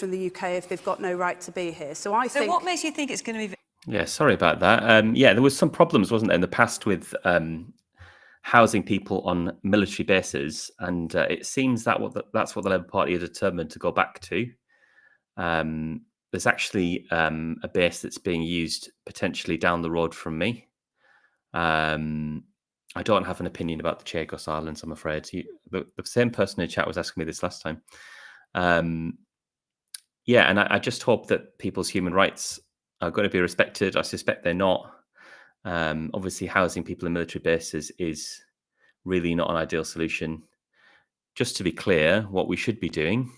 from the UK if they've got no right to be here. So I think... So what makes you think it's going to be... Yeah, sorry about that. Yeah, there was some problems, wasn't there, in the past with housing people on military bases, and it seems that that's what the Labour Party are determined to go back to. There's actually a base that's being used potentially down the road from me. I don't have an opinion about the Chagos Islands, I'm afraid. The same person in chat was asking me this last time. Yeah, and I just hope that people's human rights are going to be respected. I suspect they're not. Obviously, housing people in military bases is really not an ideal solution. Just to be clear, what we should be doing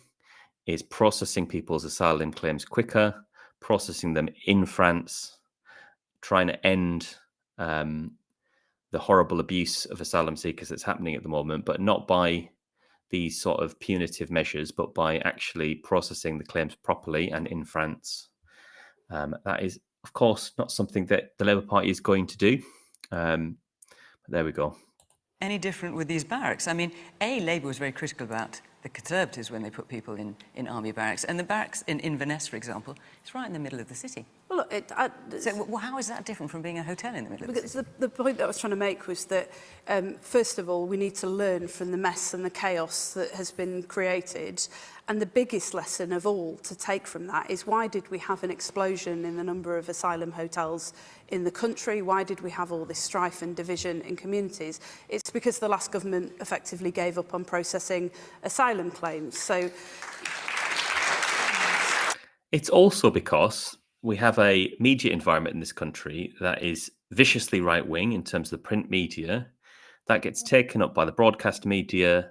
is processing people's asylum claims quicker, processing them in France, trying to end the horrible abuse of asylum seekers that's happening at the moment, but not by these sort of punitive measures, but by actually processing the claims properly and in France. That is, of course, not something that the Labour Party is going to do. But there we go. Any different with these barracks? I mean, Labour was very critical about the Conservatives when they put people in army barracks. And the barracks in Inverness, for example, it's right in the middle of the city. Well, look, so how is that different from being a hotel in the middle of the city? The point that I was trying to make was that, first of all, we need to learn from the mess and the chaos that has been created. And the biggest lesson of all to take from that is, why did we have an explosion in the number of asylum hotels in the country? Why did we have all this strife and division in communities? It's because the last government effectively gave up on processing asylum claims. So it's also because we have a media environment in this country that is viciously right-wing in terms of the print media, that gets taken up by the broadcast media,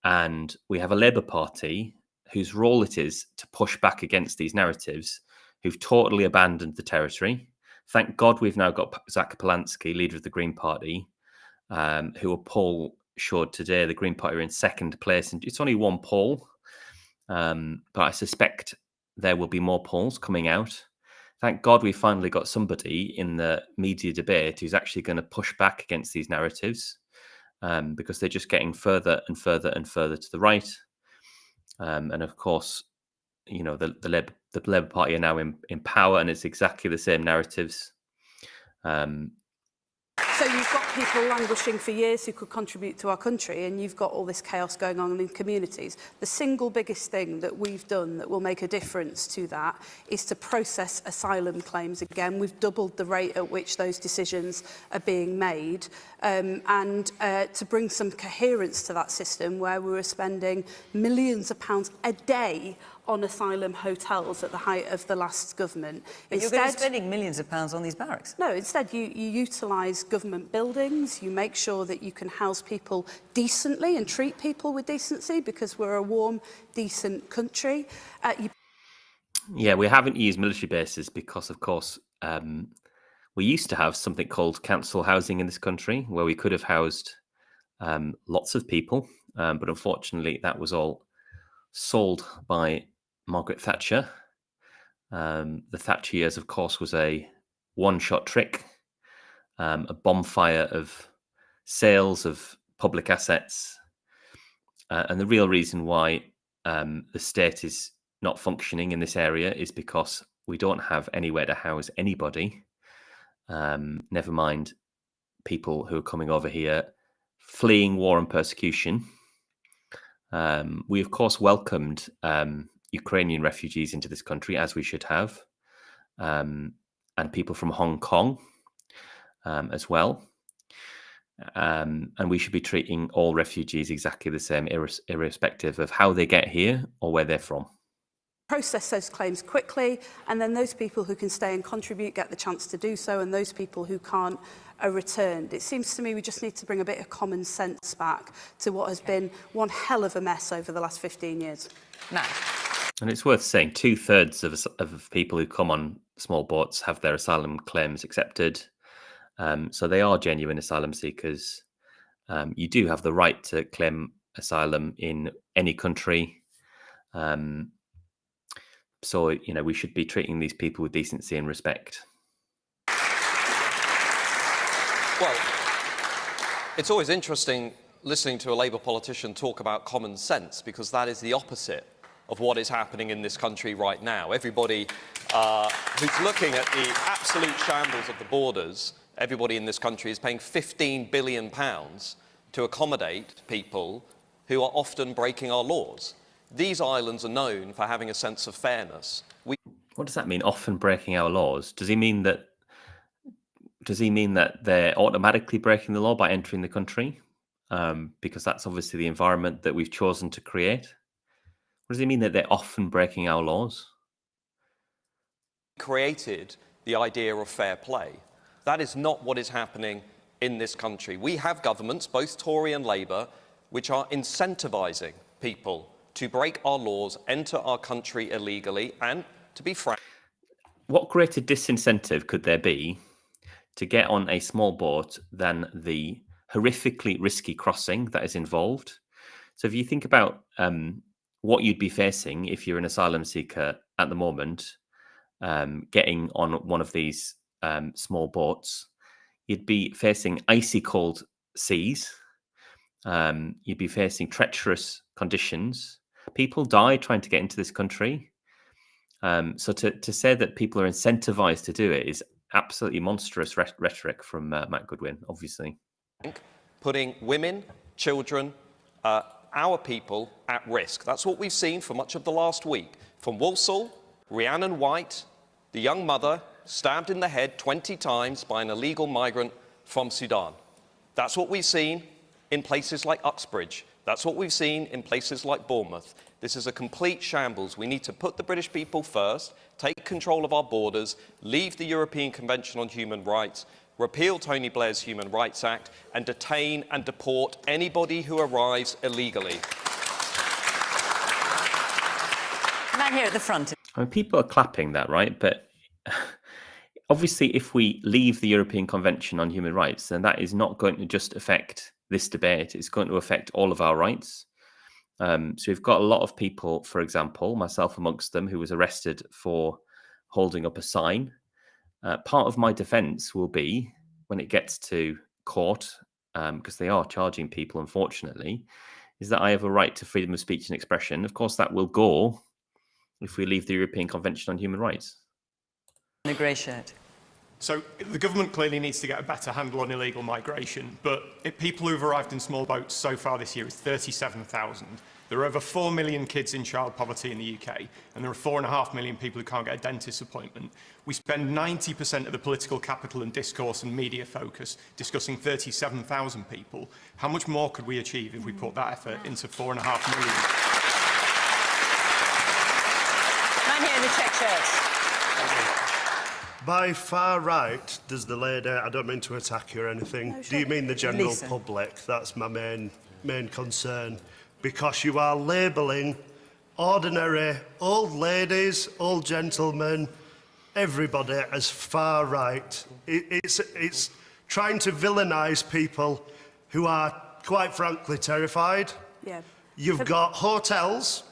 and we have a Labour Party whose role it is to push back against these narratives, who've totally abandoned the territory. Thank God we've now got Zach Polanski, leader of the Green Party, who a poll showed today the Green Party are in second place. And it's only one poll, but I suspect there will be more polls coming out. Thank God we finally got somebody in the media debate who's actually going to push back against these narratives, because they're just getting further and further and further to the right. And of course, you know, the Labour Party are now in power, and it's exactly the same narratives. So you've got people languishing for years who could contribute to our country, and you've got all this chaos going on in communities. The single biggest thing that we've done that will make a difference to that is to process asylum claims again. We've doubled the rate at which those decisions are being made, and to bring some coherence to that system, where we were spending millions of pounds a day on asylum hotels at the height of the last government. But you're going to be spending millions of pounds on these barracks? No, instead you utilise government buildings, you make sure that you can house people decently and treat people with decency, because we're a warm, decent country. Yeah, we haven't used military bases because, of course, we used to have something called council housing in this country, where we could have housed lots of people, but unfortunately that was all sold by Margaret Thatcher. The Thatcher years, of course, was a one-shot trick, a bonfire of sales of public assets. And the real reason why the state is not functioning in this area is because we don't have anywhere to house anybody, never mind people who are coming over here fleeing war and persecution. We, of course, welcomed Ukrainian refugees into this country, as we should have, and people from Hong Kong as well. And we should be treating all refugees exactly the same, irrespective of how they get here or where they're from. Process those claims quickly, and then those people who can stay and contribute get the chance to do so, and those people who can't are returned. It seems to me we just need to bring a bit of common sense back to what has been one hell of a mess over the last 15 years. Matt. And it's worth saying 2/3 of people who come on small boats have their asylum claims accepted. So they are genuine asylum seekers. You do have the right to claim asylum in any country. So, you know, we should be treating these people with decency and respect. Well, it's always interesting listening to a Labour politician talk about common sense, because that is the opposite of what is happening in this country right now. Everybody who's looking at the absolute shambles of the borders, everybody in this country is paying £15 billion to accommodate people who are often breaking our laws. These islands are known for having a sense of fairness. What does that mean, often breaking our laws? Does he mean that they're automatically breaking the law by entering the country? Because that's obviously the environment that we've chosen to create. What does he mean that they're often breaking our laws? Created the idea of fair play. That is not what is happening in this country. We have governments, both Tory and Labour, which are incentivising people to break our laws, enter our country illegally, and, to be frank... What greater disincentive could there be to get on a small boat than the horrifically risky crossing that is involved? So if you think about what you'd be facing if you're an asylum seeker at the moment, getting on one of these small boats, you'd be facing icy cold seas. You'd be facing treacherous conditions. People die trying to get into this country. So to say that people are incentivized to do it is absolutely monstrous rhetoric from Matt Goodwin, obviously. Putting women, children, our people at risk. That's what we've seen for much of the last week. From Walsall, Rhiannon White, the young mother stabbed in the head 20 times by an illegal migrant from Sudan. That's what we've seen in places like Uxbridge. That's what we've seen in places like Bournemouth. This is a complete shambles. We need to put the British people first, take control of our borders, leave the European Convention on Human Rights, repeal Tony Blair's Human Rights Act, and detain and deport anybody who arrives illegally. Man here at the front. I mean, people are clapping that, right? But obviously, if we leave the European Convention on Human Rights, then that is not going to just affect this debate. It's going to affect all of our rights. So we've got a lot of people, for example, myself amongst them, who was arrested for holding up a sign. Part of my defence will be, when it gets to court, because they are charging people, unfortunately, is that I have a right to freedom of speech and expression. Of course, that will go if we leave the European Convention on Human Rights. In a grey shirt. So the government clearly needs to get a better handle on illegal migration, but people who've arrived in small boats so far this year is 37,000. There are over 4 million kids in child poverty in the UK, and there are 4.5 million people who can't get a dentist appointment. We spend 90% of the political capital and discourse and media focus discussing 37,000 people. How much more could we achieve if we put that effort into 4.5 million? Man here in the check shirt. By far right, does the lady, I don't mean to attack you or anything, No, do you mean the general Lisa. public? That's my main concern. Because you are labelling ordinary old ladies, old gentlemen, everybody as far right. It's trying to villainise people who are, quite frankly, terrified. Yeah. You've got hotels,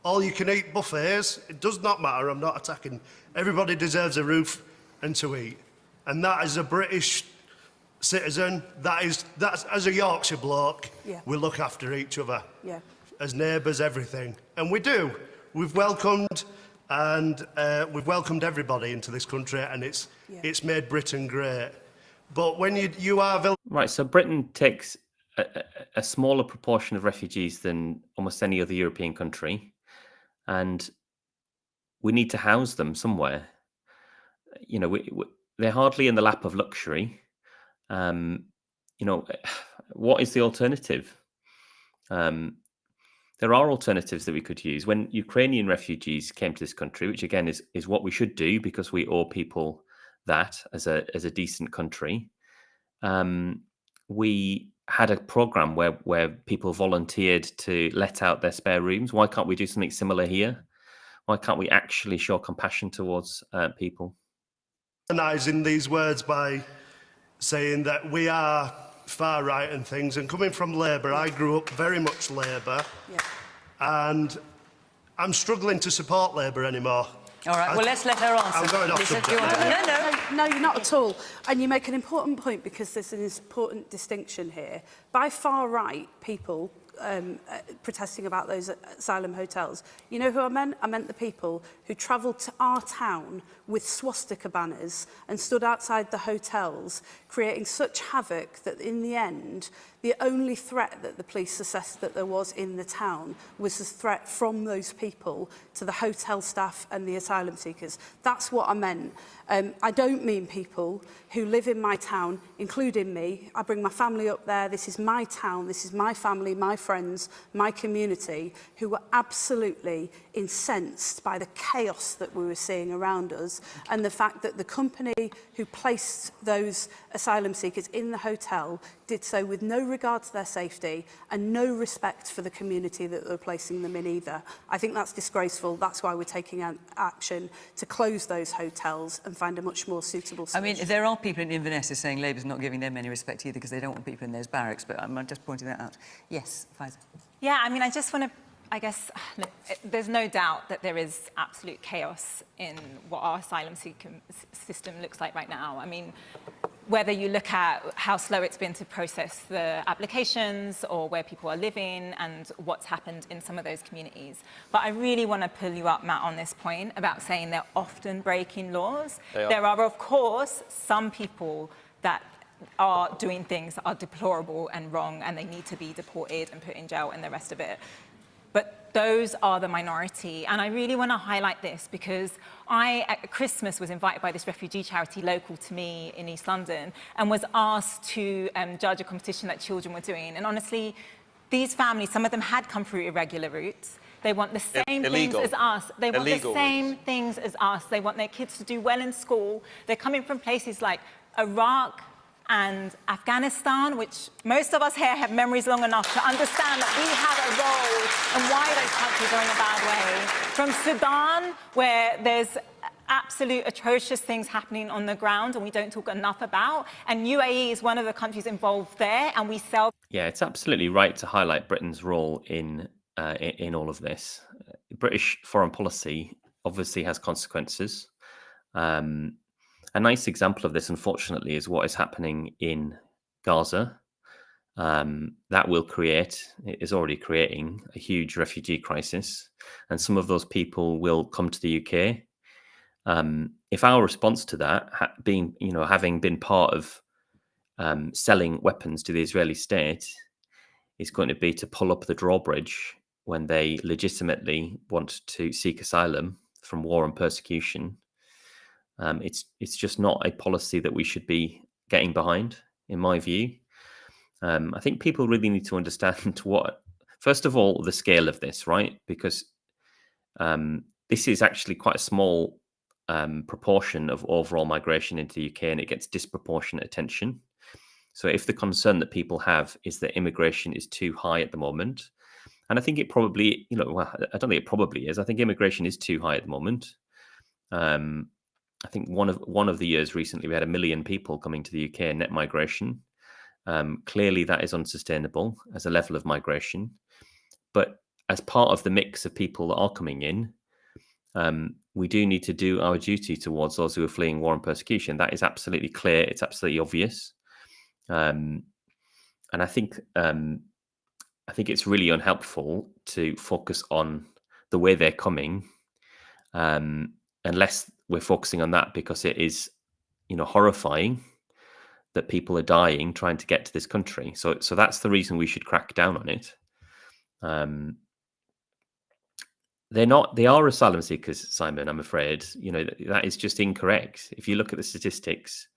all-you-can-eat buffets. It does not matter, I'm not attacking. Everybody deserves a roof and to eat. And that is a British citizen, that's as a Yorkshire bloke, Yeah. we look after each other. Yeah. As neighbours, everything. And we do. We've welcomed everybody into this country, and it's made Britain great. But when you are... Right, so Britain takes a smaller proportion of refugees than almost any other European country, and we need to house them somewhere. You know, they're hardly in the lap of luxury. You know, what is the alternative? There are alternatives that we could use. When Ukrainian refugees came to this country, which again is what we should do because we owe people that as a decent country, we had a program where people volunteered to let out their spare rooms. Why can't we do something similar here? Why can't we actually show compassion towards people? Organising these words by saying that we are far right and things, and coming from Labour, I grew up very much Labour, and I'm struggling to support Labour anymore. All right, well, let's let her answer. I'm going off Lisa, subject do you want to... now. No, you're not at all. And you make an important point because there's an important distinction here. By far right, people protesting about those asylum hotels. You know who I meant? I meant the people who travelled to our town with swastika banners and stood outside the hotels, creating such havoc that in the end, the only threat that the police assessed that there was in the town was the threat from those people to the hotel staff and the asylum seekers. That's what I meant. I don't mean people who live in my town, including me. I bring my family up there. This is my town. This is my family, my friends, my community, who were absolutely incensed by the chaos that we were seeing around us and the fact that the company who placed those asylum seekers in the hotel did so with no regard to their safety and no respect for the community that they were placing them in either. I think that's disgraceful. That's why we're taking action to close those hotels and find a much more suitable solution. I mean, there are people in Inverness saying Labour's not giving them any respect either because they don't want people in those barracks, but I'm just pointing that out. Yes, Faiza. Yeah, I mean, I just want to, I guess, there's no doubt that there is absolute chaos in what our asylum system looks like right now. I mean, whether you look at how slow it's been to process the applications or where people are living and what's happened in some of those communities. But I really want to pull you up, Matt, on this point about saying they're often breaking laws. There are, of course, some people that are doing things that are deplorable and wrong and they need to be deported and put in jail and the rest of it. But those are the minority. And I really want to highlight this because I, at Christmas, was invited by this refugee charity local to me in East London and was asked to judge a competition that children were doing. And honestly, these families, some of them had come through irregular routes. They want the same things as us. They want the same things as us. They want their kids to do well in school. They're coming from places like Iraq and Afghanistan, which most of us here have memories long enough to understand that we have a role and why those countries are in a bad way. From Sudan, where there's absolute atrocious things happening on the ground and we don't talk enough about. And UAE is one of the countries involved there, and we sell... Yeah, it's absolutely right to highlight Britain's role in all of this. British foreign policy obviously has consequences. A nice example of this, unfortunately, is what is happening in Gaza. That will create, it is already creating, a huge refugee crisis, and some of those people will come to the UK. If our response to that, having been part of selling weapons to the Israeli state, is going to be to pull up the drawbridge when they legitimately want to seek asylum from war and persecution, it's just not a policy that we should be getting behind, in my view. I think people really need to understand first of all, the scale of this, right? Because this is actually quite a small proportion of overall migration into the UK, and it gets disproportionate attention. So if the concern that people have is that immigration is too high at the moment, and I think it probably, I don't think it probably is. I think immigration is too high at the moment. I think one of the years recently, we had 1 million people coming to the UK in net migration. Clearly, that is unsustainable as a level of migration. But as part of the mix of people that are coming in, we do need to do our duty towards those who are fleeing war and persecution. That is absolutely clear. It's absolutely obvious. And I think it's really unhelpful to focus on the way they're coming, unless we're focusing on that, because it is, horrifying that people are dying trying to get to this country. So that's the reason we should crack down on it. They are asylum seekers, Simon, I'm afraid. That is just incorrect. If you look at the statistics,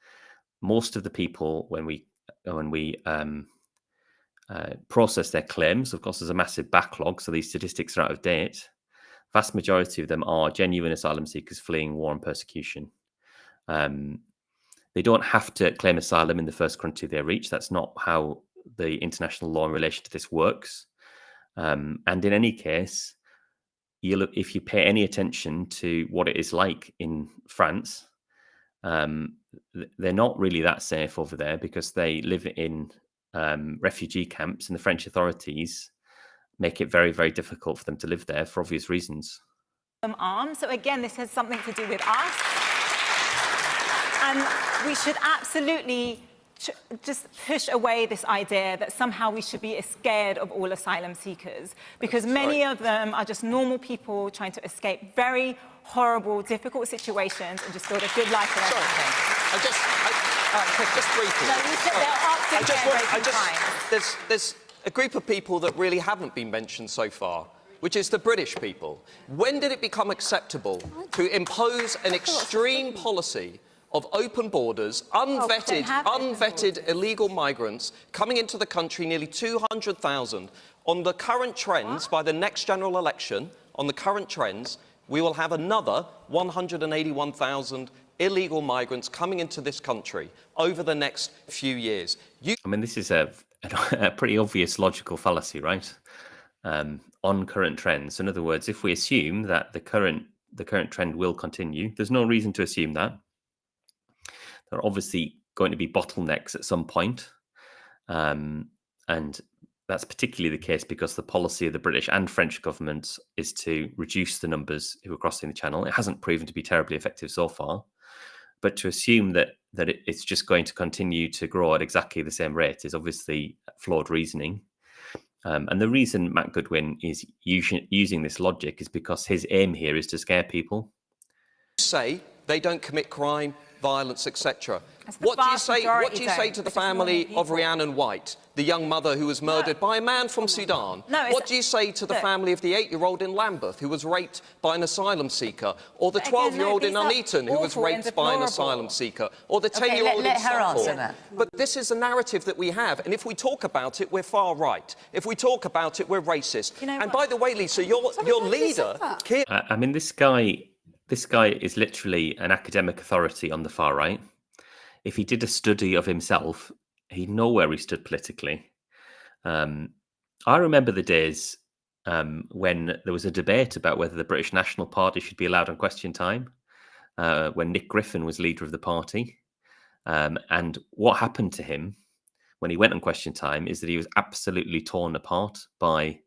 most of the people, when we process their claims, of course, there's a massive backlog, so these statistics are out of date. Vast majority of them are genuine asylum seekers fleeing war and persecution. They don't have to claim asylum in the first country they reach. That's not how the international law in relation to this works. And in any case, if you pay any attention to what it is like in France, they're not really that safe over there because they live in refugee camps, and the French authorities make it very, very difficult for them to live there for obvious reasons. Arms. So again, this has something to do with us. And we should absolutely just push away this idea that somehow we should be scared of all asylum seekers, because many of them are just normal people trying to escape very horrible, difficult situations and just build a good life for their families. Just briefly. No, you said they're up to There's a group of people that really haven't been mentioned so far, which is the British people. When did it become acceptable to impose an extreme policy of open borders, unvetted illegal migrants coming into the country, nearly 200,000? On the current trends, by the next general election, on the current trends, we will have another 181,000 illegal migrants coming into this country over the next few years. I mean, this is a pretty obvious logical fallacy, right? On current trends. In other words, if we assume that the current trend will continue, there's no reason to assume that. There are obviously going to be bottlenecks at some point. And that's particularly the case because the policy of the British and French governments is to reduce the numbers who are crossing the Channel. It hasn't proven to be terribly effective so far. But to assume that it's just going to continue to grow at exactly the same rate is obviously flawed reasoning. And the reason Matt Goodwin is using this logic is because his aim here is to scare people. Say they don't commit crime, violence, etc. What do you say to the family of Rhiannon White, the young mother who was murdered by a man from Sudan? What do you say to the family of the 8-year-old in Lambeth who was raped by an asylum seeker, or the 12-year-old in Nuneaton who was raped by an asylum seeker, or the 10-year-old in Stockport? But this is the narrative that we have, and if we talk about it, we're far right. If we talk about it, we're racist. And by the way, Lisa, your leader... I mean, this guy is literally an academic authority on the far right. If he did a study of himself, he'd know where he stood politically. I remember the days when there was a debate about whether the British National Party should be allowed on Question Time, when Nick Griffin was leader of the party. And what happened to him when he went on Question Time is that he was absolutely torn apart by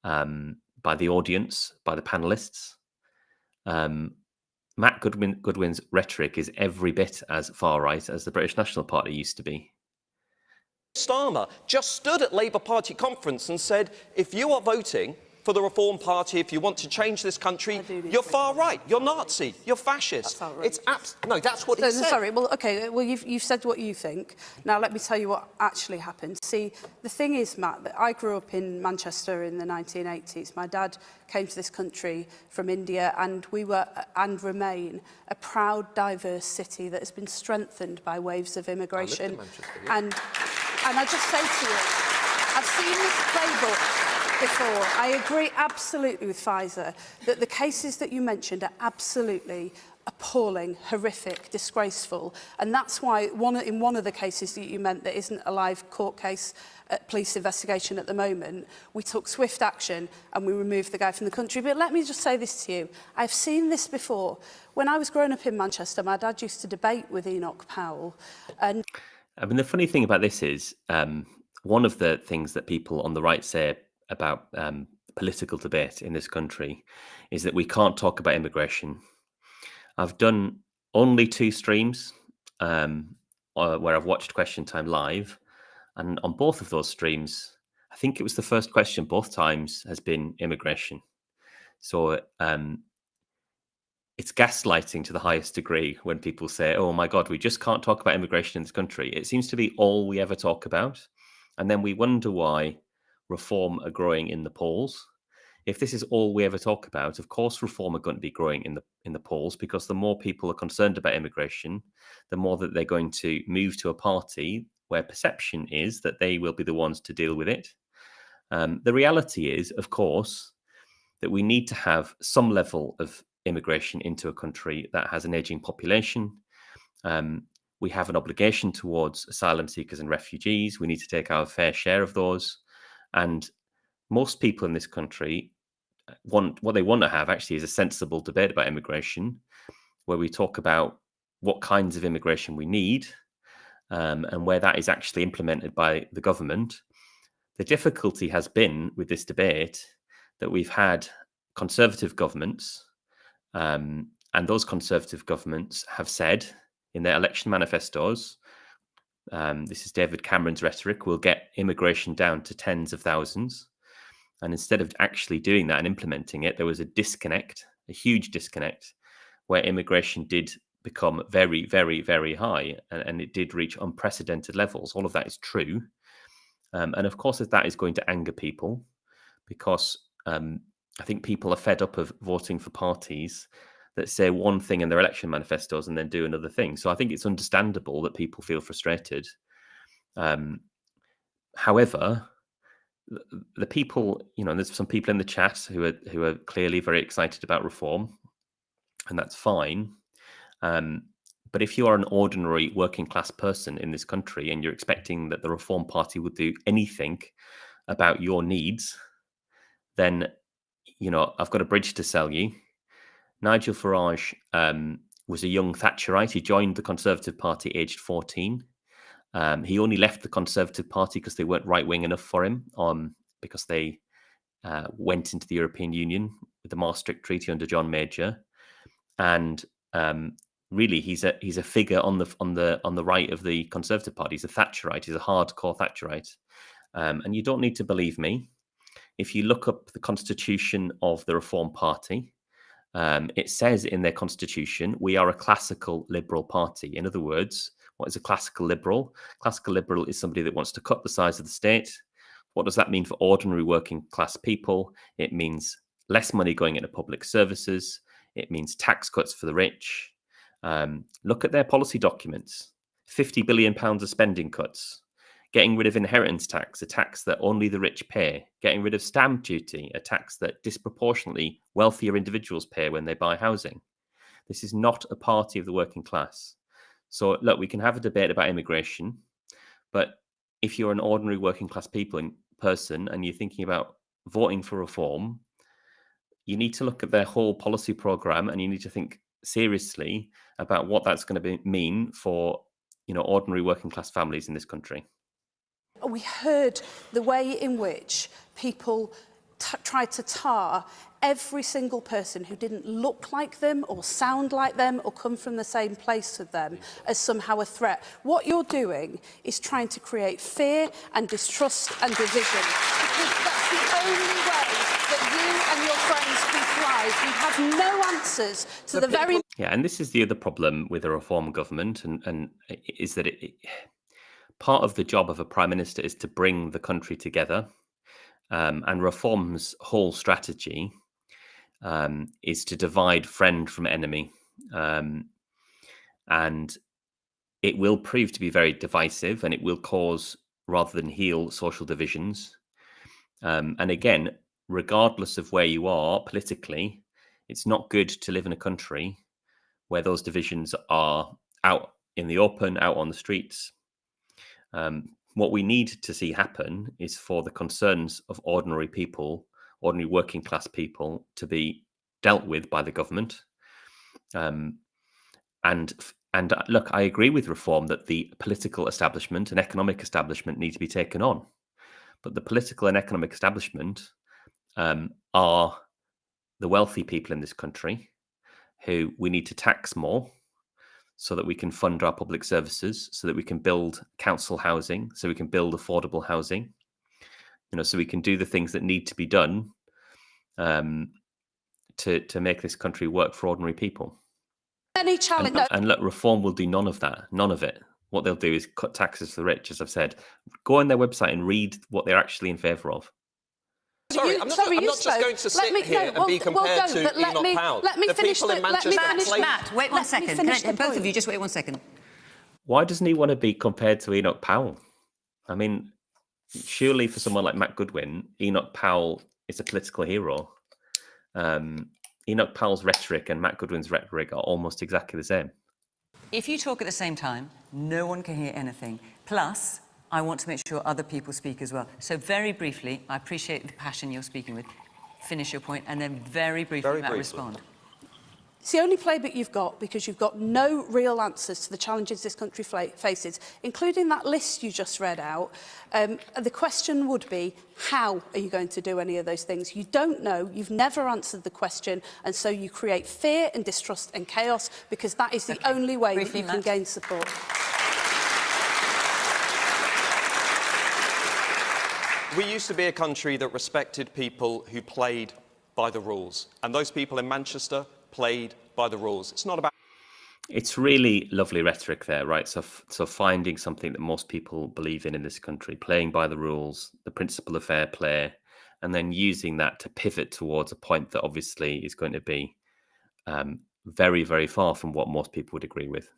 the audience, by the panelists. Matt Goodwin's rhetoric is every bit as far right as the British National Party used to be. Starmer just stood at Labour Party conference and said, if you are voting for the Reform Party, if you want to change this country, you're far right, you're Nazi, you're fascist. No, that's what he said. Sorry, well, OK, well, you've said what you think. Now, let me tell you what actually happened. See, the thing is, Matt, that I grew up in Manchester in the 1980s. My dad came to this country from India, and we were, and remain, a proud, diverse city that has been strengthened by waves of immigration. I lived in Manchester, yeah. And I just say to you, I've seen this playbook before. I agree absolutely with Faiza that the cases that you mentioned are absolutely appalling, horrific, disgraceful. And that's why in one of the cases that you meant that isn't a live court case police investigation at the moment, we took swift action and we removed the guy from the country. But let me just say this to you. I've seen this before. When I was growing up in Manchester, my dad used to debate with Enoch Powell. And I mean, the funny thing about this is one of the things that people on the right say about political debate in this country is that we can't talk about immigration. I've done only 2 streams where I've watched Question Time live, and on both of those streams, I think it was the first question both times has been immigration. So it's gaslighting to the highest degree when people say, oh my God, we just can't talk about immigration in this country. It seems to be all we ever talk about. And then we wonder why Reform are growing in the polls. If this is all we ever talk about, of course Reform are going to be growing in the polls, because the more people are concerned about immigration, the more that they're going to move to a party where perception is that they will be the ones to deal with it. The reality is, of course, that we need to have some level of immigration into a country that has an aging population. We have an obligation towards asylum seekers and refugees. We need to take our fair share of those. And most people in this country what they want to have actually is a sensible debate about immigration, where we talk about what kinds of immigration we need and where that is actually implemented by the government. The difficulty has been with this debate that we've had Conservative governments, and those Conservative governments have said in their election manifestos, this is David Cameron's rhetoric, will get immigration down to tens of thousands. And instead of actually doing that and implementing it, there was a disconnect, a huge disconnect, where immigration did become very, very, very high, and it did reach unprecedented levels. All of that is true. And of course, that is going to anger people, because I think people are fed up of voting for parties that say one thing in their election manifestos and then do another thing. So I think it's understandable that people feel frustrated. However, the people, there's some people in the chat who are clearly very excited about reform, and that's fine. But if you are an ordinary working class person in this country and you're expecting that the Reform Party would do anything about your needs, then, I've got a bridge to sell you. Nigel Farage was a young Thatcherite. He joined the Conservative Party aged 14. He only left the Conservative Party because they weren't right-wing enough for him, because they went into the European Union with the Maastricht Treaty under John Major. And really, he's a figure on the right of the Conservative Party. He's a Thatcherite. He's a hardcore Thatcherite. And you don't need to believe me. If you look up the constitution of the Reform Party, it says in their constitution, we are a classical liberal party. In other words, what is a classical liberal? Classical liberal is somebody that wants to cut the size of the state. What does that mean for ordinary working class people? It means less money going into public services. It means tax cuts for the rich. Look at their policy documents. £50 billion of spending cuts. Getting rid of inheritance tax, a tax that only the rich pay. Getting rid of stamp duty, a tax that disproportionately wealthier individuals pay when they buy housing. This is not a party of the working class. So, look, we can have a debate about immigration, but if you're an ordinary working class person and you're thinking about voting for reform, you need to look at their whole policy programme, and you need to think seriously about what that's going to mean for, ordinary working class families in this country. We heard the way in which people tried to tar every single person who didn't look like them or sound like them or come from the same place with them as somehow a threat. What you're doing is trying to create fear and distrust and division, because that's the only way that you and your friends can thrive. You have no answers to the very... Yeah, and this is the other problem with a reform government, and is that part of the job of a prime minister is to bring the country together. And reform's whole strategy is to divide friend from enemy. And it will prove to be very divisive, and it will cause, rather than heal, social divisions. And again, regardless of where you are politically, it's not good to live in a country where those divisions are out in the open, out on the streets. What we need to see happen is for the concerns of ordinary people, ordinary working class people, to be dealt with by the government. And look, I agree with reform that the political establishment and economic establishment need to be taken on. But the political and economic establishment are the wealthy people in this country who we need to tax more, so that we can fund our public services, so that we can build council housing, so we can build affordable housing, so we can do the things that need to be done to make this country work for ordinary people. Any challenge... And look, reform will do none of that, none of it. What they'll do is cut taxes for the rich, as I've said. Go on their website and read what they're actually in favour of. Sorry, I'm not just going to sit here and be compared to Enoch Powell. Let me finish Matt, wait one second. Both of you, just wait 1 second. Why doesn't he want to be compared to Enoch Powell? I mean, surely for someone like Matt Goodwin, Enoch Powell is a political hero. Enoch Powell's rhetoric and Matt Goodwin's rhetoric are almost exactly the same. If you talk at the same time, no one can hear anything. Plus, I want to make sure other people speak as well. So very briefly, I appreciate the passion you're speaking with. Finish your point, and then very briefly, Matt, respond. It's the only playbook you've got, because you've got no real answers to the challenges this country faces, including that list you just read out. The question would be, how are you going to do any of those things? You don't know, you've never answered the question, and so you create fear and distrust and chaos, because that is the only way that you can gain support. We used to be a country that respected people who played by the rules, and those people in Manchester played by the rules. It's not about... It's really lovely rhetoric there, right? So finding something that most people believe in this country, playing by the rules, the principle of fair play, and then using that to pivot towards a point that obviously is going to be very, very far from what most people would agree with.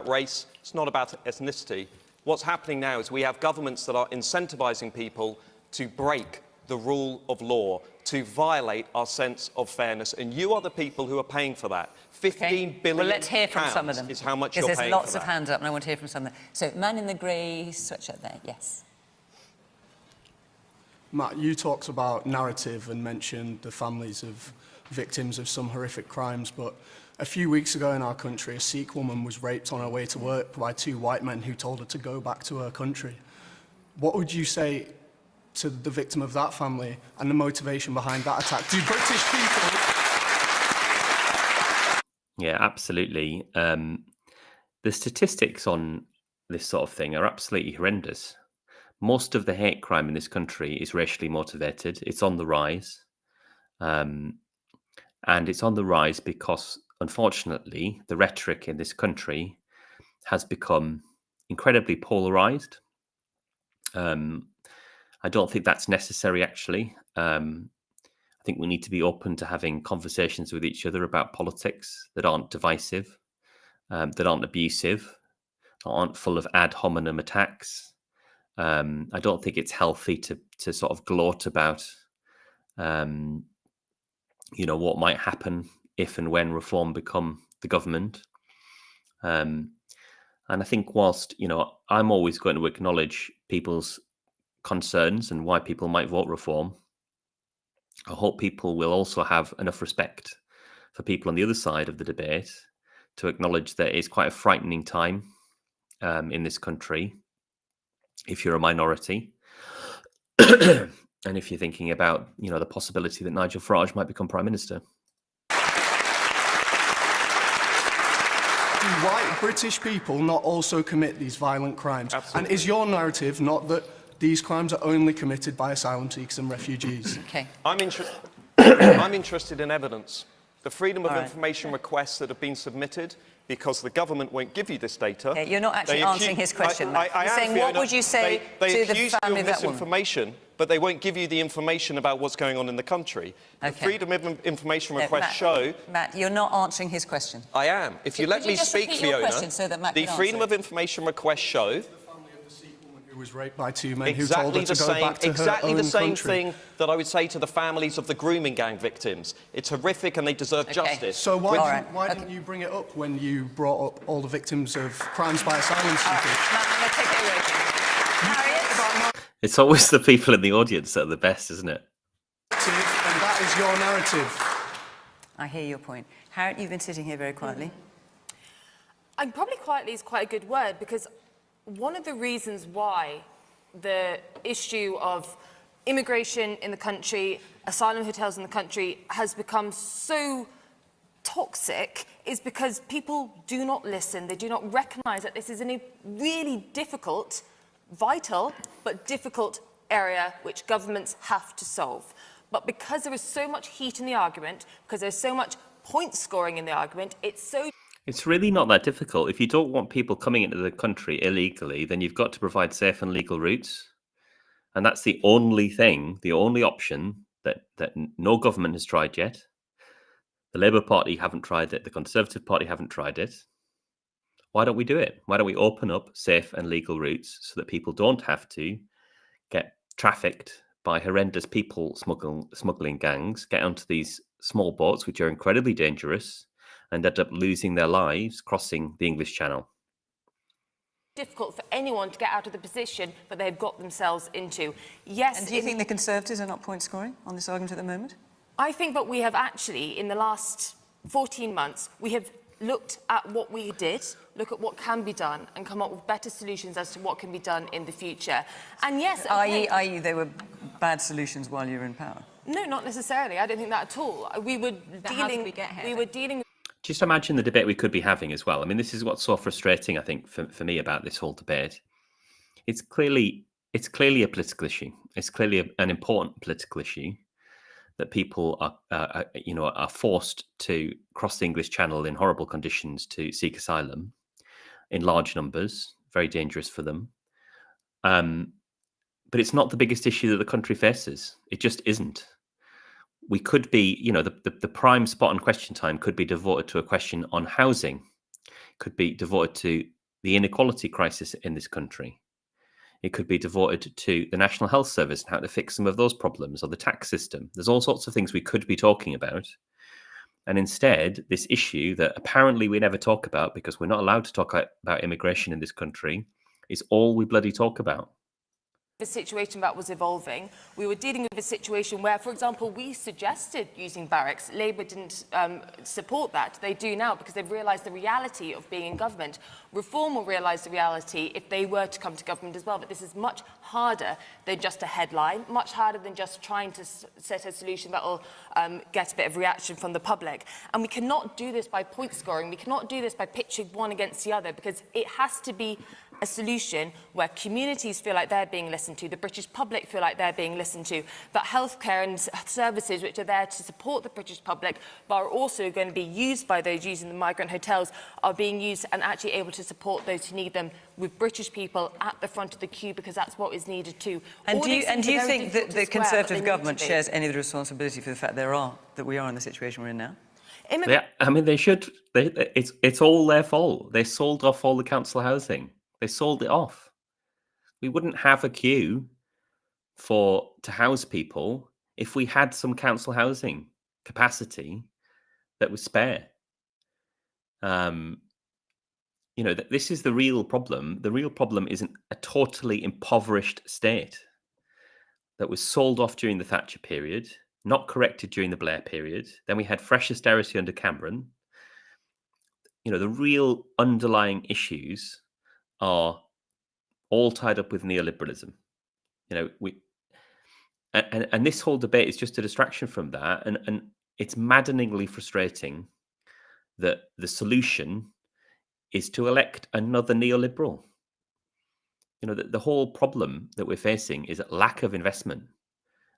race, it's not about ethnicity. What's happening now is we have governments that are incentivising people to break the rule of law, to violate our sense of fairness, and you are the people who are paying for that. 15 billion well, let's hear from some of them. Is how much you're because paying there's lots for of that. hands up, and I want to hear from some of them. So, man in the grey sweatshirt there, yes. Matt, you talked about narrative and mentioned the families of victims of some horrific crimes, but a few weeks ago in our country, a Sikh woman was raped on her way to work by two white men who told her to go back to her country. What would you say to the victim of that family and the motivation behind that attack? Do British people... Yeah, absolutely. The statistics on this sort of thing are absolutely horrendous. Most of the hate crime in this country is racially motivated. It's on the rise. And it's on the rise because, unfortunately, the rhetoric in this country has become incredibly polarized. I don't think that's necessary, actually. I think we need to be open to having conversations with each other about politics that aren't divisive, that aren't abusive, aren't full of ad hominem attacks. I don't think it's healthy to sort of gloat about, what might happen if and when Reform become the government. And I think whilst, I'm always going to acknowledge people's concerns and why people might vote Reform, I hope people will also have enough respect for people on the other side of the debate to acknowledge that it's quite a frightening time in this country if you're a minority. And if you're thinking about, the possibility that Nigel Farage might become Prime Minister. Do white British people not also commit these violent crimes? Absolutely. And is your narrative not that these crimes are only committed by asylum seekers and refugees? Okay. I'm interested in evidence. The freedom of information requests that have been submitted, because the government won't give you this data. Okay, you're not actually answering his question, Matt. I You're am, saying, Fiona. what would you say they to the accuse you family of of that woman? misinformation, but they won't give you the information about what's going on in the country. Okay. The freedom of information No, requests show... Matt, you're not answering his question. I am. If you Could let you me just speak, repeat your Fiona, question so that Matt the can freedom answer of information requests show... Who was raped by two men who told her to go back to her exactly own the same country. thing that I would say to the families of the grooming gang victims. It's horrific and they deserve justice. So why, All didn't you bring it up when you brought up all the victims of crimes by asylum seekers? Matt, I'm going to take it away from you. Harriet? It's always the people in the audience that are the best, isn't it? And that is your narrative. I hear your point. Harriet, you've been sitting here very quietly. And probably quietly is quite a good word, because one of the reasons why the issue of immigration in the country, asylum hotels in the country, has become so toxic is because people do not listen. They do not recognise that this is in a really difficult, vital, but difficult area which governments have to solve. But because there is so much heat in the argument, because there's so much point scoring in the argument, It's really not that difficult. If you don't want people coming into the country illegally, then you've got to provide safe and legal routes. And that's the only thing, the only option that no government has tried yet. The Labour Party haven't tried it. The Conservative Party haven't tried it. Why don't we do it? Why don't we open up safe and legal routes so that people don't have to get trafficked by horrendous people smuggling gangs, get onto these small boats, which are incredibly dangerous, and end up losing their lives crossing the English Channel. difficult for anyone to get out of the position that they've got themselves into. Yes. And do you think the Conservatives are not point scoring on this argument at the moment? I think that we have actually, in the last 14 months, we have looked at what we did, look at what can be done, and come up with better solutions as to what can be done in the future. And yes, okay, i.e. they were bad solutions while you were in power? No, not necessarily. I don't think that at all. We were dealing. Just imagine the debate we could be having as well. I mean, this is what's so frustrating, I think, for me about this whole debate. It's clearly it's clearly a political issue. It's clearly an important political issue that people are forced to cross the English Channel in horrible conditions to seek asylum in large numbers, very dangerous for them. But it's not the biggest issue that the country faces. It just isn't. We could be, the prime spot on Question Time could be devoted to a question on housing, could be devoted to the inequality crisis in this country. It could be devoted to the National Health Service and how to fix some of those problems, or the tax system. There's all sorts of things we could be talking about. And instead, this issue that apparently we never talk about because we're not allowed to talk about immigration in this country is all we bloody talk about. The situation that was evolving, we were dealing with a situation where, for example, we suggested using barracks. Labour didn't support that. They do now because they've realised the reality of being in government. Reform will realise the reality if they were to come to government as well. But this is much harder than just a headline, much harder than just trying to set a solution that will get a bit of reaction from the public. And we cannot do this by point scoring. We cannot do this by pitching one against the other, because it has to be a solution where communities feel like they're being listened to, the British public feel like they're being listened to, that healthcare and services which are there to support the British public but are also going to be used by those using the migrant hotels are being used and actually able to support those who need them, with British people at the front of the queue, because that's what is needed too. And do you think that the Conservative government shares any of the responsibility for the fact that we are in the situation we're in now? Yeah, I mean, they should. It's all their fault. They sold off all the council housing. They sold it off. We wouldn't have a queue to house people if we had some council housing capacity that was spare. This is the real problem. The real problem isn't a totally impoverished state that was sold off during the Thatcher period, not corrected during the Blair period. Then we had fresh austerity under Cameron. The real underlying issues are all tied up with neoliberalism. And this whole debate is just a distraction from that. And it's maddeningly frustrating that the solution is to elect another neoliberal. The whole problem that we're facing is a lack of investment.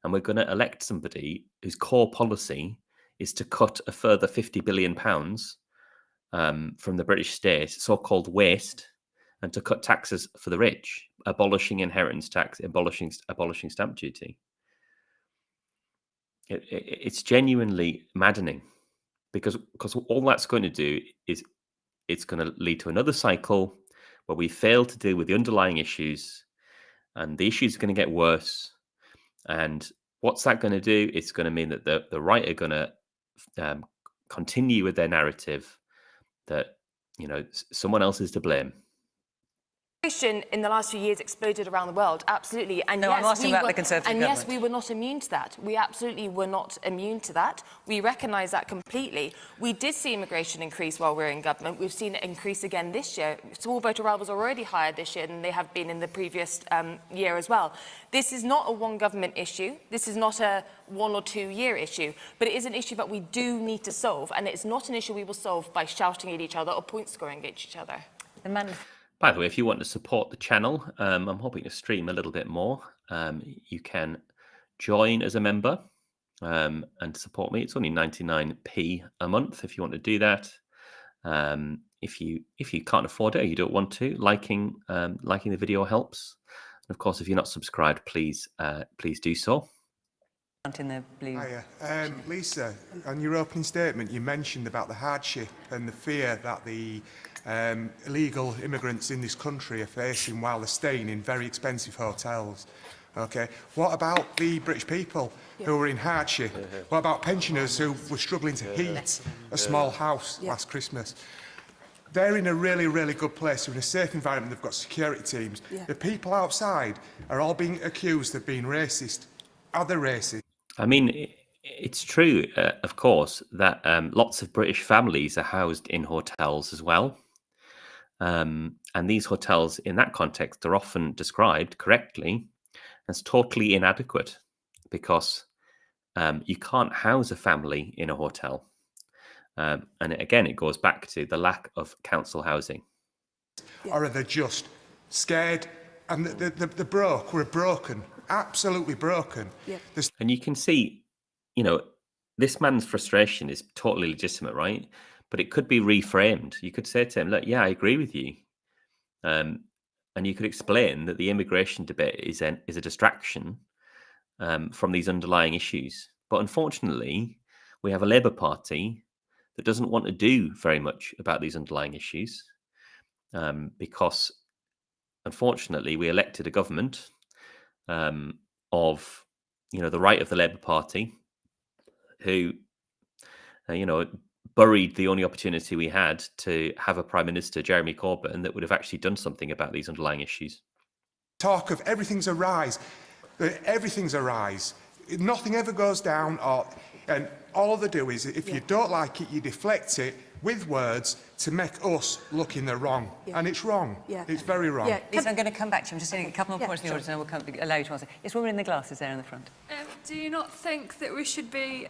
And we're going to elect somebody whose core policy is to cut a further £50 billion from the British state, so-called waste, and to cut taxes for the rich, abolishing inheritance tax, abolishing stamp duty. It's genuinely maddening, because all that's going to do is it's going to lead to another cycle where we fail to deal with the underlying issues, and the issues are going to get worse. And what's that going to do? It's going to mean that the right are going to continue with their narrative that someone else is to blame. In the last few years exploded around the world, absolutely. And no, yes, I'm asking about the Conservative government. Yes, we were not immune to that. We absolutely were not immune to that. We recognise that completely. We did see immigration increase while we were in government. We've seen it increase again this year. Small voter arrivals are already higher this year than they have been in the previous year as well. This is not a one government issue. This is not a 1 or 2 year issue, but it is an issue that we do need to solve, and it's not an issue we will solve by shouting at each other or point scoring at each other. By the way, if you want to support the channel, I'm hoping to stream a little bit more. You can join as a member and support me. It's only 99p a month if you want to do that. If you can't afford it or you don't want to, liking the video helps. And of course, if you're not subscribed, please do so. In there, please. Hiya. Lisa, on your opening statement, you mentioned about the hardship and the fear that the illegal immigrants in this country are facing while they're staying in very expensive hotels. Okay, what about the British people who were in hardship? What about pensioners who were struggling to heat a small house last Christmas? They're in a really, really good place. They're in a safe environment. They've got security teams. The people outside are all being accused of being racist. Are they racist? I mean, it's true, of course, that lots of British families are housed in hotels as well. And these hotels, in that context, are often described correctly as totally inadequate, because you can't house a family in a hotel. And again, it goes back to the lack of council housing. Or are they just scared And the broke, we're broken, absolutely broken. Yeah. And you can see, you know, this man's frustration is totally legitimate, right? But it could be reframed. You could say to him, look, yeah, I agree with you. And you could explain that the immigration debate is a distraction from these underlying issues. But unfortunately, we have a Labour Party that doesn't want to do very much about these underlying issues because, unfortunately, we elected a government of, you know, the right of the Labour Party, who, you know, buried the only opportunity we had to have a Prime Minister, Jeremy Corbyn, that would have actually done something about these underlying issues. Talk of everything's a rise. Everything's a rise. Nothing ever goes down, and all they do is, if you don't like it, you deflect it with words to make us look in the wrong. Yeah. And it's wrong. Yeah. It's very wrong. Yeah. Lisa, I'm going to come back to you. I'm just saying a couple more points in the audience and then we'll allow you to answer. It's woman in the glasses there in the front. Do you not think that we should be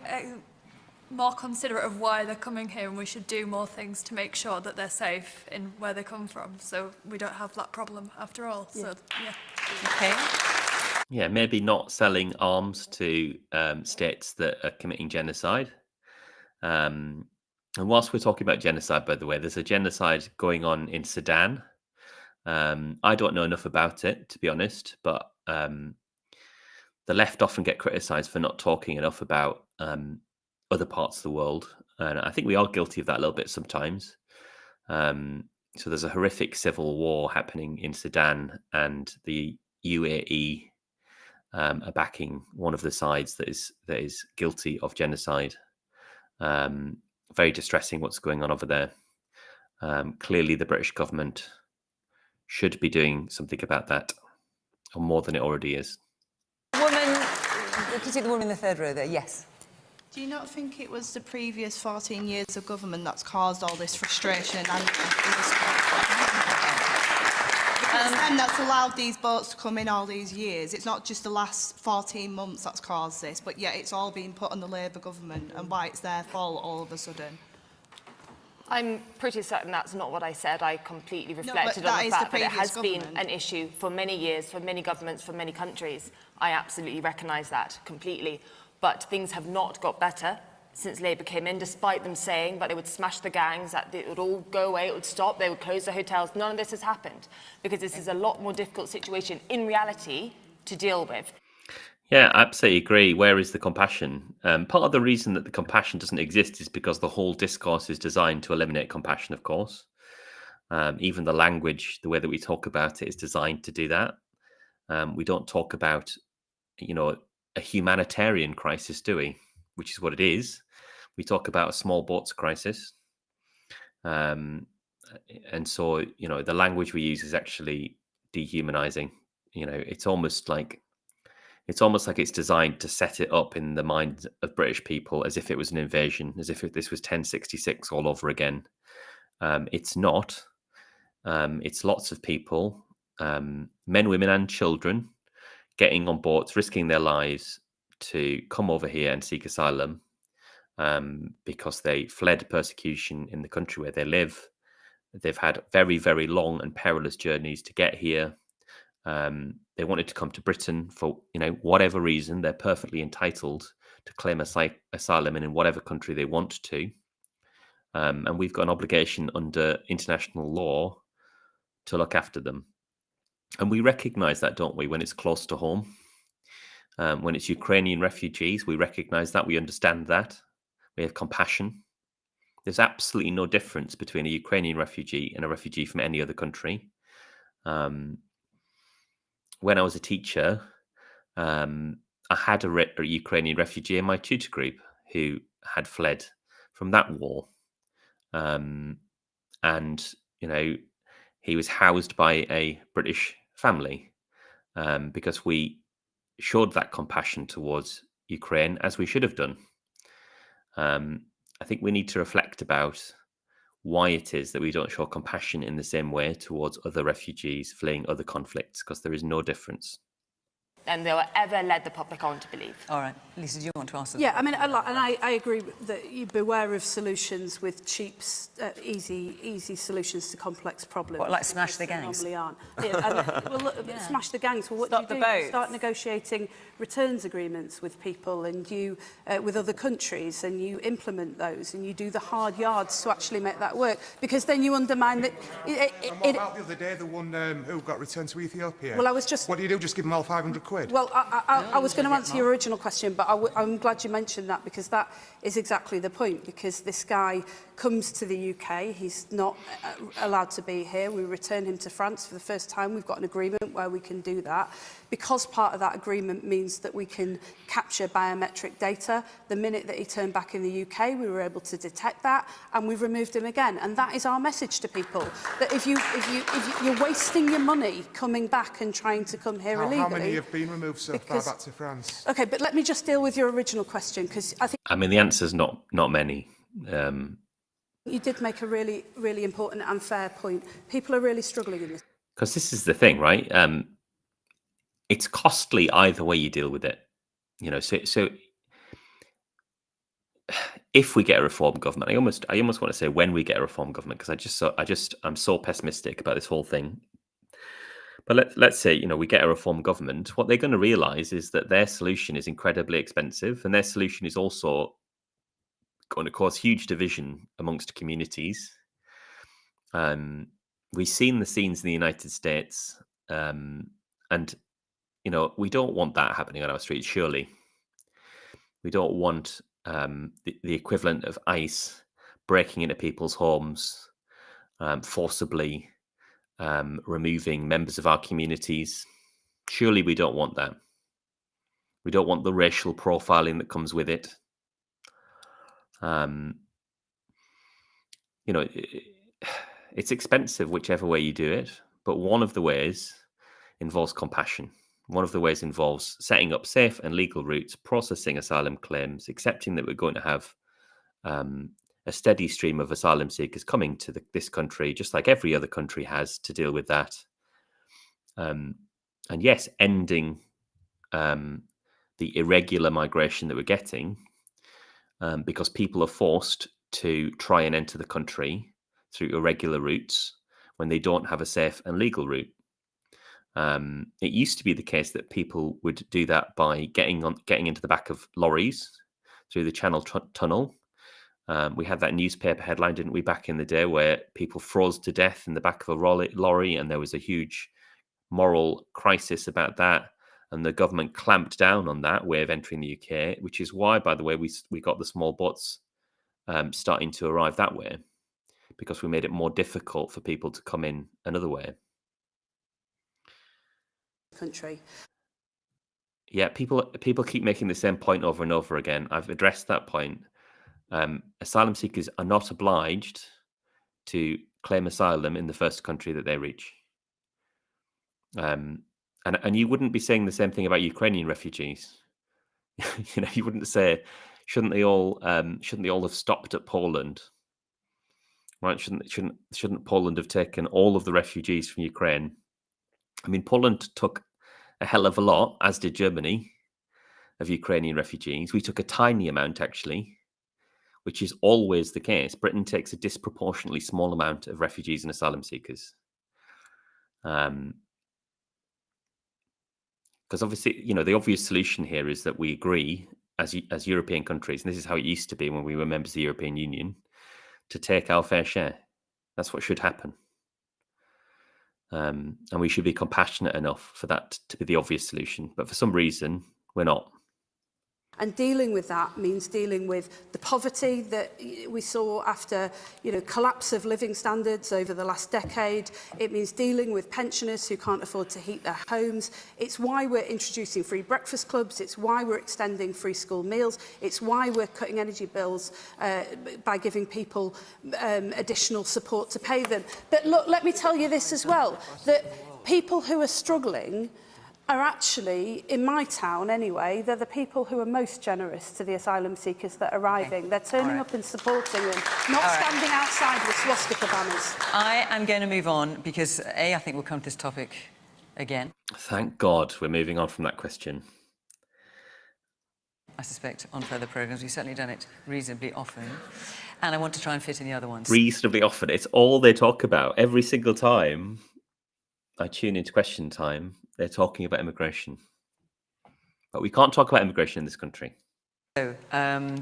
more considerate of why they're coming here, and we should do more things to make sure that they're safe in where they come from, so we don't have that problem after all? Yeah. So, yeah. Okay. Yeah, maybe not selling arms to states that are committing genocide. And whilst we're talking about genocide, by the way, there's a genocide going on in Sudan. I don't know enough about it, to be honest, but the left often get criticised for not talking enough about other parts of the world. And I think we are guilty of that a little bit sometimes. So there's a horrific civil war happening in Sudan, and the UAE are backing one of the sides that is guilty of genocide. Very distressing what's going on over there. Clearly, the British government should be doing something about that, or more than it already is. Woman, you can see the woman in the third row there. Yes. Do you not think it was the previous 14 years of government that's caused all this frustration and then that's allowed these boats to come in all these years? It's not just the last 14 months that's caused this, but yet it's all been put on the Labour government, and why it's their fault all of a sudden. I'm pretty certain that's not what I said. I completely reflected on the fact that it has been an issue for many years, for many governments, for many countries. I absolutely recognise that completely. But things have not got better since Labour came in, despite them saying that they would smash the gangs, that it would all go away, it would stop, they would close the hotels. None of this has happened, because this is a lot more difficult situation in reality to deal with. Yeah, I absolutely agree. Where is the compassion? Part of the reason that the compassion doesn't exist is because the whole discourse is designed to eliminate compassion, of course. Even the language, the way that we talk about it, is designed to do that. We don't talk about, you know, a humanitarian crisis, do we? Which is what it is. We talk about a small boats crisis. And so, you know, the language we use is actually dehumanizing. You know, it's almost like it's designed to set it up in the minds of British people as if it was an invasion, as if this was 1066 all over again. It's not. It's lots of people, men, women and children, getting on boats, risking their lives to come over here and seek asylum because they fled persecution in the country where they live. They've had very, very long and perilous journeys to get here. They wanted to come to Britain for, you know, whatever reason. They're perfectly entitled to claim asylum in whatever country they want to. And we've got an obligation under international law to look after them. And we recognize that, don't we, when it's close to home? When it's Ukrainian refugees, we recognize that, we understand that. We have compassion. There's absolutely no difference between a Ukrainian refugee and a refugee from any other country. When I was a teacher, I had a Ukrainian refugee in my tutor group who had fled from that war. And, you know, he was housed by a British family because we showed that compassion towards Ukraine, as we should have done. I think we need to reflect about why it is that we don't show compassion in the same way towards other refugees fleeing other conflicts, because there is no difference. than they were ever led the public on to believe. All right. Lisa, do you want to answer? Yeah, I mean, I agree that you beware of solutions with cheap, easy solutions to complex problems. What, like smash the gangs? Normally aren't. Yeah, well, look, smash the gangs. Well, what Stop do the you do? You boats. start negotiating returns agreements with people and you with other countries, and you implement those, and you do the hard yards to actually make that work, because then you undermine that. And what about the other day, the one who got returned to Ethiopia? Well, I was just... What do you do? Just give them all 500 quid? Well, I was going to answer your original question, but I'm glad you mentioned that, because that is exactly the point, because this guy comes to the UK, he's not allowed to be here. We return him to France for the first time. We've got an agreement where we can do that. Because part of that agreement means that we can capture biometric data, the minute that he turned back in the UK, we were able to detect that, and we've removed him again. And that is our message to people, that if you're wasting your money coming back and trying to come here illegally... How many have been removed so far back to France? OK, but let me just deal with your original question, because I think... I mean, the answer's not many. You did make a really, really important and fair point. People are really struggling in this. Because this is the thing, right? It's costly either way you deal with it. You know, so if we get a reform government, I almost want to say when we get a reform government, because I'm so pessimistic about this whole thing. But let's say, you know, we get a reform government, what they're going to realise is that their solution is incredibly expensive, and their solution is also going to cause huge division amongst communities. We've seen the scenes in the United States, and, you know, we don't want that happening on our streets, surely. We don't want the equivalent of ICE breaking into people's homes, forcibly removing members of our communities. Surely we don't want that. We don't want the racial profiling that comes with it. You know, it's expensive whichever way you do it, but one of the ways involves compassion. One of the ways involves setting up safe and legal routes, processing asylum claims, accepting that we're going to have a steady stream of asylum seekers coming to this country, just like every other country has to deal with that. And yes, ending the irregular migration that we're getting, because people are forced to try and enter the country through irregular routes when they don't have a safe and legal route. It used to be the case that people would do that by getting into the back of lorries through the Channel Tunnel. We had that newspaper headline, didn't we, back in the day, where people froze to death in the back of a lorry, and there was a huge moral crisis about that. And the government clamped down on that way of entering the UK, which is why, by the way, we got the small boats starting to arrive that way, because we made it more difficult for people to come in another way. Country. Yeah, people keep making the same point over and over again. I've addressed that point. Asylum seekers are not obliged to claim asylum in the first country that they reach. And you wouldn't be saying the same thing about Ukrainian refugees. You know, you wouldn't say, shouldn't they all have stopped at Poland? Right? Shouldn't Poland have taken all of the refugees from Ukraine? I mean, Poland took a hell of a lot, as did Germany, of Ukrainian refugees. We took a tiny amount, actually, which is always the case. Britain takes a disproportionately small amount of refugees and asylum seekers. Because obviously, you know, the obvious solution here is that we agree as European countries, and this is how it used to be when we were members of the European Union, to take our fair share. That's what should happen. And we should be compassionate enough for that to be the obvious solution. But for some reason, we're not. And dealing with that means dealing with the poverty that we saw after, you know, collapse of living standards over the last decade. It means dealing with pensioners who can't afford to heat their homes. It's why we're introducing free breakfast clubs. It's why we're extending free school meals. It's why we're cutting energy bills by giving people additional support to pay them. But look, let me tell you this as well, that people who are struggling are actually, in my town anyway, they're the people who are most generous to the asylum seekers that are arriving. Okay. They're turning up and supporting them, not standing outside with swastika banners. I am going to move on because, A, I think we'll come to this topic again. Thank God we're moving on from that question. I suspect on further programmes, we've certainly done it reasonably often. And I want to try and fit in the other ones. Reasonably often. It's all they talk about. Every single time I tune into Question Time, they're talking about immigration. But we can't talk about immigration in this country. So,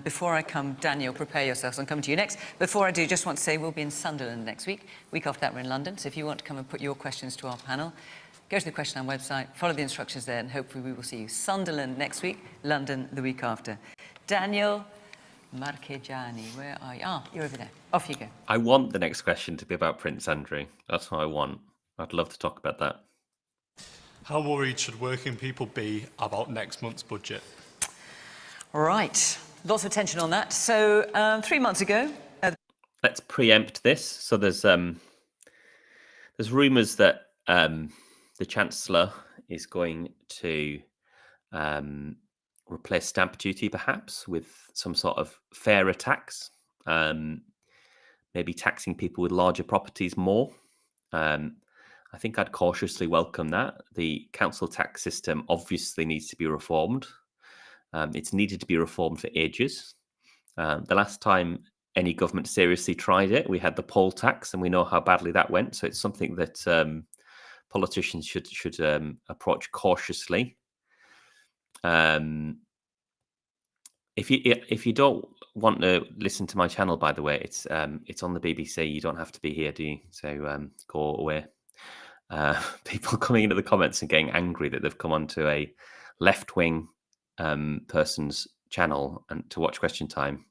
before I come, Daniel, prepare yourselves. I'm coming to you next. Before I do, just want to say we'll be in Sunderland next week. Week after that, we're in London. So if you want to come and put your questions to our panel, go to the Question Time website, follow the instructions there, and hopefully we will see you. Sunderland next week, London the week after. Daniel Marchegiani, where are you? Ah, you're over there. Off you go. I want the next question to be about Prince Andrew. That's what I want. I'd love to talk about that. How worried should working people be about next month's budget? Right. Lots of attention on that. So 3 months ago... Let's preempt this. So there's rumours that the Chancellor is going to replace stamp duty, perhaps, with some sort of fairer tax, maybe taxing people with larger properties more. I think I'd cautiously welcome that. The council tax system obviously needs to be reformed. It's needed to be reformed for ages. The last time any government seriously tried it, we had the poll tax, and we know how badly that went. So it's something that politicians should approach cautiously. If you don't want to listen to my channel, by the way, it's on the BBC. You don't have to be here, do you? So go away. People coming into the comments and getting angry that they've come onto a left-wing person's channel and to watch Question Time.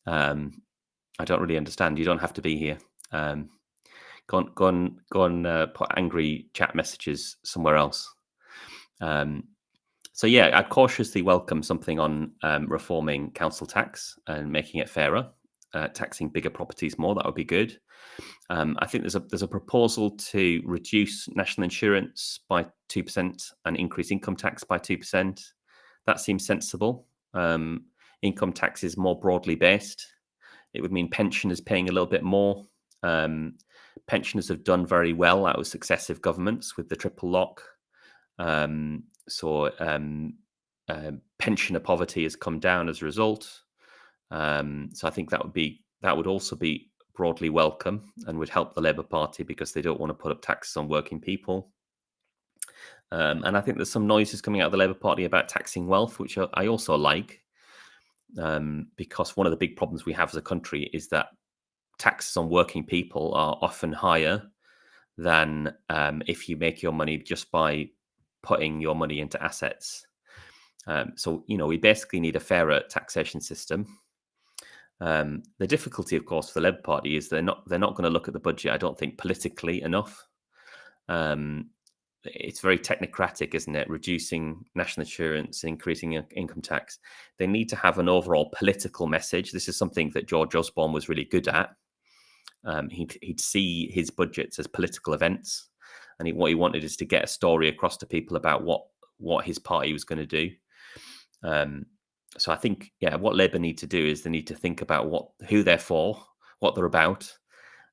I don't really understand. You don't have to be here. Go and put angry chat messages somewhere else. So yeah, I'd cautiously welcome something on reforming council tax and making it fairer, taxing bigger properties more. That would be good. I think there's a proposal to reduce national insurance by 2% and increase income tax by 2%. That seems sensible. Income tax is more broadly based. It would mean pensioners paying a little bit more. Pensioners have done very well out of successive governments with the triple lock. So pensioner poverty has come down as a result. So I think that would also be broadly welcome and would help the Labour Party because they don't want to put up taxes on working people. And I think there's some noises coming out of the Labour Party about taxing wealth, which I also like, because one of the big problems we have as a country is that taxes on working people are often higher than if you make your money just by putting your money into assets. So, we basically need a fairer taxation system. The difficulty, of course, for the Labour Party is they're not going to look at the budget, I don't think, politically enough. It's very technocratic, isn't it? Reducing national insurance, increasing income tax. They need to have an overall political message. This is something that George Osborne was really good at. He'd see his budgets as political events, and what he wanted is to get a story across to people about what his party was going to do. So I think, what Labour need to do is they need to think about who they're for, what they're about,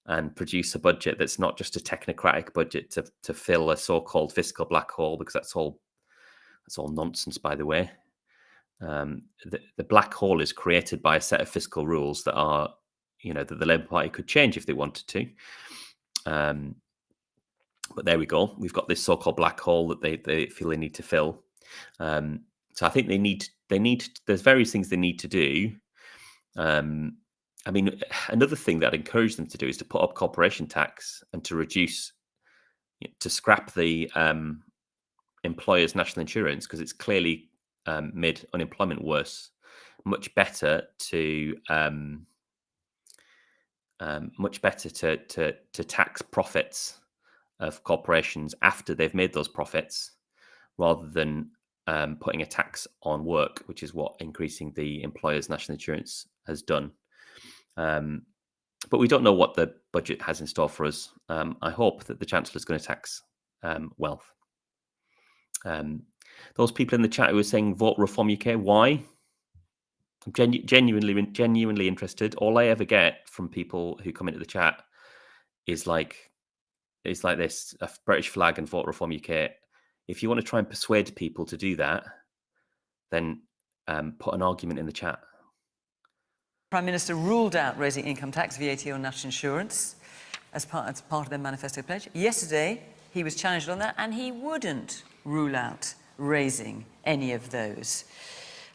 and produce a budget that's not just a technocratic budget to fill a so-called fiscal black hole, because that's all nonsense, by the way. The black hole is created by a set of fiscal rules that are, that the Labour Party could change if they wanted to. But there we go. We've got this so-called black hole that they feel they need to fill. So I think they need. There's various things they need to do. Another thing that I'd encourage them to do is to put up corporation tax and to scrap the employers' national insurance, because it's clearly made unemployment worse. Much better to tax profits of corporations after they've made those profits, rather than putting a tax on work, which is what increasing the employer's national insurance has done. But we don't know what the budget has in store for us. I hope that the Chancellor is going to tax wealth. Those people in the chat who are saying vote Reform UK, why? I'm genuinely interested. All I ever get from people who come into the chat is like is like this: a British flag and Vote Reform UK. If you want to try and persuade people to do that, then put an argument in the chat. Prime Minister ruled out raising income tax, VAT or national insurance as part of their manifesto pledge. Yesterday, he was challenged on that, and he wouldn't rule out raising any of those.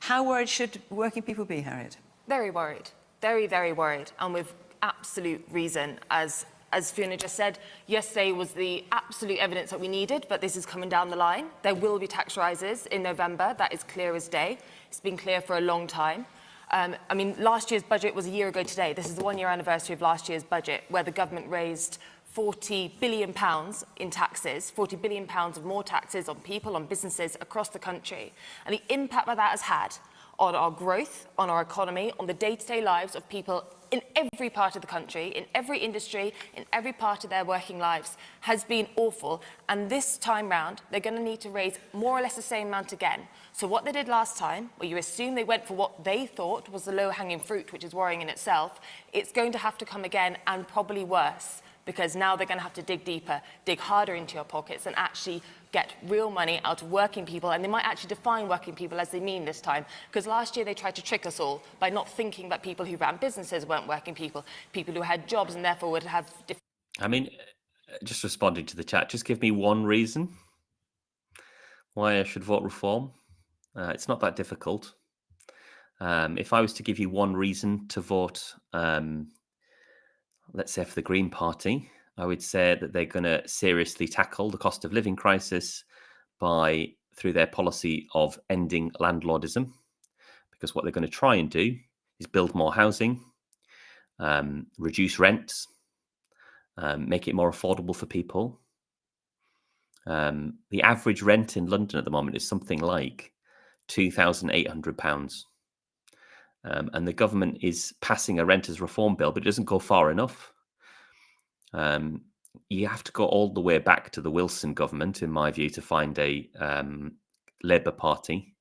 How worried should working people be, Harriet? Very worried. Very, very worried. And with absolute reason. As Fiona just said, yesterday was the absolute evidence that we needed, but this is coming down the line. There will be tax rises in November. That is clear as day. It's been clear for a long time. I mean, last year's budget was a year ago today. This is the one-year anniversary of last year's budget, where the government raised £40 billion in taxes, £40 billion of more taxes on people, on businesses across the country. And the impact that has had on our growth, on our economy, on the day-to-day lives of people in every part of the country, in every industry, in every part of their working lives has been awful. And this time round, they're going to need to raise more or less the same amount again. So what they did last time, where you assume they went for what they thought was the low-hanging fruit, which is worrying in itself, it's going to have to come again, and probably worse, because now they're going to have to dig deeper, dig harder into your pockets and actually get real money out of working people. And they might actually define working people as they mean this time, because last year they tried to trick us all by not thinking that people who ran businesses weren't working people, people who had jobs and therefore would have... I mean, just responding to the chat, just give me one reason why I should vote Reform. It's not that difficult. If I was to give you one reason to vote, let's say for the Green Party, I would say that they're going to seriously tackle the cost of living crisis through their policy of ending landlordism, because what they're going to try and do is build more housing, reduce rents, make it more affordable for people. The average rent in London at the moment is something like £2,800. And the government is passing a renters reform bill, but it doesn't go far enough. You have to go all the way back to the Wilson government, in my view, to find a Labour Party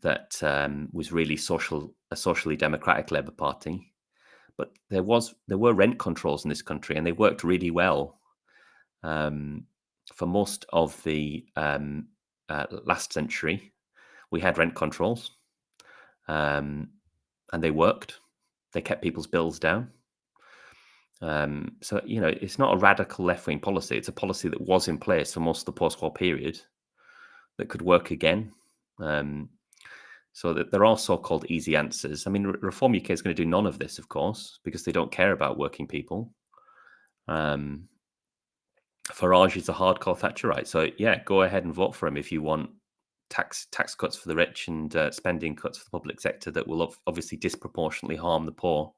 that was really a socially democratic Labour Party. But there were rent controls in this country, and they worked really well for most of the last century. We had rent controls, and they worked. They kept people's bills down. So, you know, it's not a radical left-wing policy. It's a policy that was in place for most of the post-war period that could work again. So that there are so-called easy answers. I mean, Reform UK is going to do none of this, of course, because they don't care about working people. Farage is a hardcore Thatcherite. So, yeah, go ahead and vote for him if you want tax cuts for the rich and spending cuts for the public sector that will obviously disproportionately harm the poor.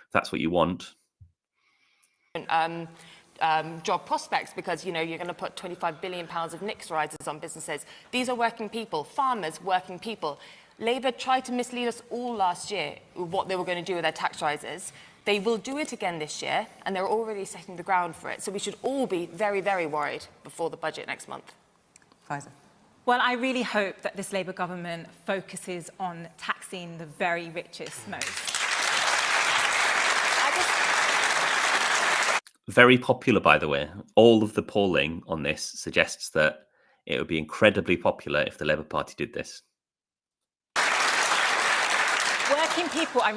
If that's what you want. Job prospects, because, you know, you're going to put £25 billion of NICS rises on businesses. These are working people, farmers, working people. Labour tried to mislead us all last year with what they were going to do with their tax rises. They will do it again this year, and they're already setting the ground for it. So we should all be very, very worried before the budget next month. Faiza. Well, I really hope that this Labour government focuses on taxing the very richest most. Very popular, by the way. All of the polling on this suggests that it would be incredibly popular if the Labour Party did this. Working people, I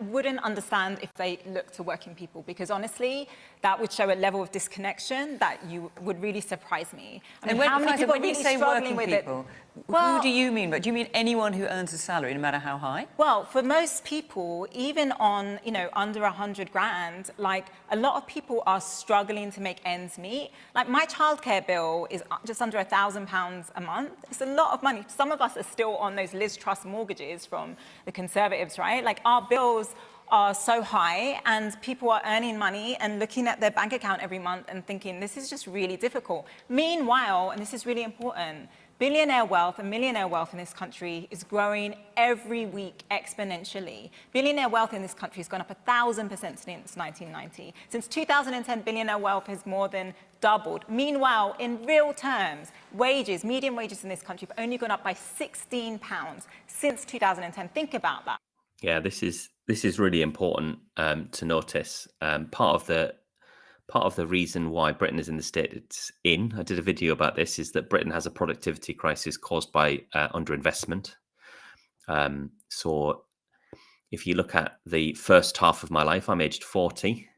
wouldn't understand if they look to working people, because honestly, that would show a level of disconnection that would really surprise me. And how many people when you say working people, who do you mean? But do you mean anyone who earns a salary, no matter how high? Well, for most people, even on, you know, under 100 grand, like, a lot of people are struggling to make ends meet. Like, my childcare bill is just under £1,000 a month. It's a lot of money. Some of us are still on those Liz Truss mortgages from the Conservatives, right? Like, our bills are so high, and people are earning money and looking at their bank account every month and thinking, this is just really difficult. Meanwhile, and this is really important, billionaire wealth and millionaire wealth in this country is growing every week exponentially. Billionaire wealth in this country has gone up 1,000% since 1990. Since 2010, billionaire wealth has more than doubled. Meanwhile, in real terms, wages, median wages in this country have only gone up by £16 since 2010. Think about that. Yeah, this is really important to notice. Part of part of the reason why Britain is in the state it's in, I did a video about this, is that Britain has a productivity crisis caused by underinvestment. So if you look at the first half of my life, I'm aged 40.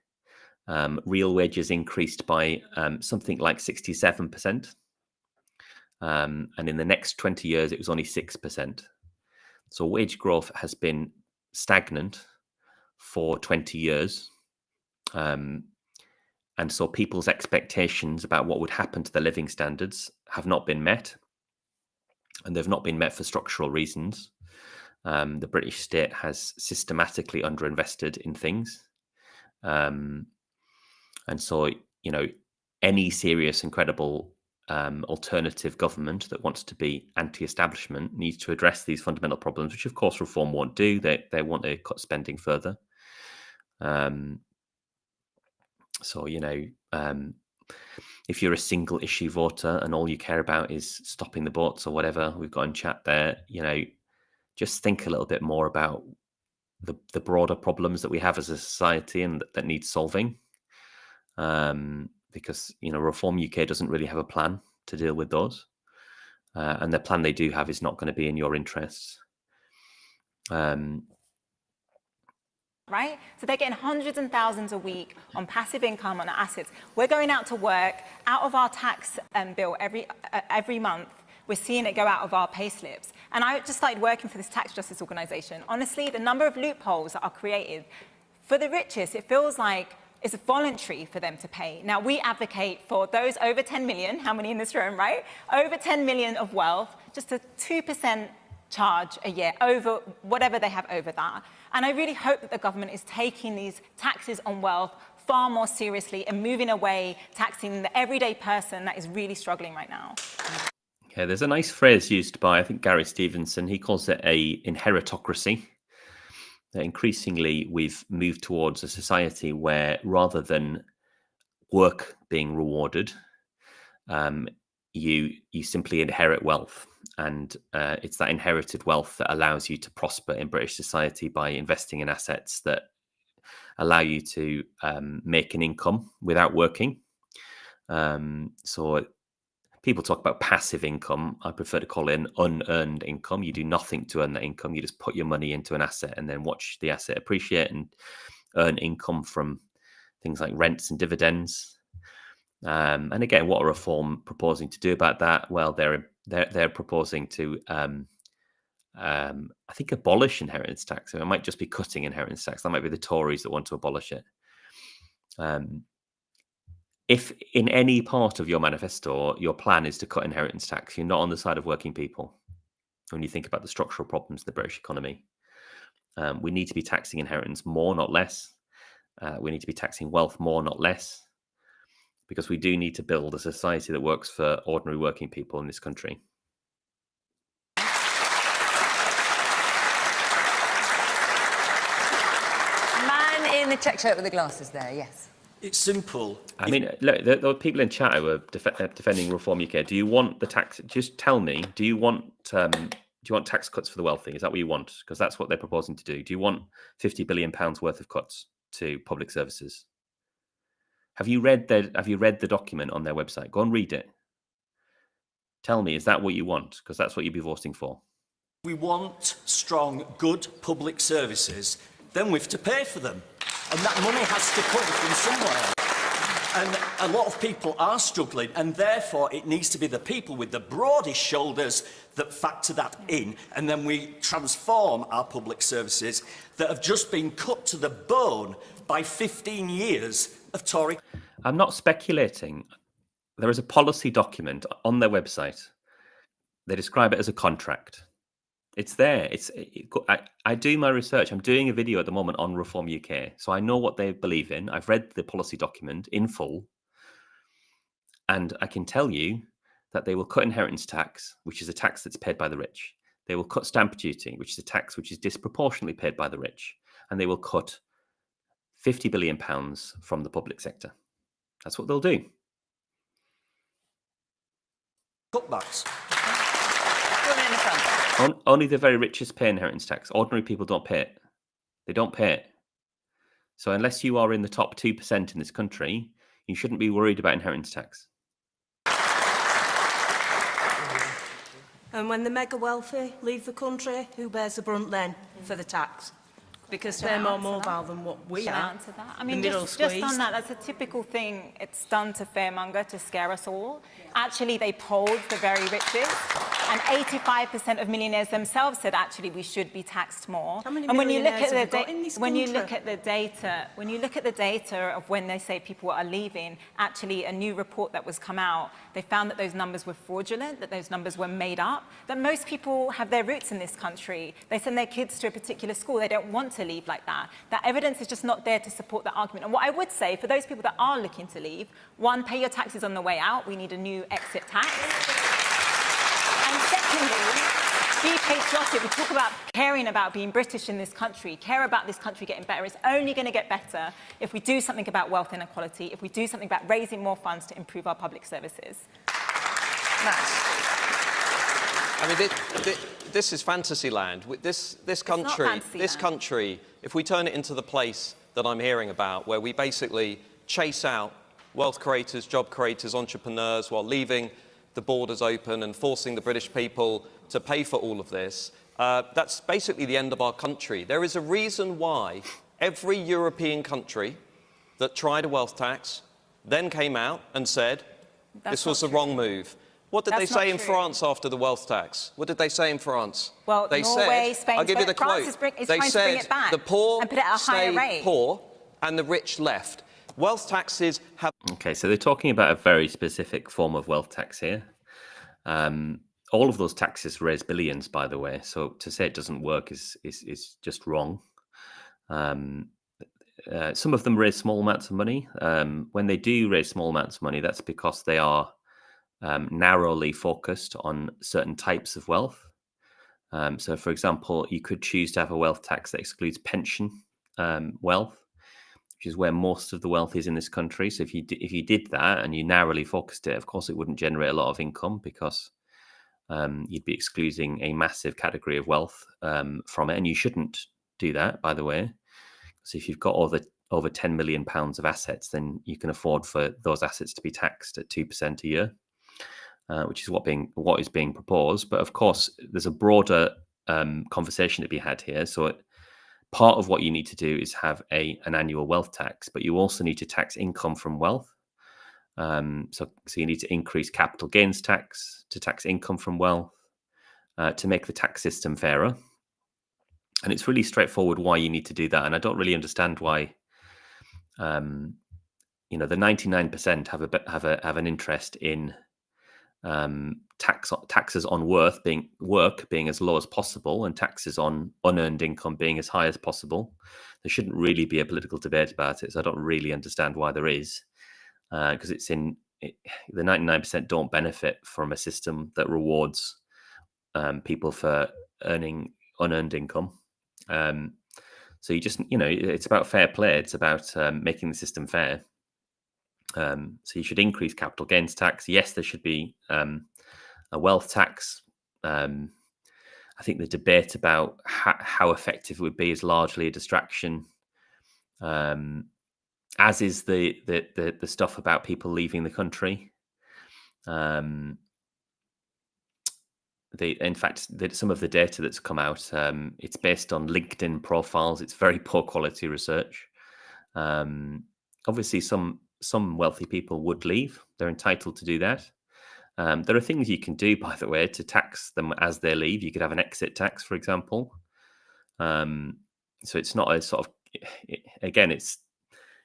Real wages increased by something like 67%. And in the next 20 years, it was only 6%. So wage growth has been stagnant for 20 years. And so people's expectations about what would happen to their living standards have not been met. And they've not been met for structural reasons. The British state has systematically underinvested in things. And so, you know, any serious and credible alternative government that wants to be anti-establishment needs to address these fundamental problems, which of course Reform won't do. They want to cut spending further. So, you know, if you're a single issue voter and all you care about is stopping the boats or whatever we've got in chat there, you know, just think a little bit more about the broader problems that we have as a society and that need solving. Because, you know, Reform UK doesn't really have a plan to deal with those. And the plan they do have is not going to be in your interests. Right? So they're getting hundreds and thousands a week on passive income on assets. We're going out to work, out of our tax bill every month. We're seeing it go out of our pay slips. And I just started working for this tax justice organisation. Honestly, the number of loopholes that are created, for the richest, it feels like it's voluntary for them to pay. Now, we advocate for those over 10 million, how many in this room, right? Over 10 million of wealth, just a 2% charge a year over whatever they have over that. And I really hope that the government is taking these taxes on wealth far more seriously and moving away, taxing the everyday person that is really struggling right now. Yeah, there's a nice phrase used by, I think, Gary Stevenson. He calls it a inheritocracy. Increasingly, we've moved towards a society where rather than work being rewarded, you simply inherit wealth. And it's that inherited wealth that allows you to prosper in British society by investing in assets that allow you to make an income without working. So people talk about passive income. I prefer to call it an unearned income. You do nothing to earn that income. You just put your money into an asset and then watch the asset appreciate and earn income from things like rents and dividends. And again, what are Reform proposing to do about that? Well, they're proposing to, I think, abolish inheritance tax. So it might just be cutting inheritance tax. That might be the Tories that want to abolish it. If in any part of your manifesto, your plan is to cut inheritance tax, you're not on the side of working people. When you think about the structural problems of the British economy, we need to be taxing inheritance more, not less. We need to be taxing wealth more, not less, because we do need to build a society that works for ordinary working people in this country. Man in the check shirt with the glasses there, yes. It's simple. I mean, look, there are people in chat who are defending Reform UK. Do you want the tax? Just tell me. Do you want tax cuts for the wealthy? Is that what you want? Because that's what they're proposing to do. Do you want £50 billion worth of cuts to public services? Have you read the document on their website? Go and read it. Tell me, is that what you want? Because that's what you'd be voting for. We want strong, good public services, then we have to pay for them. And that money has to come from somewhere. And a lot of people are struggling, and therefore it needs to be the people with the broadest shoulders that factor that in, and then we transform our public services that have just been cut to the bone by 15 years of Tory. I'm not speculating. There is a policy document on their website. They describe it as a contract. It's there. I do my research. I'm doing a video at the moment on Reform UK, so I know what they believe in. I've read the policy document in full, and I can tell you that they will cut inheritance tax, which is a tax that's paid by the rich. They will cut stamp duty, which is a tax which is disproportionately paid by the rich, and they will cut £50 billion from the public sector. That's what they'll do. Cutbacks. Only the very richest pay inheritance tax. Ordinary people don't pay it. They don't pay it. So unless you are in the top 2% in this country, you shouldn't be worried about inheritance tax. And when the mega wealthy leave the country, who bears the brunt then for the tax? Because they're more mobile than what we Shall I are. answer that? I mean, the middle just squeeze. on that, that's a typical thing. It's done to fearmonger, to scare us all. Actually, they polled the very richest, and 85% of millionaires themselves said actually we should be taxed more. How many and when you look millionaires at have the we got in this when you country? look at the data, of when they say people are leaving, actually a new report that was come out, they found that those numbers were fraudulent, that those numbers were made up, that most people have their roots in this country. They send their kids to a particular school. They don't want to leave like that. That evidence is just not there to support that argument. And what I would say, for those people that are looking to leave, one, pay your taxes on the way out. We need a new exit tax. And secondly, be patriotic. We talk about caring about being British in this country, care about this country getting better. It's only going to get better if we do something about wealth inequality, if we do something about raising more funds to improve our public services. I mean, this is fantasy land. This country, if we turn it into the place that I'm hearing about, where we basically chase out wealth creators, job creators, entrepreneurs, while leaving the borders open and forcing the British people to pay for all of this, that's basically the end of our country. There is a reason why every European country that tried a wealth tax then came out and said this was the wrong move. What did they say in France after the wealth tax? What did they say in France? Well, they Norway, said, Spain, I'll give you the France quote. is They trying to bring said it back the poor and put it at a higher stayed rate. poor and the rich left. Wealth taxes have... Okay, so they're talking about a very specific form of wealth tax here. All of those taxes raise billions, by the way. So to say it doesn't work is just wrong. Some of them raise small amounts of money. When they do raise small amounts of money, that's because they are narrowly focused on certain types of wealth. So, for example, you could choose to have a wealth tax that excludes pension wealth, which is where most of the wealth is in this country. So if you did that and you narrowly focused it, of course, it wouldn't generate a lot of income because you'd be excluding a massive category of wealth from it. And you shouldn't do that, by the way. So if you've got over £10 million of assets, then you can afford for those assets to be taxed at 2% a year. Which is what is being proposed. But of course, there's a broader conversation to be had here. So part of what you need to do is have an annual wealth tax, but you also need to tax income from wealth. So you need to increase capital gains tax, to tax income from wealth, to make the tax system fairer. And it's really straightforward why you need to do that. And I don't really understand why the 99% have an interest in taxes on work being as low as possible and taxes on unearned income being as high as possible. There shouldn't really be a political debate about it, so I don't really understand why there is, because the 99% don't benefit from a system that rewards people for earning unearned income. So you just, it's about fair play. It's about making the system fair. So you should increase capital gains tax. Yes, there should be a wealth tax. I think the debate about how effective it would be is largely a distraction, as is the stuff about people leaving the country. In fact, some of the data that's come out, it's based on LinkedIn profiles. It's very poor quality research. Obviously, some wealthy people would leave. They're entitled to do that. There are things you can do, by the way, to tax them as they leave. You could have an exit tax, for example. So it's not a sort of, again, it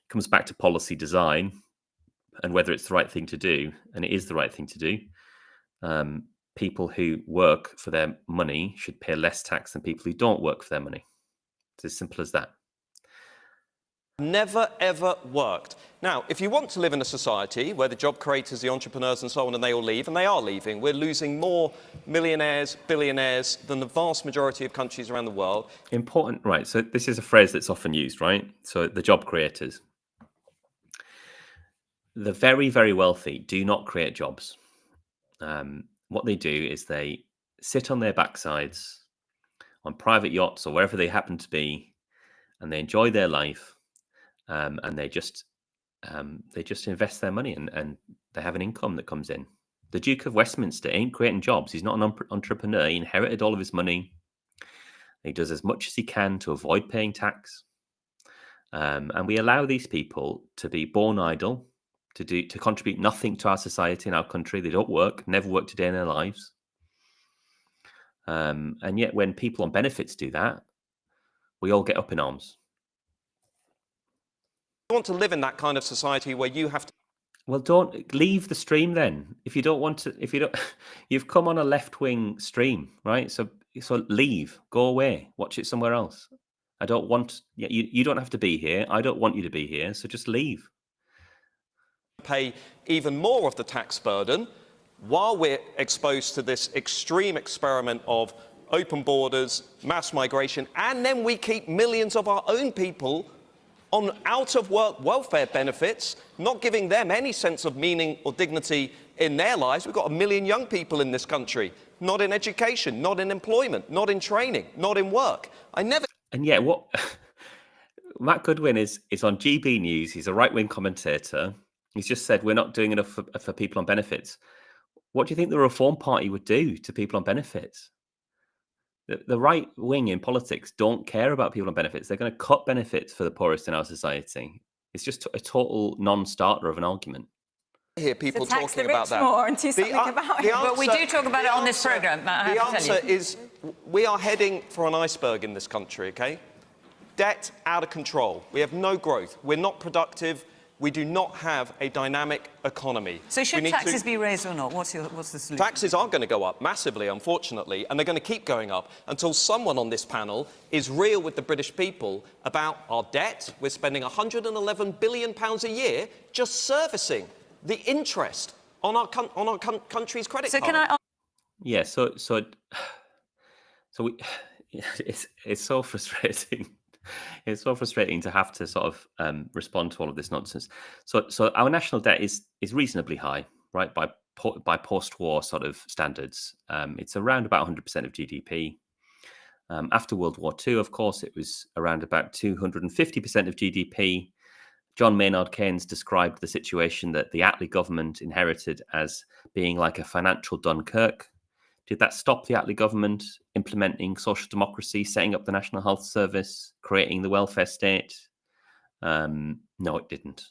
comes back to policy design and whether it's the right thing to do. And it is the right thing to do. People who work for their money should pay less tax than people who don't work for their money. It's as simple as that. Never, ever worked. Now, if you want to live in a society where the job creators, the entrepreneurs and so on, and they all leave, and they are leaving, we're losing more millionaires, billionaires than the vast majority of countries around the world. Important, right. So this is a phrase that's often used, right? So the job creators. The very, very wealthy do not create jobs. What they do is they sit on their backsides on private yachts or wherever they happen to be, and they enjoy their life. And they just they just invest their money and they have an income that comes in. The Duke of Westminster ain't creating jobs. He's not an entrepreneur. He inherited all of his money. He does as much as he can to avoid paying tax. And we allow these people to be born idle, to contribute nothing to our society and our country. They don't work, never worked a day in their lives. And yet when people on benefits do that, we all get up in arms. You want to live in that kind of society where you have to... Well, don't leave the stream then. If you don't want to, you've come on a left-wing stream, right? So leave, go away, watch it somewhere else. I don't want, you don't have to be here. I don't want you to be here. So just leave. Pay even more of the tax burden while we're exposed to this extreme experiment of open borders, mass migration, and then we keep millions of our own people on out-of-work welfare benefits, not giving them any sense of meaning or dignity in their lives. We've got 1 million young people in this country, not in education, not in employment, not in training, not in work. And yet, what Matt Goodwin is on GB News. He's a right-wing commentator. He's just said we're not doing enough for people on benefits. What do you think the Reform Party would do to people on benefits? The right wing in politics don't care about people on benefits. They're going to cut benefits for the poorest in our society. It's just a total non-starter of an argument. I hear people so tax talking the rich about that. More and do something about it. But we do talk about it on this programme. The answer is we are heading for an iceberg in this country, okay? Debt out of control. We have no growth. We're not productive. We do not have a dynamic economy. So should taxes be raised or not? What's the solution? Taxes are going to go up massively, unfortunately, and they're going to keep going up until someone on this panel is real with the British people about our debt. We're spending £111 billion a year just servicing the interest on our country's credit card. Can I? Yeah. So we, it's so frustrating. It's so frustrating to have to sort of respond to all of this nonsense. So our national debt is reasonably high, right? By post-war sort of standards, it's around about 100% of GDP. After World War II, of course, it was around about 250% of GDP. John Maynard Keynes described the situation that the Attlee government inherited as being like a financial Dunkirk. Did that stop the Attlee government implementing social democracy, setting up the National Health Service, creating the welfare state? No, it didn't.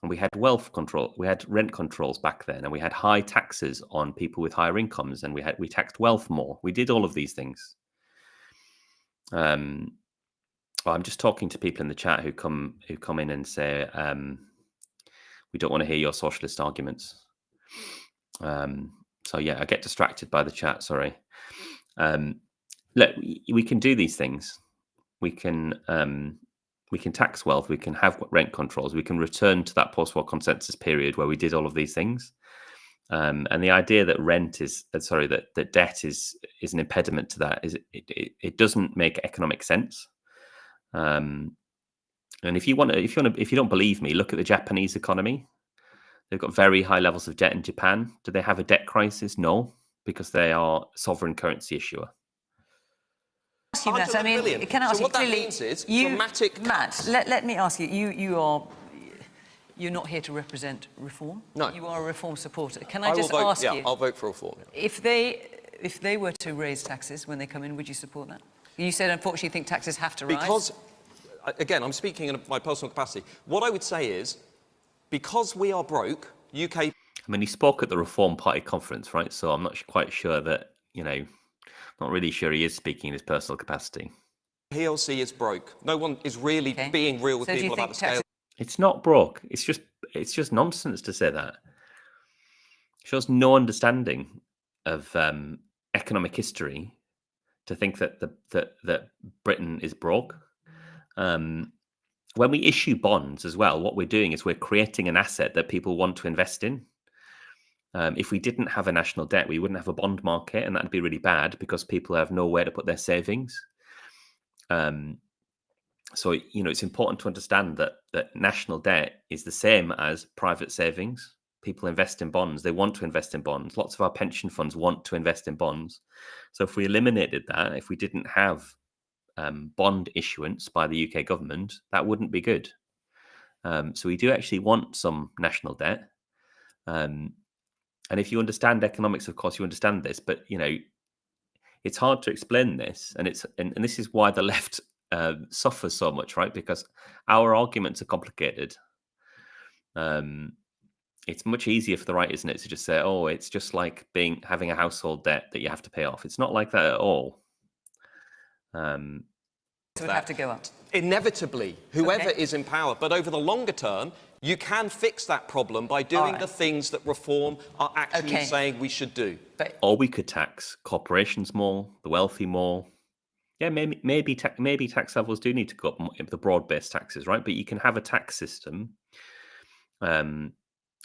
And we had wealth control, we had rent controls back then, and we had high taxes on people with higher incomes, and we taxed wealth more. We did all of these things. I'm just talking to people in the chat who come in and say, we don't want to hear your socialist arguments. So yeah, I get distracted by the chat. Sorry. Look, we can do these things. We can tax wealth. We can have rent controls. We can return to that post-war consensus period where we did all of these things. And the idea that that debt is an impediment to that it doesn't make economic sense. And if you don't believe me, look at the Japanese economy. They've got very high levels of debt in Japan. Do they have a debt crisis? No, because they are a sovereign currency issuer. Matt, I mean, can I ask you clearly? Dramatic. Matt, let me ask you. You're not here to represent reform. No. You are a reform supporter. Can I just ask you? Yeah, I'll vote for reform. Yeah. If they were to raise taxes when they come in, would you support that? You said, unfortunately, you think taxes have to rise. Because, again, I'm speaking in my personal capacity. What I would say is, because we are broke, UK... I mean, he spoke at the Reform Party conference, right? So I'm not quite sure that, not really sure he is speaking in his personal capacity. PLC is broke. No one is really being real with people about the scale. It's not broke. It's just nonsense to say that. It shows no understanding of economic history to think that Britain is broke. When we issue bonds as well, what we're doing is we're creating an asset that people want to invest in. If we didn't have a national debt, we wouldn't have a bond market, and that'd be really bad because people have nowhere to put their savings. So, it's important to understand that national debt is the same as private savings. People invest in bonds. They want to invest in bonds. Lots of our pension funds want to invest in bonds. So if we eliminated that, if we didn't have bond issuance by the UK government, that wouldn't be good. So we do actually want some national debt. And if you understand economics, of course, you understand this. But, you know, it's hard to explain this. And this is why the left suffers so much, right? Because our arguments are complicated. It's much easier for the right, isn't it, to just say, oh, it's just like having a household debt that you have to pay off. It's not like that at all. It would have to go up. Inevitably, whoever is in power. But over the longer term, you can fix that problem by doing the things that reform are actually saying we should do. Or we could tax corporations more, the wealthy more. Yeah, maybe tax levels do need to go up, the broad-based taxes, right? But you can have a tax system.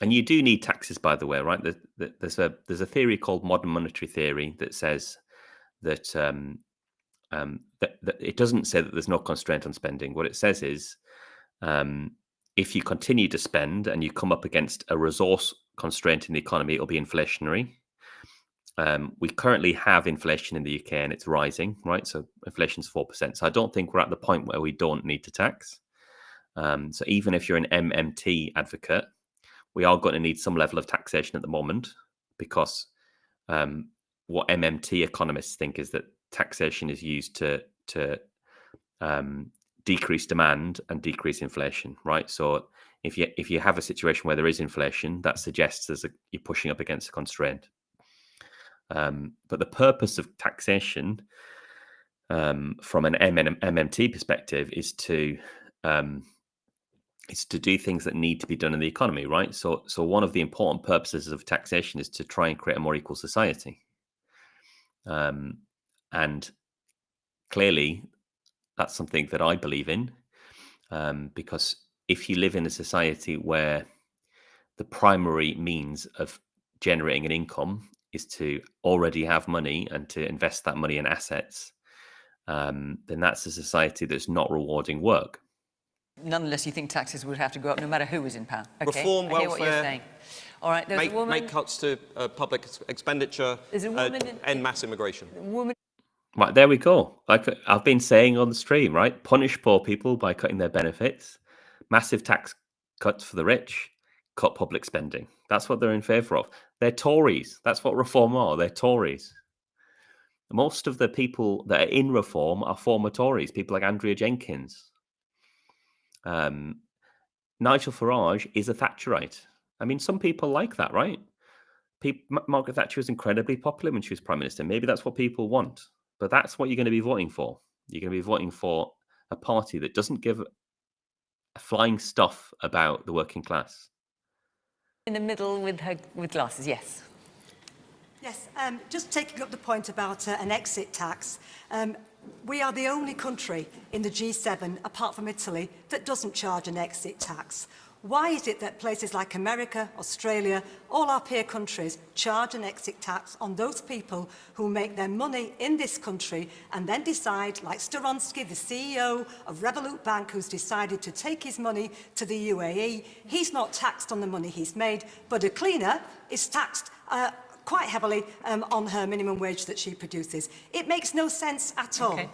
And you do need taxes, by the way, right? There's a theory called modern monetary theory that says that that it doesn't say that there's no constraint on spending. What it says is, if you continue to spend and you come up against a resource constraint in the economy, it'll be inflationary. We currently have inflation in the UK and it's rising, right? So inflation's 4%. So I don't think we're at the point where we don't need to tax. So even if you're an MMT advocate, we are going to need some level of taxation at the moment, because what MMT economists think is that taxation is used to decrease demand and decrease inflation, right? So if you have a situation where there is inflation, that suggests you're pushing up against a constraint. But the purpose of taxation, from an MMT perspective, is to do things that need to be done in the economy, right? So one of the important purposes of taxation is to try and create a more equal society. And clearly, that's something that I believe in, because if you live in a society where the primary means of generating an income is to already have money and to invest that money in assets, then that's a society that's not rewarding work. Nonetheless, you think taxes would have to go up no matter who was in power. Okay. Reform I hear what you're welfare. saying. All right, there's a woman. Make cuts to public expenditure. There's a woman end mass immigration. Right, there we go. Like I've been saying on the stream, right? Punish poor people by cutting their benefits, massive tax cuts for the rich, cut public spending. That's what they're in favour of. They're Tories. That's what reform are. They're Tories. Most of the people that are in reform are former Tories, people like Andrea Jenkins. Nigel Farage is a Thatcherite. I mean, some people like that, right? Margaret Thatcher was incredibly popular when she was Prime Minister. Maybe that's what people want. But that's what you're going to be voting for. You're going to be voting for a party that doesn't give a flying stuff about the working class. In the middle with glasses, yes. Yes, just taking up the point about an exit tax. We are the only country in the G7, apart from Italy, that doesn't charge an exit tax. Why is it that places like America, Australia, all our peer countries charge an exit tax on those people who make their money in this country and then decide, like Staronsky, the CEO of Revolut Bank, who's decided to take his money to the UAE, he's not taxed on the money he's made, but a cleaner is taxed quite heavily on her minimum wage that she produces. It makes no sense at all. Okay.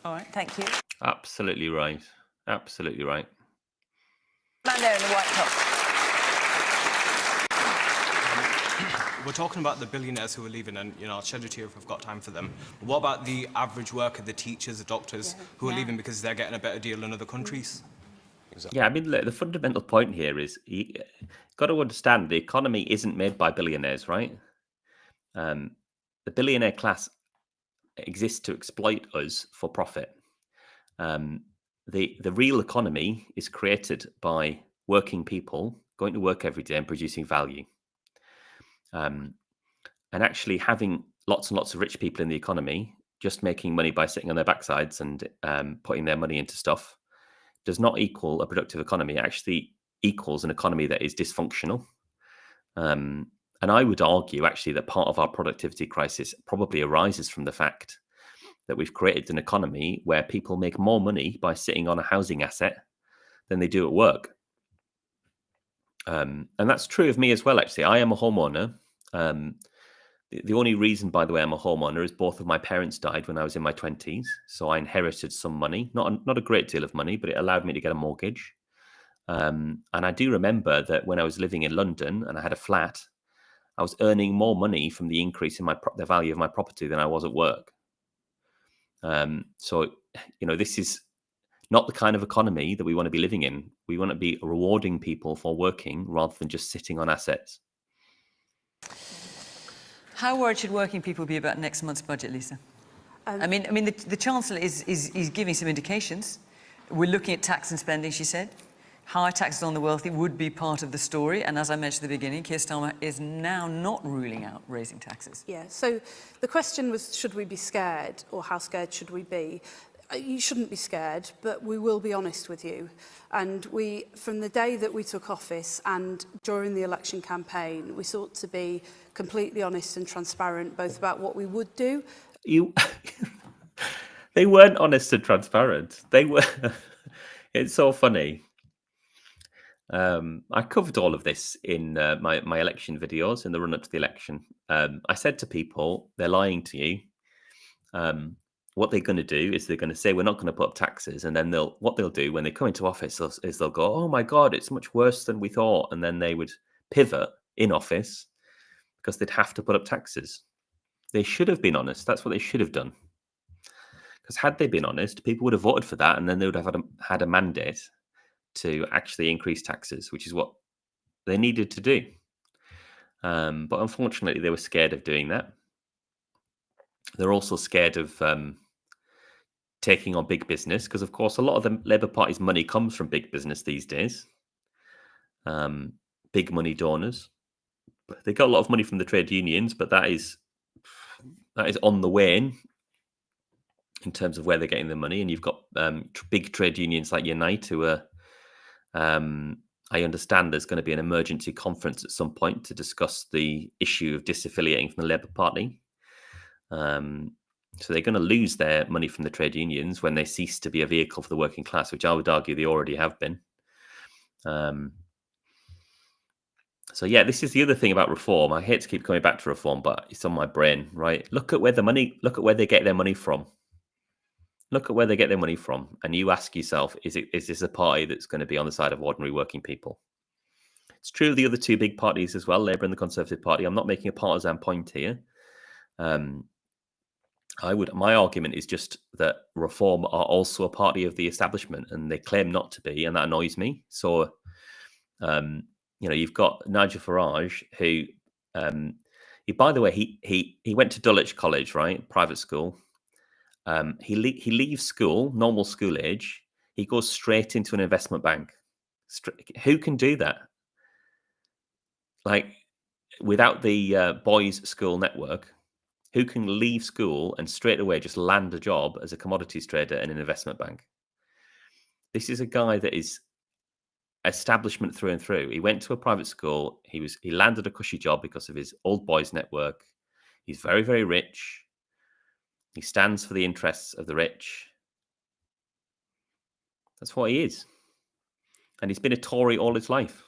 All right, thank you. Absolutely right. Absolutely right. Man there in the white top. We're talking about the billionaires who are leaving, and I'll shed a tear if I've got time for them. But what about the average worker, the teachers, the doctors, who are leaving because they're getting a better deal in other countries? Exactly. Yeah, I mean, the fundamental point here is you've got to understand the economy isn't made by billionaires, right? The billionaire class exists to exploit us for profit. The real economy is created by working people going to work every day and producing value. And actually having lots and lots of rich people in the economy just making money by sitting on their backsides and putting their money into stuff does not equal a productive economy. It actually equals an economy that is dysfunctional. And I would argue actually that part of our productivity crisis probably arises from the fact that we've created an economy where people make more money by sitting on a housing asset than they do at work. And that's true of me as well, actually. I am a homeowner. The only reason, by the way, I'm a homeowner is both of my parents died when I was in my 20s. So I inherited some money, not a great deal of money, but it allowed me to get a mortgage. And I do remember that when I was living in London and I had a flat, I was earning more money from the increase in the value of my property than I was at work. So, this is not the kind of economy that we want to be living in. We want to be rewarding people for working rather than just sitting on assets. How worried should working people be about next month's budget, Lisa? The Chancellor is giving some indications. We're looking at tax and spending, she said. Higher taxes on the wealthy would be part of the story. And as I mentioned at the beginning, Keir Starmer is now not ruling out raising taxes. Yeah, so the question was, should we be scared, or how scared should we be? You shouldn't be scared, but we will be honest with you. And we, from the day that we took office and during the election campaign, we sought to be completely honest and transparent, both about what we would do. They weren't honest and transparent. They were. It's so funny. I covered all of this in my election videos in the run-up to the election. I said to people, they're lying to you. What they're going to do is they're going to say, we're not going to put up taxes. And then what they'll do when they come into office is they'll go, oh my God, it's much worse than we thought. And then they would pivot in office because they'd have to put up taxes. They should have been honest. That's what they should have done. Because had they been honest, people would have voted for that, and then they would have had a mandate to actually increase taxes, which is what they needed to do. But unfortunately, they were scared of doing that. They're also scared of taking on big business, because, of course, a lot of the Labour Party's money comes from big business these days. Big money donors. They got a lot of money from the trade unions, but that is on the wane in terms of where they're getting the money. And you've got big trade unions like Unite, who are, I understand there's going to be an emergency conference at some point to discuss the issue of disaffiliating from the Labour Party. So they're going to lose their money from the trade unions when they cease to be a vehicle for the working class, which I would argue they already have been. So yeah, this is the other thing about reform. I hate to keep coming back to reform, but it's on my brain, right? Look at where they get their money from. Look at where they get their money from, and you ask yourself, is this a party that's going to be on the side of ordinary working people? It's true of the other two big parties as well, Labour and the Conservative Party. I'm not making a partisan point here. My argument is just that Reform are also a party of the establishment, and they claim not to be, and that annoys me. So, you've got Nigel Farage, who, by the way, he went to Dulwich College, right, private school. He leaves school, normal school age. He goes straight into an investment bank. Who can do that? Like, without the boys' school network, who can leave school and straight away just land a job as a commodities trader in an investment bank? This is a guy that is establishment through and through. He went to a private school. He landed a cushy job because of his old boys network. He's very, very rich. He stands for the interests of the rich. That's what he is. And he's been a Tory all his life.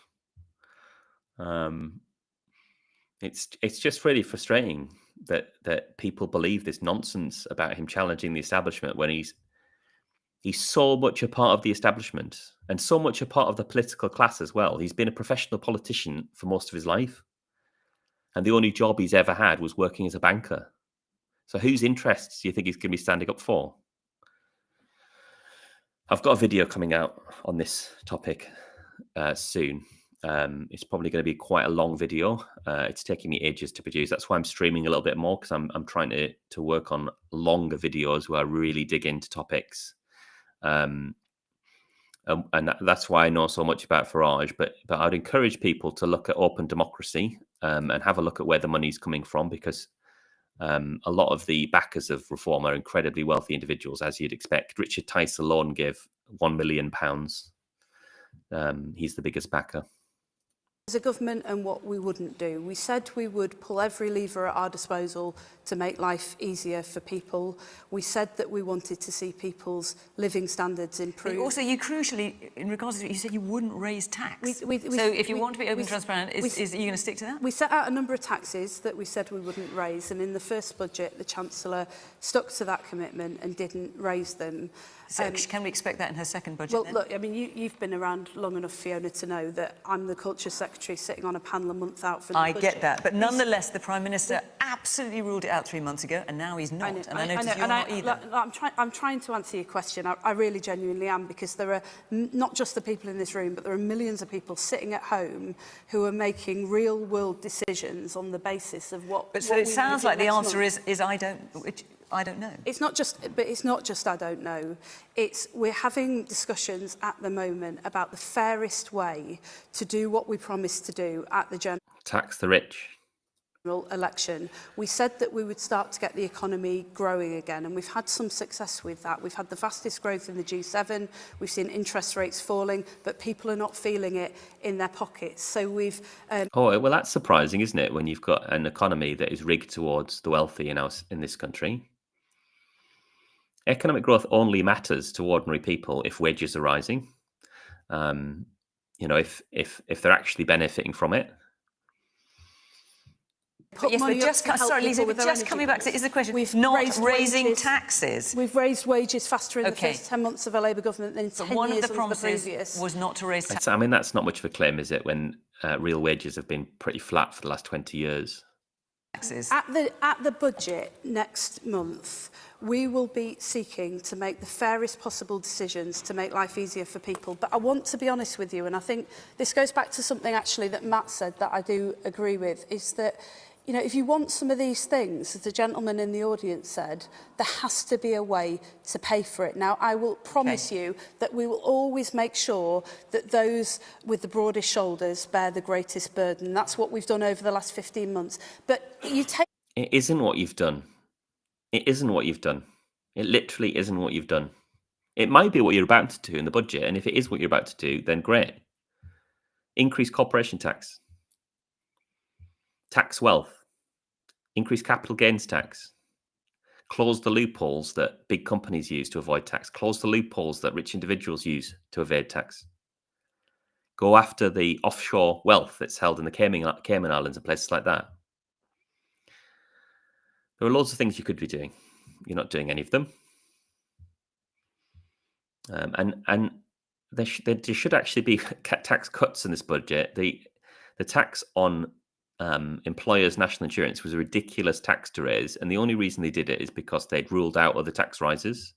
It's just really frustrating that people believe this nonsense about him challenging the establishment when he's so much a part of the establishment and so much a part of the political class as well. He's been a professional politician for most of his life. And the only job he's ever had was working as a banker. So whose interests do you think he's going to be standing up for? I've got a video coming out on this topic soon. It's probably going to be quite a long video. It's taking me ages to produce. That's why I'm streaming a little bit more, because I'm trying to work on longer videos where I really dig into topics. And that's why I know so much about Farage. But I'd encourage people to look at open democracy and have a look at where the money's coming from, because a lot of the backers of Reform are incredibly wealthy individuals, as you'd expect. Richard Tice alone gave £1 million. He's the biggest backer. As a government, and what we wouldn't do. We said we would pull every lever at our disposal to make life easier for people. We said that we wanted to see people's living standards improve. Also, you crucially, in regards to it, you said you wouldn't raise tax. So if you want to be open and transparent, are you going to stick to that? We set out a number of taxes that we said we wouldn't raise, and in the first budget, the Chancellor stuck to that commitment and didn't raise them. So can we expect that in her second budget Well, then? look, I mean, you've been around long enough, Fiona, to know that I'm the Culture Secretary sitting on a panel a month out from the I budget. get that, but nonetheless, the Prime Minister absolutely ruled it out 3 months ago, and now he's not. And I notice you're not either. Look, I'm trying to answer your question. I really genuinely am, because there are not just the people in this room, but there are millions of people sitting at home who are making real-world decisions on the basis of what. But so it sounds like the answer is I don't know. It's not just I don't know. It's we're having discussions at the moment about the fairest way to do what we promised to do at the general Tax the rich. election. We said that we would start to get the economy growing again, and we've had some success with that. We've had the fastest growth in the G7. We've seen interest rates falling, but people are not feeling it in their pockets. So we've Oh, well, that's surprising, isn't it, when you've got an economy that is rigged towards the wealthy in this country? Economic growth only matters to ordinary people if wages are rising. You know, if they're actually benefiting from it. But yes, but just, sorry, Lisa, but just coming back to is the question, we've not raising taxes. We've raised wages faster in the Okay. first 10 months of a Labour government than in 10 One of years the under the promises previous. was not to raise taxes. I mean, that's not much of a claim, is it, when real wages have been pretty flat for the last 20 years? At the budget next month, we will be seeking to make the fairest possible decisions to make life easier for people. But I want to be honest with you, and I think this goes back to something actually that Matt said that I do agree with, is that, you know, if you want some of these things, as the gentleman in the audience said, there has to be a way to pay for it. Now, I will promise you that we will always make sure that those with the broadest shoulders bear the greatest burden. That's what we've done over the last 15 months. But you take... It isn't what you've done. It isn't what you've done. It literally isn't what you've done. It might be what you're about to do in the budget, and if it is what you're about to do, then great. Increase corporation tax. Tax wealth. Increase capital gains tax. Close the loopholes that big companies use to avoid tax. Close the loopholes that rich individuals use to evade tax. Go after the offshore wealth that's held in the Cayman Islands and places like that. There are loads of things you could be doing. You're not doing any of them. And there should actually be tax cuts in this budget. The tax on employers' national insurance was a ridiculous tax to raise, and the only reason they did it is because they'd ruled out other tax rises.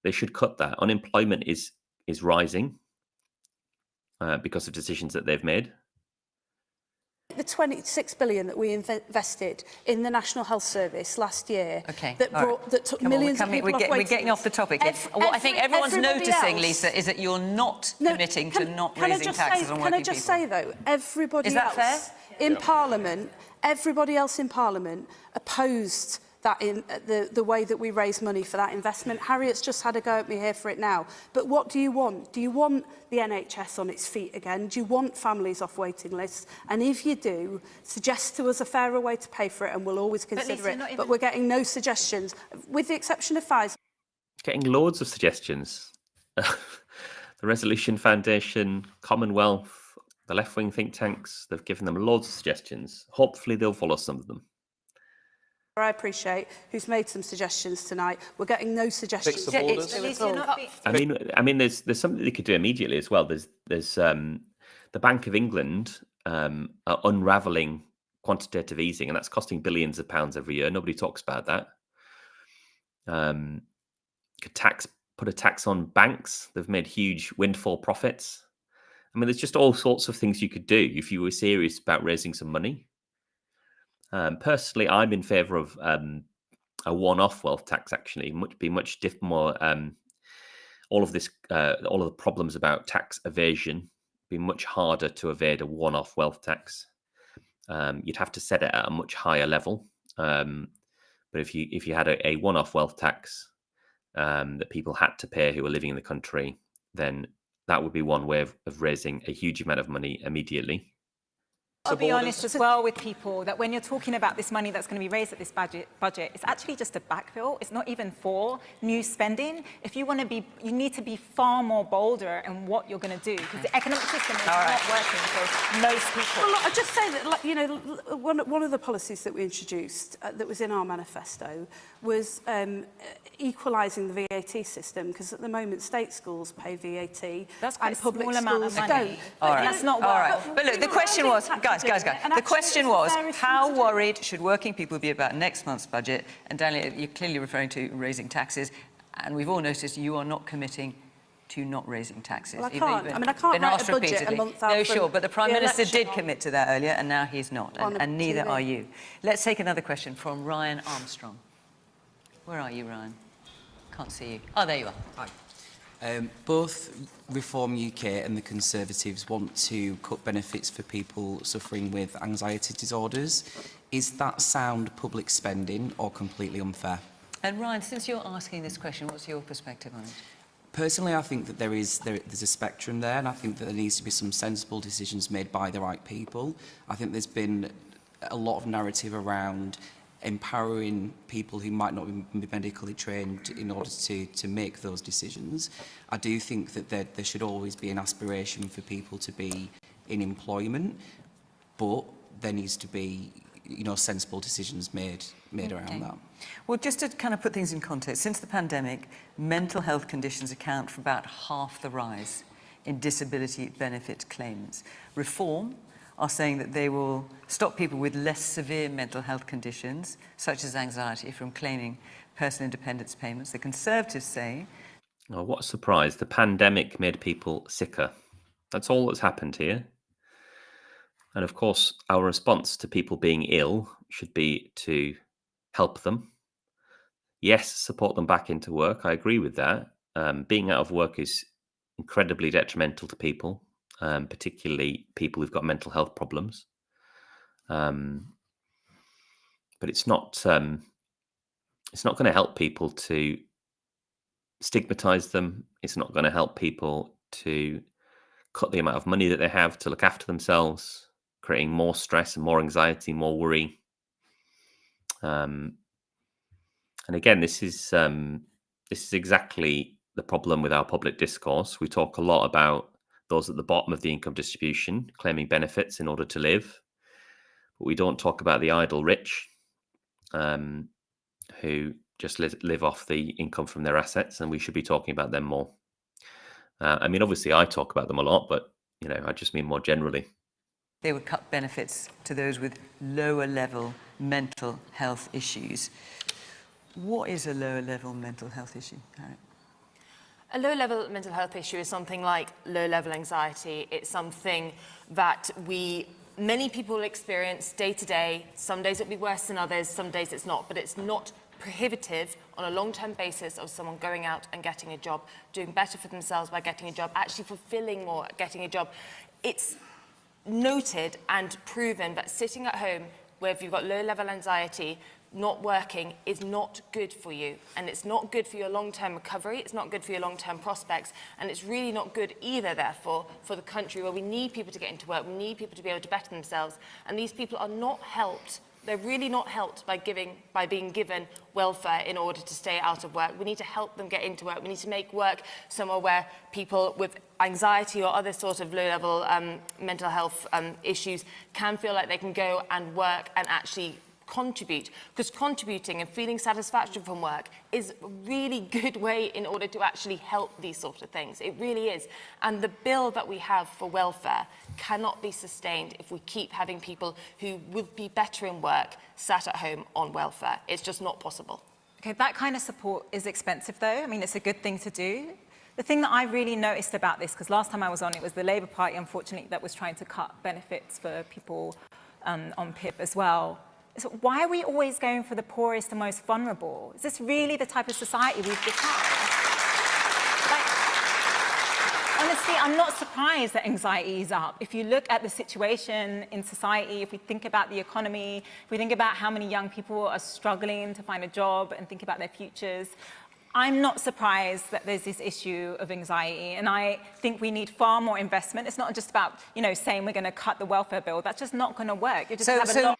They should cut that. Unemployment is rising because of decisions that they've made. The 26 billion that we invested in the National Health Service last year that took millions of people off waiting. We're getting off the topic. What I think everyone's noticing, Lisa, is that you're not committing to not raising taxes on working people. Can I just say, though, everybody else in Parliament, opposed that in the way that we raise money for that investment. Harriet's just had a go at me here for it now. But what do you want? Do you want the NHS on its feet again? Do you want families off waiting lists? And if you do, suggest to us a fairer way to pay for it, and we'll always consider it. But we're getting no suggestions, with the exception of Faiza. Getting loads of suggestions. The Resolution Foundation, Commonwealth, the left-wing think tanks, they've given them loads of suggestions. Hopefully they'll follow some of them. I appreciate who's made some suggestions tonight. We're getting no suggestions. I mean, there's something they could do immediately as well. There's the Bank of England are unravelling quantitative easing, and that's costing billions of pounds every year. Nobody talks about that. Put a tax on banks. They've made huge windfall profits. I mean, there's just all sorts of things you could do if you were serious about raising some money. Personally, I'm in favour of a one-off wealth tax. Actually, be much more. All of the problems about tax evasion be much harder to evade a one-off wealth tax. You'd have to set it at a much higher level. But if you had a one-off wealth tax that people had to pay who were living in the country, then that would be one way of raising a huge amount of money immediately. I'll be honest as well with people that when you're talking about this money that's going to be raised at this budget, it's actually just a backfill. It's not even for new spending. If you want to be, you need to be far more bolder in what you're going to do, because the economic system is not working for most people. Well, look, I'll just say that, like, you know, one of the policies that we introduced that was in our manifesto was equalising the VAT system, because at the moment state schools pay VAT. That's quite and a public small amount of schools money. don't. All right. That's not All work. right. But look, the question was, guys, the question was, how worried should working people be about next month's budget? And Daniel, you're clearly referring to raising taxes, and we've all noticed you are not committing to not raising taxes. Well, I can't. I mean, I can't write a budget a month out No, from sure, but the Prime the Minister election did commit to that earlier, and now he's not, and neither TV. are you. Let's take another question from Ryan Armstrong. Where are you, Ryan? Can't see you. Oh, there you are. Hi. Both Reform UK and the Conservatives want to cut benefits for people suffering with anxiety disorders. Is that sound public spending or completely unfair? And Ryan, since you're asking this question, what's your perspective on it? Personally, I think that there's a spectrum there, and I think that there needs to be some sensible decisions made by the right people. I think there's been a lot of narrative around empowering people who might not be medically trained in order to make those decisions. I do think that there should always be an aspiration for people to be in employment, but there needs to be, you know, sensible decisions made around that. Well, just to kind of put things in context, since the pandemic, mental health conditions account for about half the rise in disability benefit claims. Reform are saying that they will stop people with less severe mental health conditions, such as anxiety, from claiming personal independence payments. The Conservatives say... Oh, what a surprise. The pandemic made people sicker. That's all that's happened here. And of course, our response to people being ill should be to help them. Yes, support them back into work. I agree with that. Being out of work is incredibly detrimental to people, particularly people who've got mental health problems. But it's not going to help people to stigmatize them. It's not going to help people to cut the amount of money that they have to look after themselves, creating more stress and more anxiety, more worry. And again, this is exactly the problem with our public discourse. We talk a lot about those at the bottom of the income distribution claiming benefits in order to live, but we don't talk about the idle rich who just live off the income from their assets, and we should be talking about them more. I mean, obviously, I talk about them a lot, but you know, I just mean more generally. They would cut benefits to those with lower level mental health issues. What is a lower level mental health issue, Harriet? A low-level mental health issue is something like low-level anxiety. It's something that many people experience day to day. Some days it'll be worse than others, some days it's not, but it's not prohibitive on a long-term basis of someone going out and getting a job, doing better for themselves by getting a job, actually fulfilling more at getting a job. It's noted and proven that sitting at home, where if you've got low-level anxiety, not working is not good for you, and it's not good for your long-term recovery, it's not good for your long-term prospects, and it's really not good either, therefore, for the country where we need people to get into work, we need people to be able to better themselves, and these people are not helped. They're really not helped by being given welfare in order to stay out of work. We need to help them get into work. We need to make work somewhere where people with anxiety or other sort of low-level mental health issues can feel like they can go and work and actually contribute, because contributing and feeling satisfaction from work is a really good way in order to actually help these sort of things. It really is. And the bill that we have for welfare cannot be sustained if we keep having people who would be better in work sat at home on welfare. It's just not possible. Okay, that kind of support is expensive though. I mean, it's a good thing to do. The thing that I really noticed about this, because last time I was on, it was the Labour Party, unfortunately, that was trying to cut benefits for people on PIP as well. So why are we always going for the poorest and most vulnerable? Is this really the type of society we've become? Like, honestly, I'm not surprised that anxiety is up. If you look at the situation in society, if we think about the economy, if we think about how many young people are struggling to find a job and think about their futures, I'm not surprised that there's this issue of anxiety, and I think we need far more investment. It's not just about, you know, saying we're going to cut the welfare bill. That's just not going to work. You just have a lot.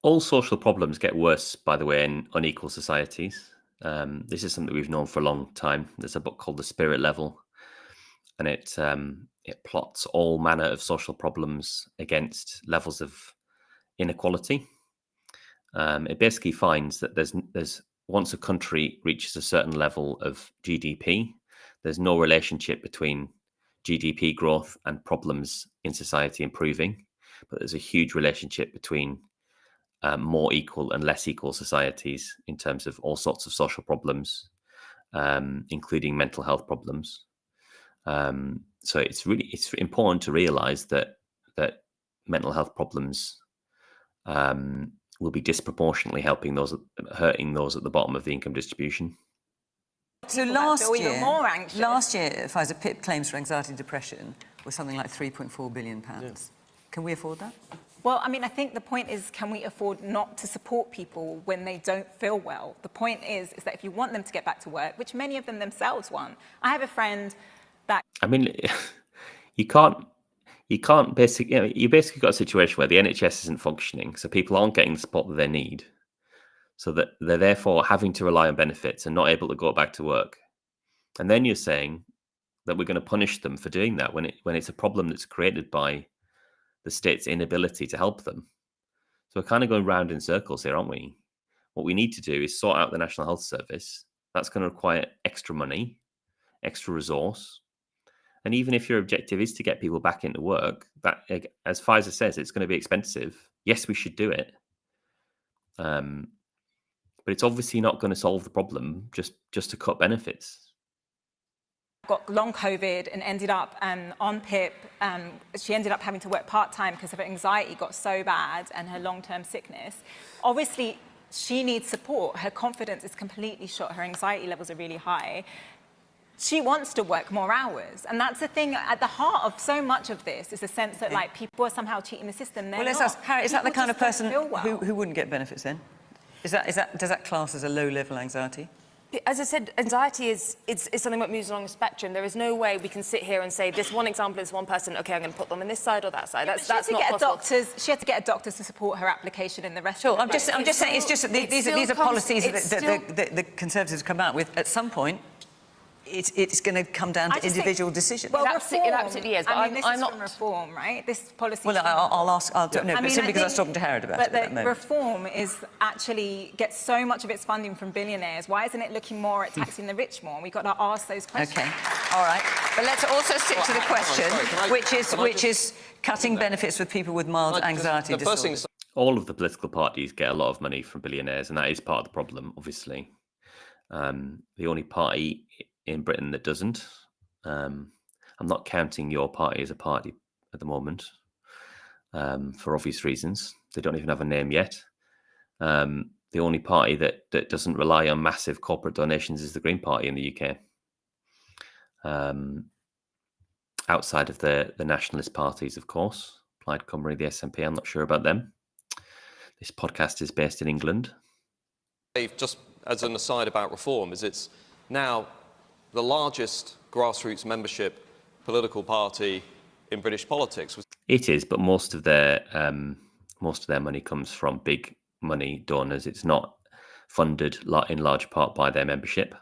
All social problems get worse, by the way, in unequal societies. This is something we've known for a long time. There's a book called The Spirit Level, and it plots all manner of social problems against levels of inequality. It basically finds that there's once a country reaches a certain level of GDP, there's no relationship between GDP growth and problems in society improving, but there's a huge relationship between more equal and less equal societies in terms of all sorts of social problems, including mental health problems. So it's important to realise that mental health problems will be disproportionately hurting those at the bottom of the income distribution. So last year, Faiza, PIP claims for anxiety and depression were something like £3.4 billion. Yeah. Can we afford that? Well, I mean, I think the point is, can we afford not to support people when they don't feel well? The point is that if you want them to get back to work, which many of them themselves want. I have a friend that... I mean, you can't basically, you basically got a situation where the NHS isn't functioning, so people aren't getting the support that they need, so that they're therefore having to rely on benefits and not able to go back to work. And then you're saying that we're going to punish them for doing that when it's a problem that's created by the state's inability to help them. So we're kind of going round in circles here, aren't we? What we need to do is sort out the National Health Service. That's going to require extra money, extra resource. And even if your objective is to get people back into work, that, as Faiza says, it's going to be expensive. Yes, we should do it. But it's obviously not going to solve the problem just to cut benefits. Got long COVID and ended up on PIP. She ended up having to work part-time because her anxiety got so bad and her long-term sickness. Obviously, she needs support. Her confidence is completely shot. Her anxiety levels are really high. She wants to work more hours. And that's the thing at the heart of so much of this, is the sense that like people are somehow cheating the system. Well, let's ask, Harriet, is that the kind of person who wouldn't get benefits then? Does that class as a low-level anxiety? As I said, anxiety is something that moves along a spectrum. There is no way we can sit here and say this one example is one person. Okay, I'm going to put them on this side or that side. That's not possible. She had to get a doctor to support her application in the rest. Sure, I'm just saying it's just that these are policies that the Conservatives come out with at some point. It's going to come down to individual decisions. Well, it absolutely is. But I mean, this is from reform, right? This policy. Well, I'll ask. Simply because I was talking to Harriet about it at that moment. But reform gets so much of its funding from billionaires. Why isn't it looking more at taxing the rich more? We've got to ask those questions. Okay, all right. But let's also stick to the question, which is cutting benefits with people with mild anxiety disorders. All of the political parties get a lot of money from billionaires, and that is part of the problem, obviously. The only party in Britain that doesn't. I'm not counting your party as a party at the moment, for obvious reasons. They don't even have a name yet. The only party that doesn't rely on massive corporate donations is the Green Party in the UK. Outside of the nationalist parties, of course. Plaid Cymru, the SNP, I'm not sure about them. This podcast is based in England. Just as an aside about reform, it's now the largest grassroots membership political party in British politics. It is, but most of their money comes from big money donors. It's not funded in large part by their membership.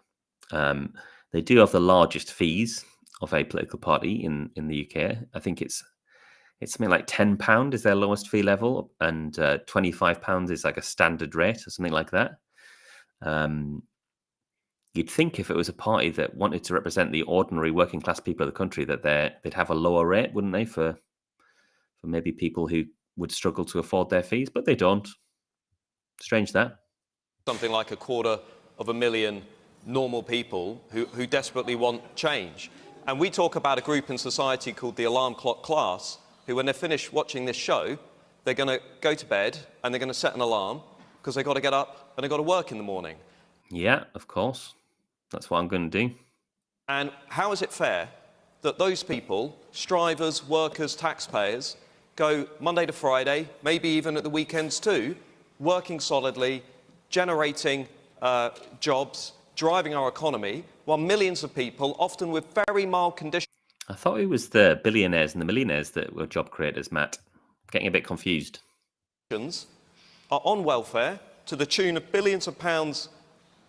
They do have the largest fees of a political party in the UK. I think it's something like £10 is their lowest fee level, and £25 is like a standard rate or something like that. You'd think if it was a party that wanted to represent the ordinary working class people of the country that they'd have a lower rate, wouldn't they, for maybe people who would struggle to afford their fees, but they don't. Strange that. Something like 250,000 normal people who desperately want change. And we talk about a group in society called the alarm clock class, who when they're finished watching this show, they're going to go to bed and they're going to set an alarm because they've got to get up and they've got to work in the morning. Yeah, of course. That's what I'm going to do. And how is it fair that those people, strivers, workers, taxpayers, go Monday to Friday, maybe even at the weekends too, working solidly, generating jobs, driving our economy, while millions of people, often with very mild conditions... I thought it was the billionaires and the millionaires that were job creators, Matt. Getting a bit confused. ...are on welfare to the tune of billions of pounds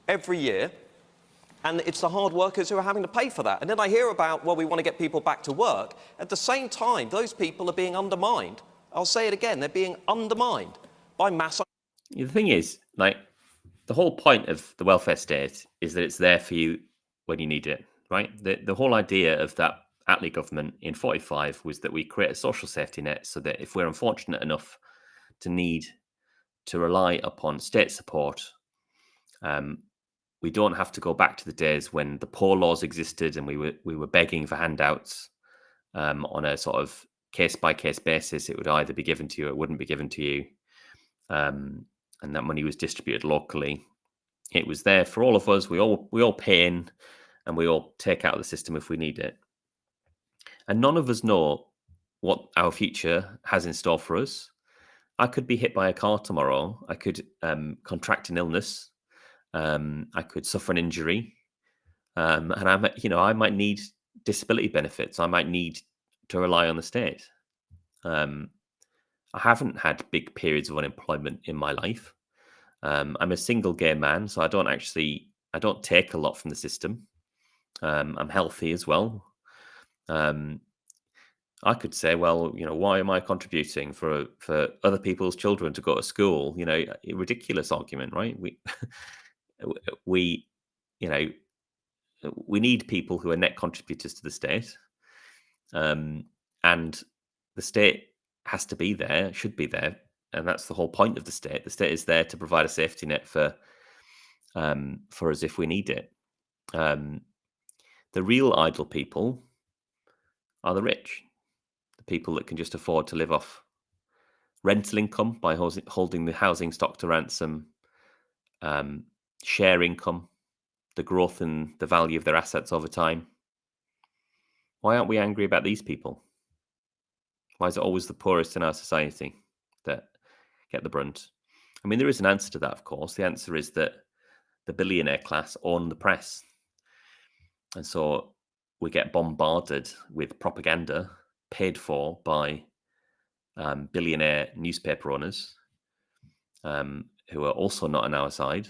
every year, and it's the hard workers who are having to pay for that. And then I hear about, well, we want to get people back to work. At the same time, those people are being undermined. I'll say it again, they're being undermined by mass... The thing is, like, the whole point of the welfare state is that it's there for you when you need it, right? The whole idea of that Attlee government in 45 was that we create a social safety net so that if we're unfortunate enough to need to rely upon state support, we don't have to go back to the days when the poor laws existed and we were begging for handouts on a sort of case-by-case basis. It would either be given to you or it wouldn't be given to you. And that money was distributed locally. It was there for all of us. We all pay in and we all take out of the system if we need it. And none of us know what our future has in store for us. I could be hit by a car tomorrow. I could contract an illness. I could suffer an injury. And I might need disability benefits. I might need to rely on the state. I haven't had big periods of unemployment in my life. I'm a single gay man, so I don't take a lot from the system. I'm healthy as well. I could say, well, why am I contributing for other people's children to go to school? A ridiculous argument, right? We need people who are net contributors to the state, and the state has to be there, should be there, and that's the whole point of the state. The state is there to provide a safety net for us if we need it. The real idle people are the rich, the people that can just afford to live off rental income by holding the housing stock to ransom, share income, the growth in the value of their assets over time. Why aren't we angry about these people? Why is it always the poorest in our society that get the brunt? I mean, there is an answer to that, of course. The answer is that the billionaire class own the press. And so we get bombarded with propaganda paid for by billionaire newspaper owners who are also not on our side.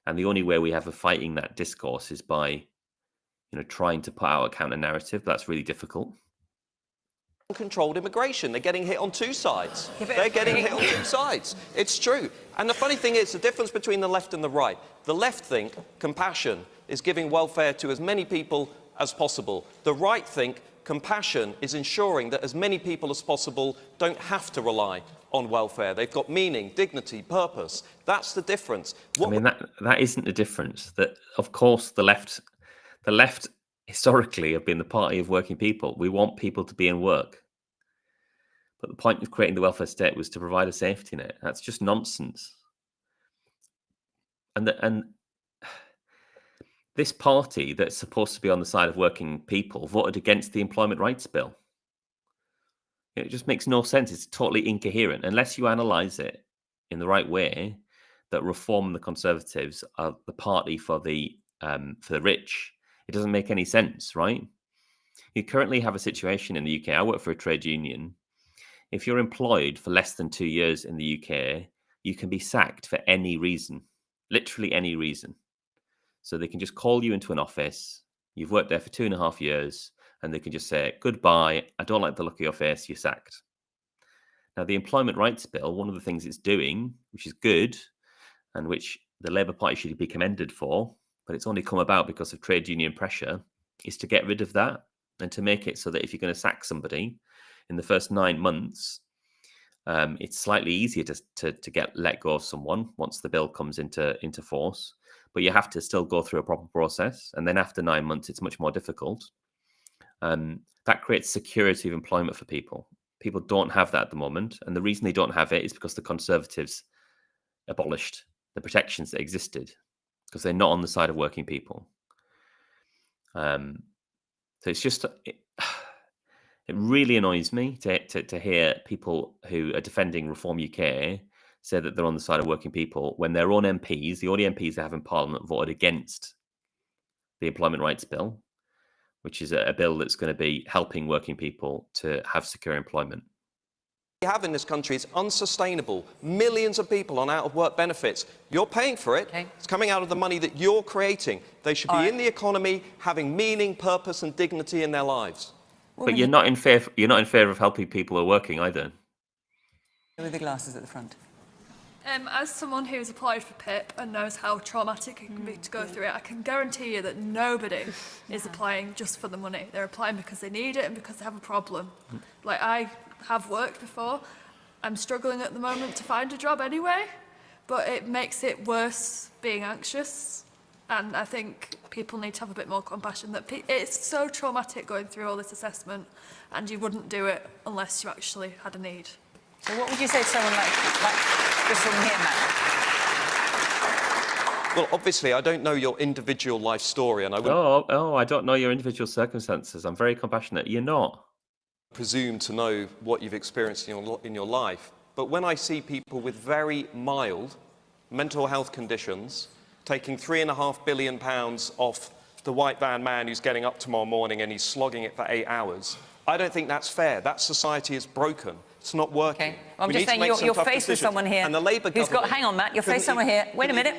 And the only way we have of fighting that discourse is by, trying to put out a counter narrative. That's really difficult. Uncontrolled immigration. They're getting hit on two sides. They're getting hit on two sides. It's true. And the funny thing is, the difference between the left and the right. The left think compassion is giving welfare to as many people as possible. The right think compassion is ensuring that as many people as possible don't have to rely on welfare. They've got meaning, dignity, purpose. That's the difference. That isn't the difference. That, of course, the left historically have been the party of working people. We want people to be in work. But the point of creating the welfare state was to provide a safety net. That's just nonsense. And this party that's supposed to be on the side of working people voted against the Employment Rights Bill. It just makes no sense. It's totally incoherent. Unless you analyse it in the right way, that Reform and the Conservatives are the party for the rich, it doesn't make any sense, right? You currently have a situation in the UK. I work for a trade union. If you're employed for less than 2 years in the UK, you can be sacked for any reason, literally any reason. So they can just call you into an office. You've worked there for 2.5 years, and they can just say, goodbye, I don't like the look of your face, you're sacked. Now, the Employment Rights Bill, one of the things it's doing, which is good, and which the Labour Party should be commended for, but it's only come about because of trade union pressure, is to get rid of that and to make it so that if you're going to sack somebody in the first 9 months, it's slightly easier to get let go of someone once the bill comes into force. But you have to still go through a proper process. And then after 9 months, it's much more difficult. That creates security of employment for people. People don't have that at the moment. And the reason they don't have it is because the Conservatives abolished the protections that existed, because they're not on the side of working people. So it's just, it really annoys me to hear people who are defending Reform UK say that they're on the side of working people when their own MPs, the only MPs they have in Parliament, voted against the Employment Rights Bill, which is a bill that's going to be helping working people to have secure employment. We have in this country is unsustainable. Millions of people on out-of-work benefits. You're paying for it. Okay. It's coming out of the money that you're creating. They should be in the economy, having meaning, purpose and dignity in their lives. But you're not in favour of helping people who are working either. With the glasses at the front. As someone who's applied for PIP and knows how traumatic it can be to go through it, I can guarantee you that nobody is applying just for the money. They're applying because they need it and because they have a problem. Like, I have worked before. I'm struggling at the moment to find a job anyway, but it makes it worse being anxious. And I think people need to have a bit more compassion. That it's so traumatic going through all this assessment, and you wouldn't do it unless you actually had a need. So what would you say to someone like this from here, Matt? Well, obviously, I don't know your individual life story, and I wouldn't I don't know your individual circumstances. I'm very compassionate. You're not. presume to know what you've experienced in your life. But when I see people with very mild mental health conditions taking £3.5 billion off the white van man who's getting up tomorrow morning and he's slogging it for 8 hours, I don't think that's fair. That society is broken. It's not working. Okay. Well, I'm just saying you're faced with someone here and the Labour who's got... government Hang on, Matt. You're faced with someone here... Wait a minute.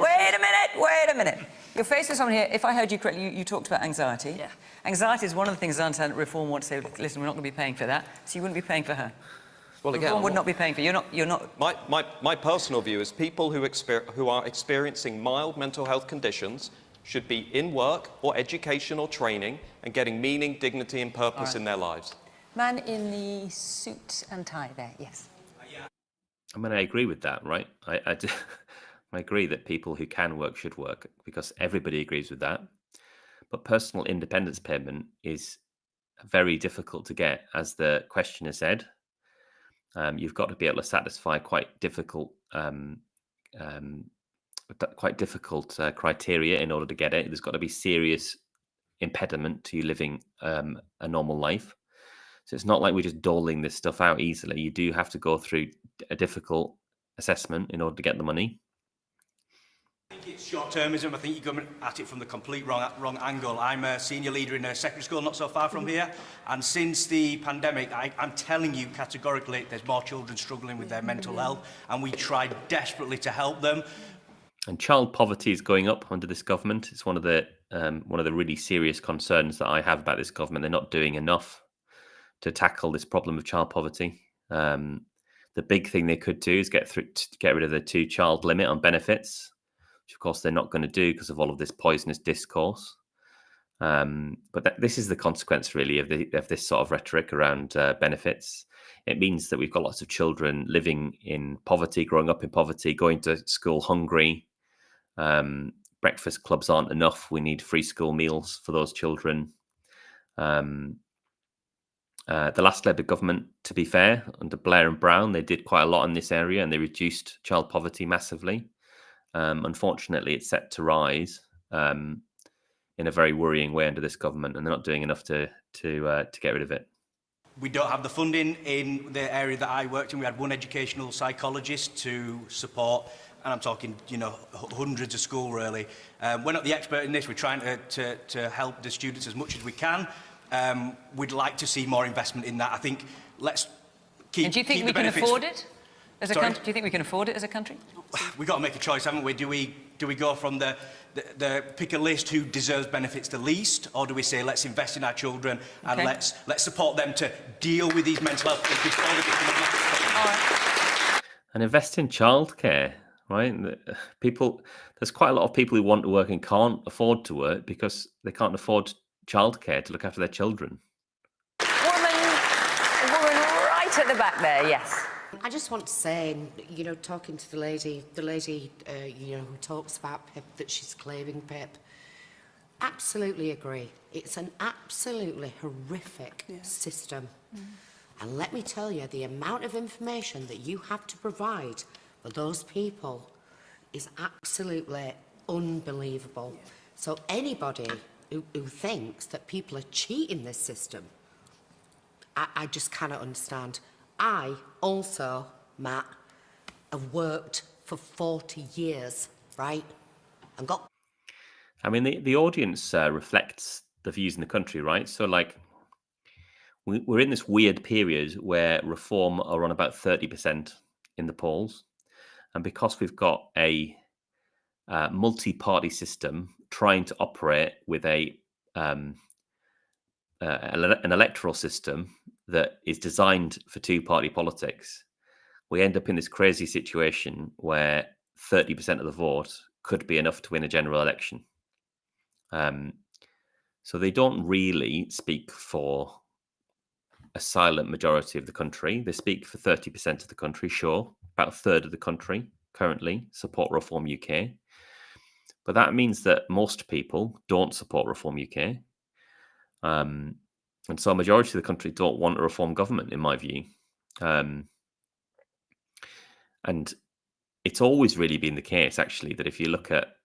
You're faced with someone here... If I heard you correctly, you talked about anxiety. Yeah. Anxiety is one of the things Anti Reform want to say, listen, we're not going to be paying for that, so you wouldn't be paying for her. Well, again, Reform would not be paying for you. You're not... My personal view is people who are experiencing mild mental health conditions should be in work or education or training and getting meaning, dignity and purpose in their lives. Man in the suit and tie there, yes. I mean, I agree with that, right? I agree that people who can work should work because everybody agrees with that. But personal independence payment is very difficult to get, as the questioner said. You've got to be able to satisfy quite difficult criteria in order to get it. There's got to be serious impediment to you living a normal life. So it's not like we're just doling this stuff out easily. You do have to go through a difficult assessment in order to get the money. I think it's short-termism. I think you're coming at it from the complete wrong angle. I'm a senior leader in a secondary school not so far from here, and since the pandemic, I'm telling you categorically, there's more children struggling with their mental health, and we try desperately to help them. And child poverty is going up under this government. It's one of the really serious concerns that I have about this government. They're not doing enough to tackle this problem of child poverty. The big thing they could do is get rid of the 2-child limit on benefits, which of course they're not going to do because of all of this poisonous discourse. But this is the consequence, really, of this sort of rhetoric around benefits. It means that we've got lots of children living in poverty, growing up in poverty, going to school hungry. Breakfast clubs aren't enough. We need free school meals for those children. The last Labour government, to be fair, under Blair and Brown, they did quite a lot in this area and they reduced child poverty massively. Unfortunately, it's set to rise in a very worrying way under this government, and they're not doing enough to get rid of it. We don't have the funding in the area that I worked in. We had one educational psychologist to support, and I'm talking, hundreds of schools really. We're not the expert in this. We're trying to help the students as much as we can. We'd like to see more investment in that. I think let's keep. And do you think we can afford it as a country? Do you think we can afford it as a country? We've got to make a choice, haven't we? Do we go from the pick a list who deserves benefits the least, or do we say let's invest in our children and let's support them to deal with these mental health issues before they become All right. And invest in childcare, right? There's quite a lot of people who want to work and can't afford to work because they can't afford childcare to look after their children. Woman right at the back there, yes. I just want to say, talking to the lady, who talks about PIP, that she's claiming PIP, absolutely agree. It's an absolutely horrific system. And let me tell you, the amount of information that you have to provide for those people is absolutely unbelievable. So anybody who thinks that people are cheating this system, I just cannot understand. I also, Matt, have worked for 40 years, right? And got... I mean, the audience reflects the views in the country, right? So, like, we're in this weird period where Reform are on about 30% in the polls. And because we've got a multi-party system trying to operate with an electoral system that is designed for two-party politics, we end up in this crazy situation where 30% of the vote could be enough to win a general election. So they don't really speak for a silent majority of the country. They speak for 30% of the country, sure. About a third of the country currently support Reform UK. But that means that most people don't support Reform UK. And so a majority of the country don't want a Reform government, in my view. And it's always really been the case, actually, that if you look at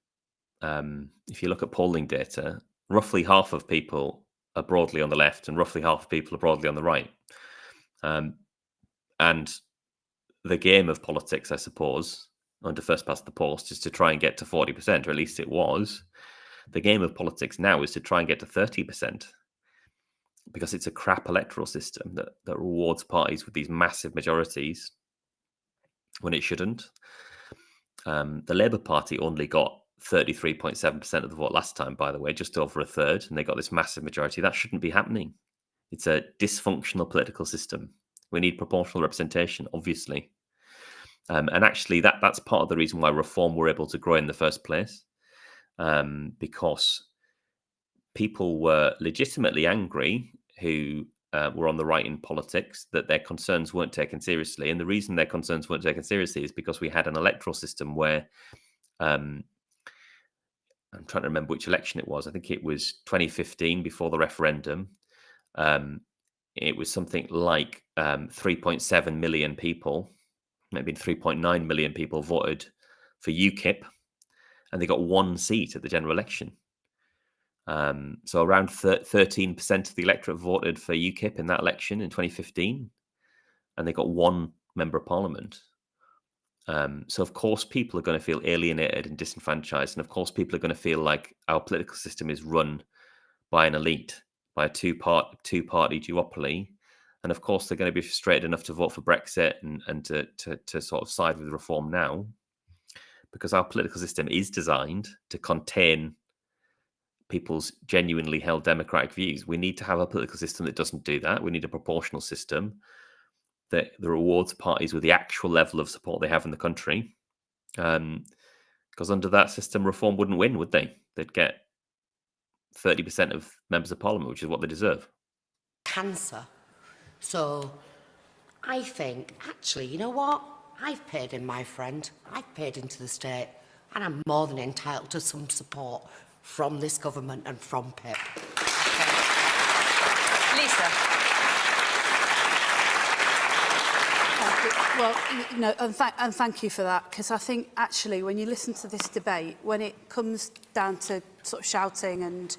polling data, roughly half of people are broadly on the left and roughly half of people are broadly on the right. And the game of politics, I suppose, under first past the post, is to try and get to 40%, or at least it was. The game of politics now is to try and get to 30%, because it's a crap electoral system that rewards parties with these massive majorities when it shouldn't. The Labour Party only got 33.7% of the vote last time, by the way, just over a third, and they got this massive majority. That shouldn't be happening. It's a dysfunctional political system. We need proportional representation, obviously. And actually, that's part of the reason why Reform were able to grow in the first place, because people were legitimately angry who were on the right in politics, that their concerns weren't taken seriously. And the reason their concerns weren't taken seriously is because we had an electoral system where, I'm trying to remember which election it was. I think it was 2015 before the referendum. It was something like 3.7 million people, maybe 3.9 million people voted for UKIP, and they got one seat at the general election. So around 13% of the electorate voted for UKIP in that election in 2015, and they got one member of parliament. So of course people are going to feel alienated and disenfranchised, and of course people are going to feel like our political system is run by an elite, by a two-party duopoly, and of course they're going to be frustrated enough to vote for Brexit and to sort of side with Reform now, because our political system is designed to contain people's genuinely held democratic views. We need to have a political system that doesn't do that. We need a proportional system that rewards parties with the actual level of support they have in the country. Because under that system, Reform wouldn't win, would they? They'd get 30% of members of parliament, which is what they deserve. Cancer. So I think, actually, you know what? I've paid in, my friend. I've paid into the state, and I'm more than entitled to some support from this government and from PIP. Lisa. Well, and thank you for that, because I think actually when you listen to this debate, when it comes down to sort of shouting and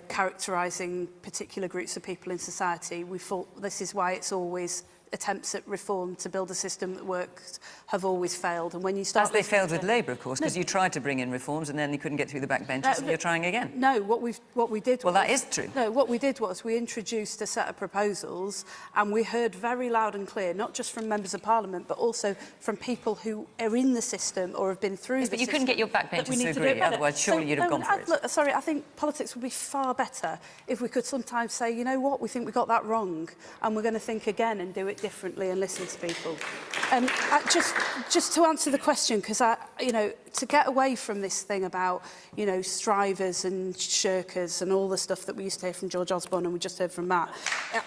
characterising particular groups of people in society, we thought this is why it's always attempts at reform to build a system that works have always failed. And when you start... As they failed with Labour, of course, because you tried to bring in reforms and then you couldn't get through the backbenches and you're trying again. No, what we did Well, that is true. No, what we did was we introduced a set of proposals, and we heard very loud and clear, not just from members of Parliament, but also from people who are in the system or have been through the system. But you couldn't get your backbenchers to agree, otherwise surely you'd have gone for it. Look, sorry, I think politics would be far better if we could sometimes say, you know what, we think we got that wrong, and we're going to think again and do it differently and listen to people. Just to answer the question, because to get away from this thing about strivers and shirkers and all the stuff that we used to hear from George Osborne and we just heard from Matt,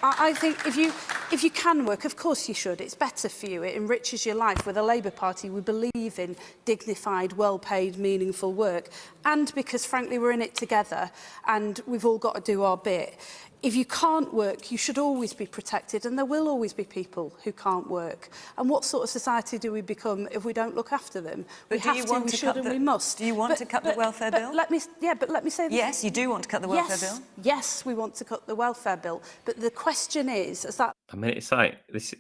I think if you can work, of course you should. It's better for you. It enriches your life. With the Labour Party, we believe in dignified, well-paid, meaningful work, and because frankly we're in it together and we've all got to do our bit. If you can't work, you should always be protected, and there will always be people who can't work. And what sort of society do we become if we don't look after them? But we have to, we should, and we must. Do you want to cut the welfare bill? Let me say this. Yes, you do want to cut the welfare bill? Yes, we want to cut the welfare bill. But the question is that... I mean, it's like this.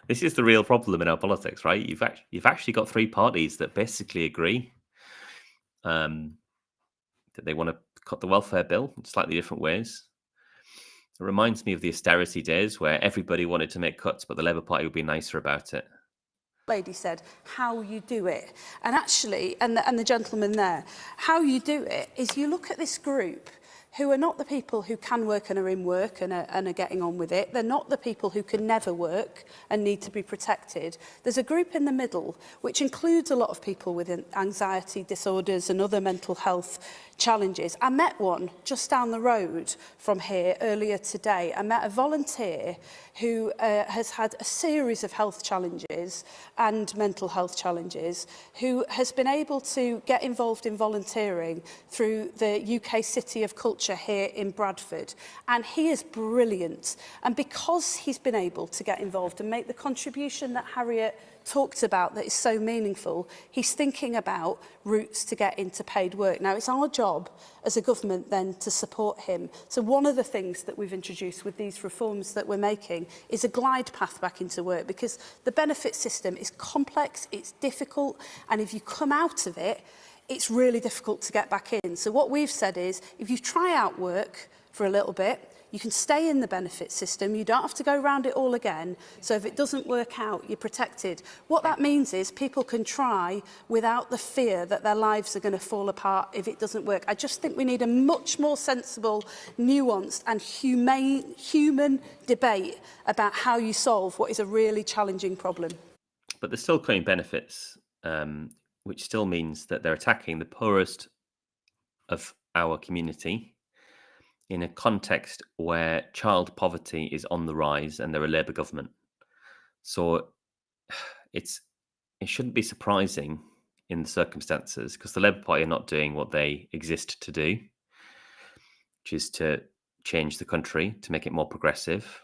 This is the real problem in our politics, right? You've actually got three parties that basically agree that they want to cut the welfare bill in slightly different ways. It reminds me of the austerity days where everybody wanted to make cuts, but the Labour Party would be nicer about it. Lady said, how you do it. And actually, and the gentleman there, how you do it is you look at this group who are not the people who can work and are in work and are getting on with it. They're not the people who can never work and need to be protected. There's a group in the middle, which includes a lot of people with anxiety disorders and other mental health challenges. I met one just down the road from here earlier today. I met a volunteer who has had a series of health challenges and mental health challenges, who has been able to get involved in volunteering through the UK City of Culture here in Bradford. And he is brilliant. And because he's been able to get involved and make the contribution that Harriet talked about that is so meaningful, he's thinking about routes to get into paid work. Now, it's our job as a government then to support him. So one of the things that we've introduced with these reforms that we're making is a glide path back into work, because the benefit system is complex, it's difficult, and if you come out of it, it's really difficult to get back in. So what we've said is, if you try out work for a little bit, you can stay in the benefit system. You don't have to go around it all again. So if it doesn't work out, you're protected. What that means is people can try without the fear that their lives are going to fall apart if it doesn't work. I just think we need a much more sensible, nuanced and human debate about how you solve what is a really challenging problem. But they're still claiming benefits, which still means that they're attacking the poorest of our community in a context where child poverty is on the rise and they're a Labour government. So it shouldn't be surprising in the circumstances, because the Labour Party are not doing what they exist to do, which is to change the country, to make it more progressive.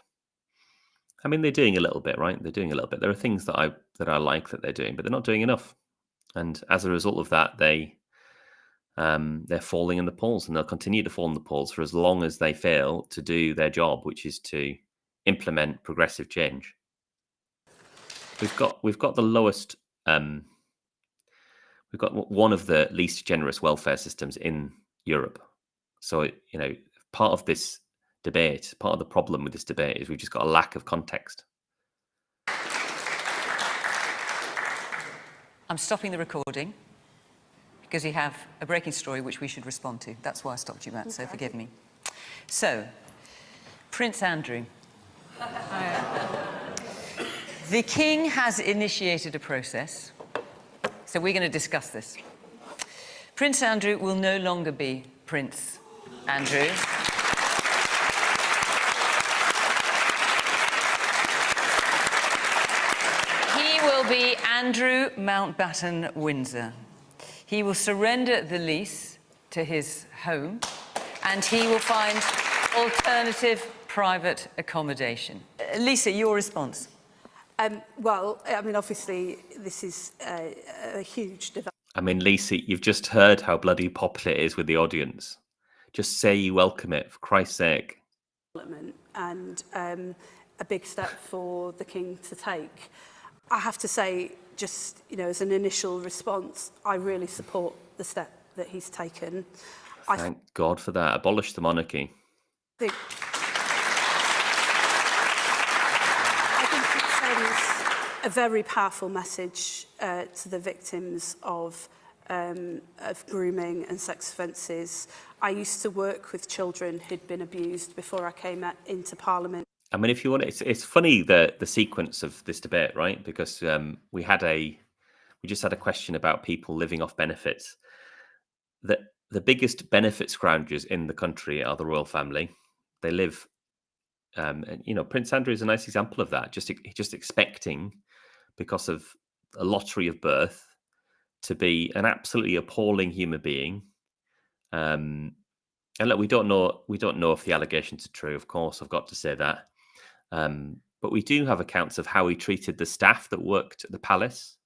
I mean, they're doing a little bit, right? They're doing a little bit. There are things that I like that they're doing, but they're not doing enough. And as a result of that, they're falling in the polls, and they'll continue to fall in the polls for as long as they fail to do their job, which is to implement progressive change. We've got the lowest, we've got one of the least generous welfare systems in Europe. So, you know, part of this debate, part of the problem with this debate is we've just got a lack of context. I'm stopping the recording, because we have a breaking story which we should respond to. That's why I stopped you, Matt, so forgive me. So, Prince Andrew. The King has initiated a process, so we're going to discuss this. Prince Andrew will no longer be Prince Andrew. He will be Andrew Mountbatten Windsor. He will surrender the lease to his home, and he will find alternative private accommodation. Lisa, your response? Well, I mean, obviously, this is a huge development. I mean, Lisa, you've just heard how bloody popular it is with the audience. Just say you welcome it, for Christ's sake. And a big step for the King to take. I have to say, just, you know, as an initial response, I really support the step that he's taken. Thank God for that. Abolish the monarchy. I think it sends a very powerful message to the victims of grooming and sex offences. I used to work with children who'd been abused before I came into Parliament. I mean, if you want, it's funny the sequence of this debate, right? Because we just had a question about people living off benefits. The biggest benefit scroungers in the country are the royal family. They live, and, you know, Prince Andrew is a nice example of that. Just expecting, because of a lottery of birth, to be an absolutely appalling human being. And look, we don't know if the allegations are true. Of course, I've got to say that. But we do have accounts of how he treated the staff that worked at the palace.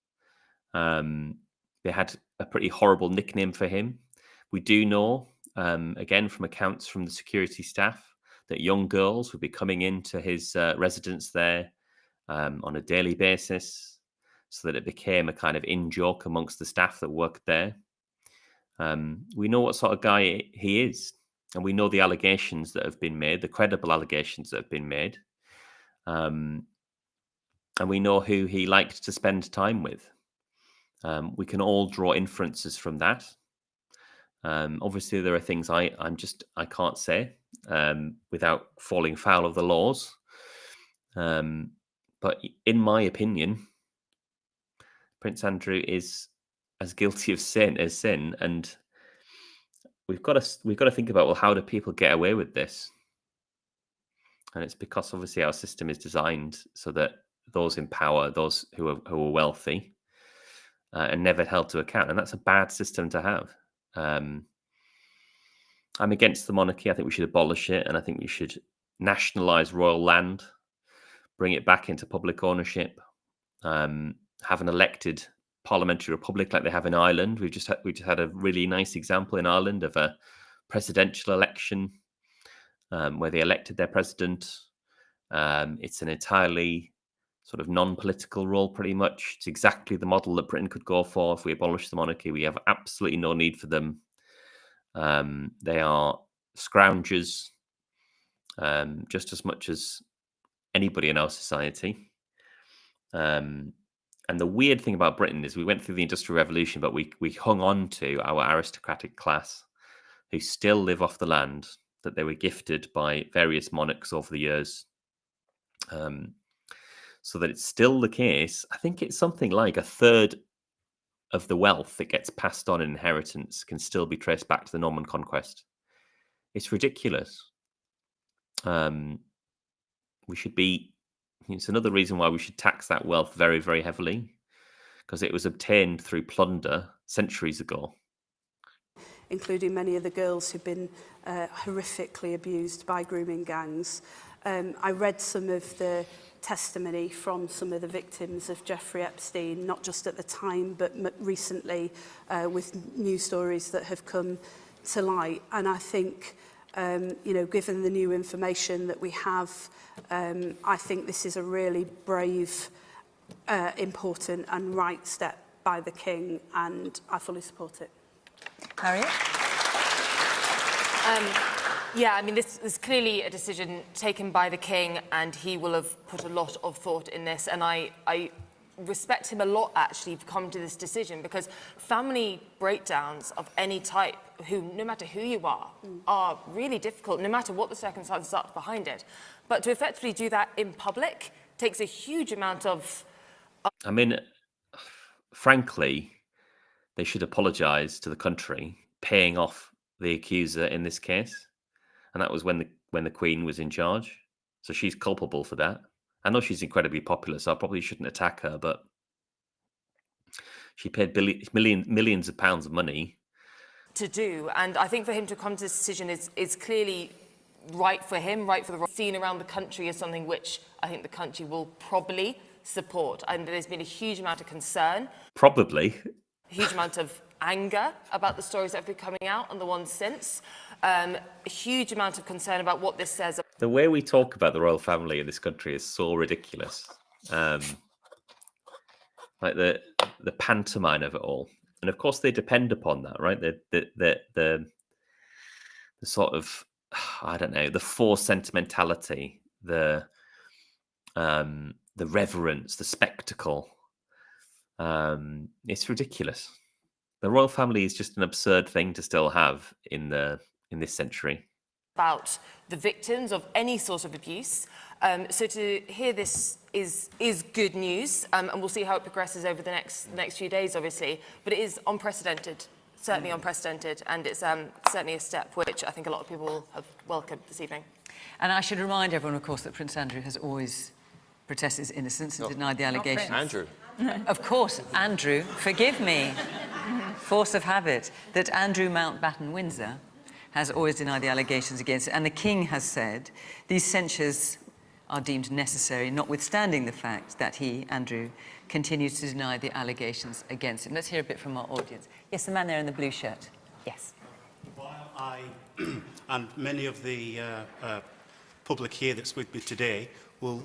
They had a pretty horrible nickname for him. We do know, again, from accounts from the security staff, that young girls would be coming into his residence there on a daily basis, so that it became a kind of in-joke amongst the staff that worked there. We know what sort of guy he is, and we know the allegations that have been made, the credible allegations that have been made, and we know who he liked to spend time with. We can all draw inferences from that. Obviously, there are things I can't say without falling foul of the laws. But in my opinion, Prince Andrew is as guilty of sin as sin, and we've got to think about, well, how do people get away with this? And it's because obviously our system is designed so that those in power, those who are wealthy, are never held to account, and that's a bad system to have. I'm against the monarchy. I think we should abolish it, and I think we should nationalise royal land, bring it back into public ownership, have an elected parliamentary republic like they have in Ireland. We just had a really nice example in Ireland of a presidential election where they elected their president. It's an entirely sort of non-political role, pretty much. It's exactly the model that Britain could go for if we abolish the monarchy. We have absolutely no need for them. They are scroungers just as much as anybody in our society. And the weird thing about Britain is we went through the Industrial Revolution, but we hung on to our aristocratic class who still live off the land that they were gifted by various monarchs over the years. So that it's still the case. I think it's something like a third of the wealth that gets passed on in inheritance can still be traced back to the Norman conquest. It's ridiculous. It's another reason why we should tax that wealth very, very heavily, because it was obtained through plunder centuries ago. Including many of the girls who've been horrifically abused by grooming gangs. I read some of the testimony from some of the victims of Jeffrey Epstein, not just at the time, but recently with news stories that have come to light. And I think, given the new information that we have, I think this is a really brave, important and right step by the King, and I fully support it. Harriet? Yeah, I mean, this is clearly a decision taken by the King, and he will have put a lot of thought in this, and I respect him a lot, actually, for coming to this decision, because family breakdowns of any type, no matter who you are really difficult, no matter what the circumstances are behind it. But to effectively do that in public takes a huge amount of... I mean, frankly, they should apologise to the country, paying off the accuser in this case. And that was when the Queen was in charge. So she's culpable for that. I know she's incredibly popular, so I probably shouldn't attack her, but she paid millions of pounds of money to do. And I think for him to come to this decision is clearly right for him, right for the scene around the country, is something which I think the country will probably support. And there's been a huge amount of concern. Probably. A huge amount of anger about the stories that have been coming out and the ones since. A huge amount of concern about what this says. The way we talk about the royal family in this country is so ridiculous. Like the pantomime of it all. And of course they depend upon that, right? The sort of, I don't know, the forced sentimentality, the reverence, the spectacle. It's ridiculous. The royal family is just an absurd thing to still have in this century. About the victims of any sort of abuse. So to hear this is good news, and we'll see how it progresses over the next few days, obviously. But it is unprecedented, certainly unprecedented, and it's certainly a step which I think a lot of people have welcomed this evening. And I should remind everyone, of course, that Prince Andrew has always protested his innocence and denied the allegations. Andrew. Of course, Andrew, forgive me, force of habit, that Andrew Mountbatten Windsor has always denied the allegations against it. And the King has said these censures are deemed necessary, notwithstanding the fact that he, Andrew, continues to deny the allegations against him. Let's hear a bit from our audience. Yes, the man there in the blue shirt. Yes. While I and many of the public here that's with me today will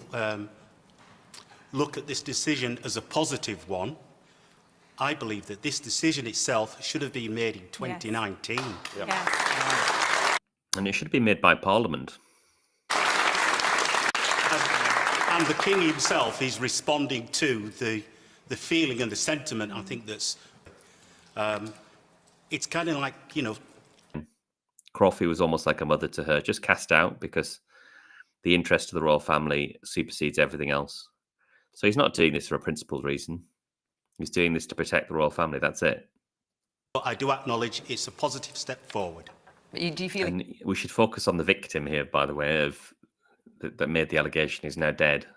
look at this decision as a positive one, I believe that this decision itself should have been made in 2019. And it should be made by Parliament. And the King himself is responding to the feeling and the sentiment, I think that's... it's kind of like, you know... Crawford was almost like a mother to her, just cast out because the interest of the royal family supersedes everything else. So he's not doing this for a principled reason. He's doing this to protect the royal family, that's it. But I do acknowledge it's a positive step forward. But do you feel... And we should focus on the victim here, by the way, of that made the allegation is now dead.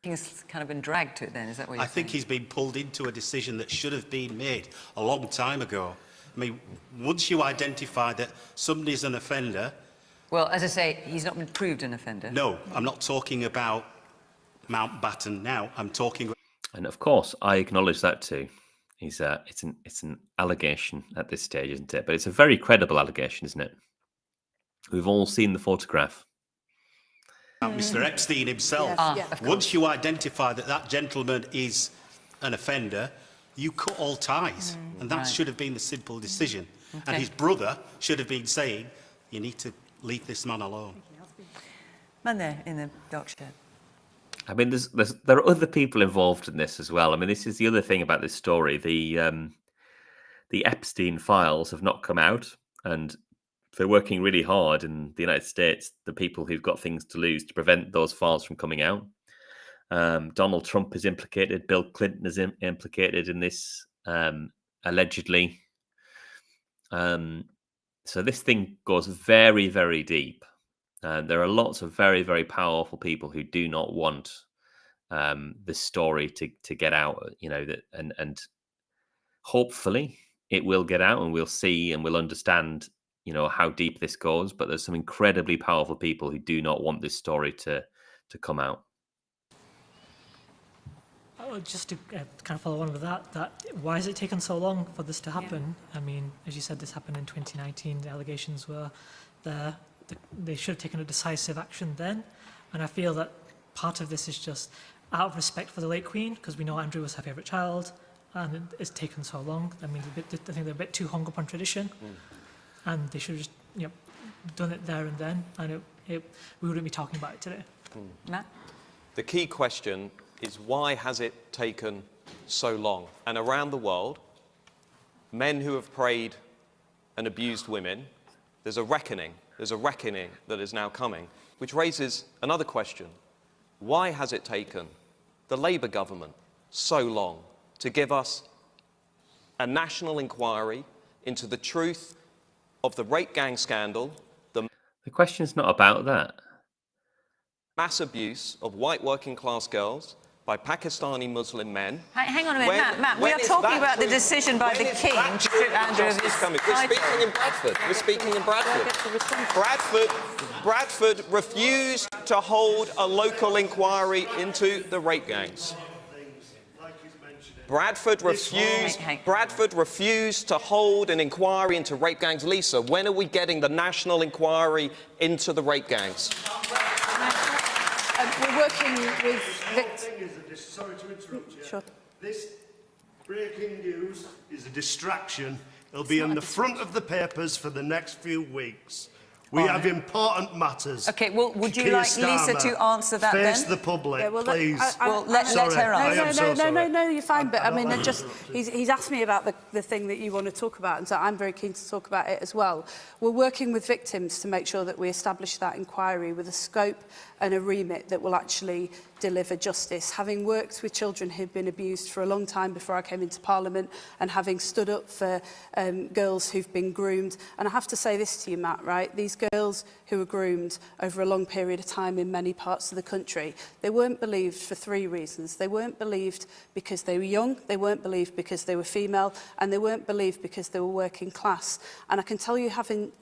He's kind of been dragged to it then, is that what you're I think he's been pulled into a decision that should have been made a long time ago. I mean, once you identify that somebody's an offender... Well, as I say, he's not been proved an offender. No, I'm not talking about Mountbatten now. I'm talking... And of course, I acknowledge that too. It's an allegation at this stage, isn't it? But it's a very credible allegation, isn't it? We've all seen the photograph. Mr. Epstein himself. Once you identify that that gentleman is an offender, you cut all ties. And that should have been the simple decision. And his brother should have been saying, you need to leave this man alone. Man there in the dark shirt. I mean, there are other people involved in this as well. I mean, this is the other thing about this story. The Epstein files have not come out, and they're working really hard in the United States, the people who've got things to lose, to prevent those files from coming out. Donald Trump is implicated. Bill Clinton is implicated in this, allegedly. So this thing goes very, very deep. There are lots of very, very powerful people who do not want this story to get out, you know, that and hopefully it will get out and we'll see and we'll understand, you know, how deep this goes. But there's some incredibly powerful people who do not want this story to come out. Just to kind of follow on with that why has it taken so long for this to happen? I mean, as you said, this happened in 2019. The allegations were there. They should have taken a decisive action then. And I feel that part of this is just out of respect for the late Queen, because we know Andrew was her favourite child, and it's taken so long. I mean, I think they're a bit too hung up on tradition, and they should have just, you know, done it there and then, and we wouldn't be talking about it today. Matt? The key question is, why has it taken so long? And around the world, men who have preyed and abused women, there's a reckoning that is now coming, which raises another question. Why has it taken the Labour government so long to give us a national inquiry into the truth of the rape gang scandal, the question's not about that. Mass abuse of white working class girls by Pakistani Muslim men? Hang on a minute, Matt, we are talking about the decision by the King to strip Andrew of his We're speaking in Bradford. We're speaking in Bradford. Bradford refused to hold a local inquiry into the rape gangs. Bradford refused to hold an inquiry into rape gangs. Lisa, when are we getting the national inquiry into the rape gangs? We're working with victims. Sorry to interrupt you. Sure. This breaking news is a distraction. It'll be on the front of the papers for the next few weeks. We have important matters. Okay, well, would you Keir like Lisa Starmer, to answer that then? Face the public, Yeah, well, please. let her answer. No, you're fine. But I mean, he's asked me about the thing that you want to talk about, and so I'm very keen to talk about it as well. We're working with victims to make sure that we establish that inquiry with a scope and a remit that will actually deliver justice. Having worked with children who've been abused for a long time before I came into Parliament, and having stood up for girls who've been groomed, and I have to say this to you, Matt, right? These girls who were groomed over a long period of time in many parts of the country, they weren't believed for three reasons. They weren't believed because they were young, they weren't believed because they were female, and they weren't believed because they were working class. And I can tell you, having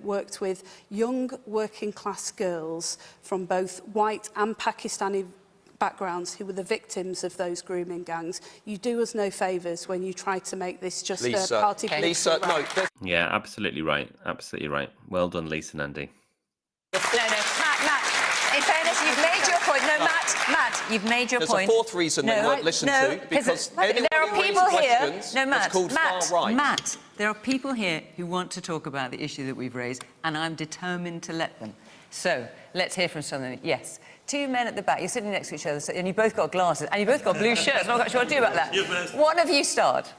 worked with young working class girls from both white and Pakistani backgrounds who were the victims of those grooming gangs, you do us no favours when you try to make this just a party political row. Yeah, absolutely right. Absolutely right. Well done, Lisa Nandy. No, Matt, in fairness, you've made your point. No, Matt, you've made your There's point. a fourth reason they weren't listened to, because anyone there are who people raises here. questions No, Matt, is called far right. Matt, there are people here who want to talk about the issue that we've raised, and I'm determined to let them. So let's hear from some of them. Yes. Two men at the back. You're sitting next to each other, and you both got glasses, and you both got blue shirts. I'm not quite sure what to do about that. One of you start.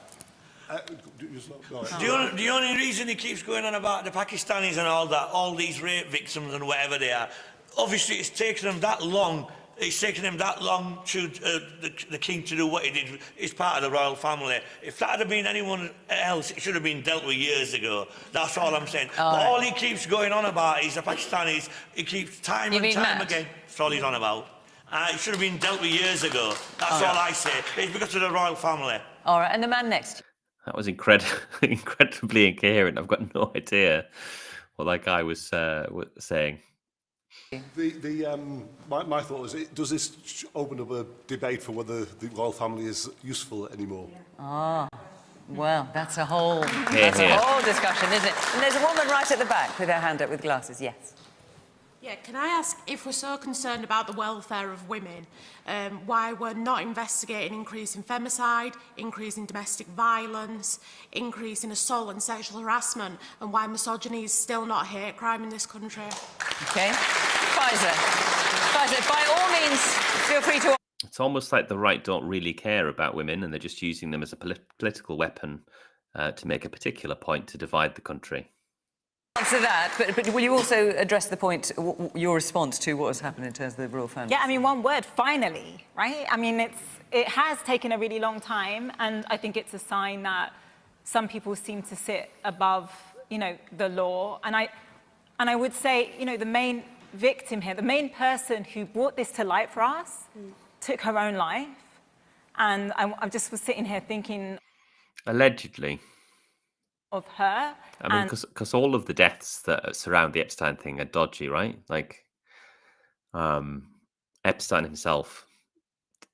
The only reason he keeps going on about the Pakistanis and all that, all these rape victims and whatever they are, obviously it's taken them that long. It's taken him that long to the king to do what he did. He's part of the royal family. If that had been anyone else, it should have been dealt with years ago. That's all I'm saying. But all he keeps going on about is the Pakistanis. He keeps time and time again. That's all he's on about. It should have been dealt with years ago. That's all I say. It's because of the royal family. All right, and the man next. That was incredibly incoherent. I've got no idea what that guy was saying. My thought was, does this open up a debate for whether the royal family is useful anymore? Ah, well, that's a whole discussion, isn't it? And there's a woman right at the back with her hand up with glasses. Yes. Yeah, can I ask, if we're so concerned about the welfare of women, why we're not investigating increase in femicide, increase in domestic violence, increase in assault and sexual harassment, and why misogyny is still not a hate crime in this country? Okay. Faiza, by all means, feel free to... It's almost like the right don't really care about women, and they're just using them as a political weapon to make a particular point to divide the country. Answer that, but will you also address the point, your response to what has happened in terms of the royal family? Yeah, I mean, one word, finally, right? I mean, it has taken a really long time, and I think it's a sign that some people seem to sit above, you know, the law. And I would say, you know, the main victim here, the main person who brought this to light for us, took her own life. And I just was sitting here thinking... Allegedly. ...of her. I mean, because all of the deaths that surround the Epstein thing are dodgy, right? Like, Epstein himself,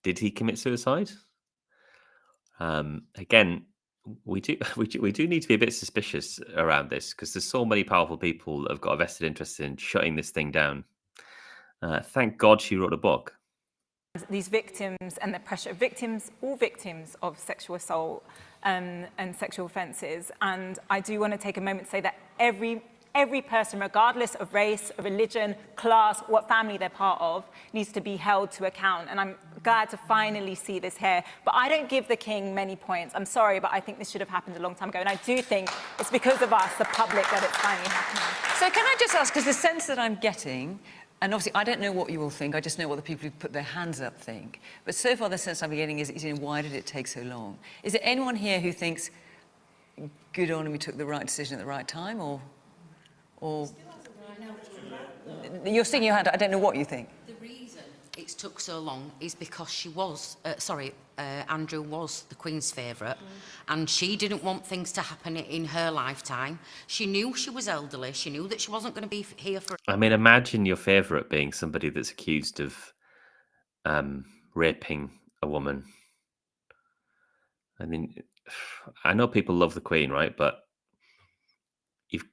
did he commit suicide? Again, we do need to be a bit suspicious around this, because there's so many powerful people that have got a vested interest in shutting this thing down. Thank God she wrote a book. These victims and the pressure, all victims of sexual assault and sexual offences. And I do want to take a moment to say that every person, regardless of race, religion, class, what family they're part of, needs to be held to account. And I'm glad to finally see this here. But I don't give the king many points. I'm sorry, but I think this should have happened a long time ago. And I do think it's because of us, the public, that it's finally happening. So can I just ask, because the sense that I'm getting... And obviously, I don't know what you all think. I just know what the people who put their hands up think. But so far, the sense I'm getting is, you know, why did it take so long? Is there anyone here who thinks, good on him, we took the right decision at the right time, or you're sticking your hand up. I don't know what you think. The reason it's took so long is because she was, Andrew was the Queen's favourite, and she didn't want things to happen in her lifetime. She knew she was elderly. She knew that she wasn't going to be here for... I mean, imagine your favourite being somebody that's accused of raping a woman. I mean, I know people love the Queen, right? But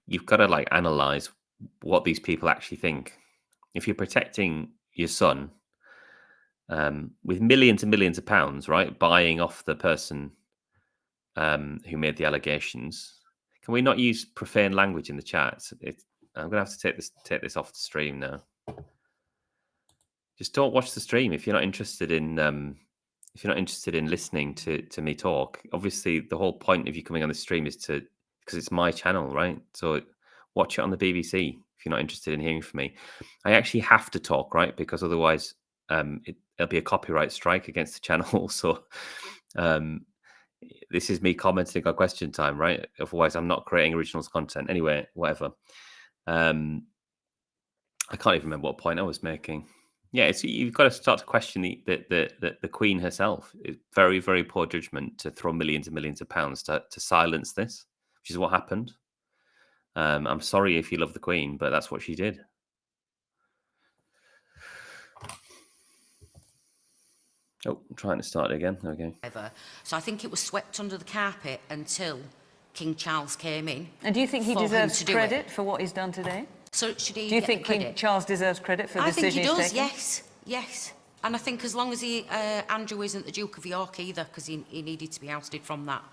you've got to, like, analyse what these people actually think. If you're protecting your son with millions and millions of pounds, right, buying off the person who made the allegations, can we not use profane language in the chat? I'm gonna have to take this off the stream now. Just don't watch the stream if you're not interested in listening to me talk. Obviously, the whole point of you coming on the stream is because it's my channel, right? So watch it on the BBC if you're not interested in hearing from me. I actually have to talk, right? Because otherwise it'll be a copyright strike against the channel. So this is me commenting on question time, right? Otherwise I'm not creating originals content. Anyway, whatever. I can't even remember what point I was making. Yeah, you've got to start to question the Queen herself. It's very, very poor judgment to throw millions and millions of pounds to silence this, which is what happened. I'm sorry if you love the Queen, but that's what she did. Oh, I'm trying to start again. Okay. So I think it was swept under the carpet until King Charles came in. And do you think he deserves credit for what he's done today? So should he? Do you think King Charles deserves credit for the decision he's taken? I think he does. Yes. And I think as long as Andrew isn't the Duke of York either, because he needed to be ousted from that.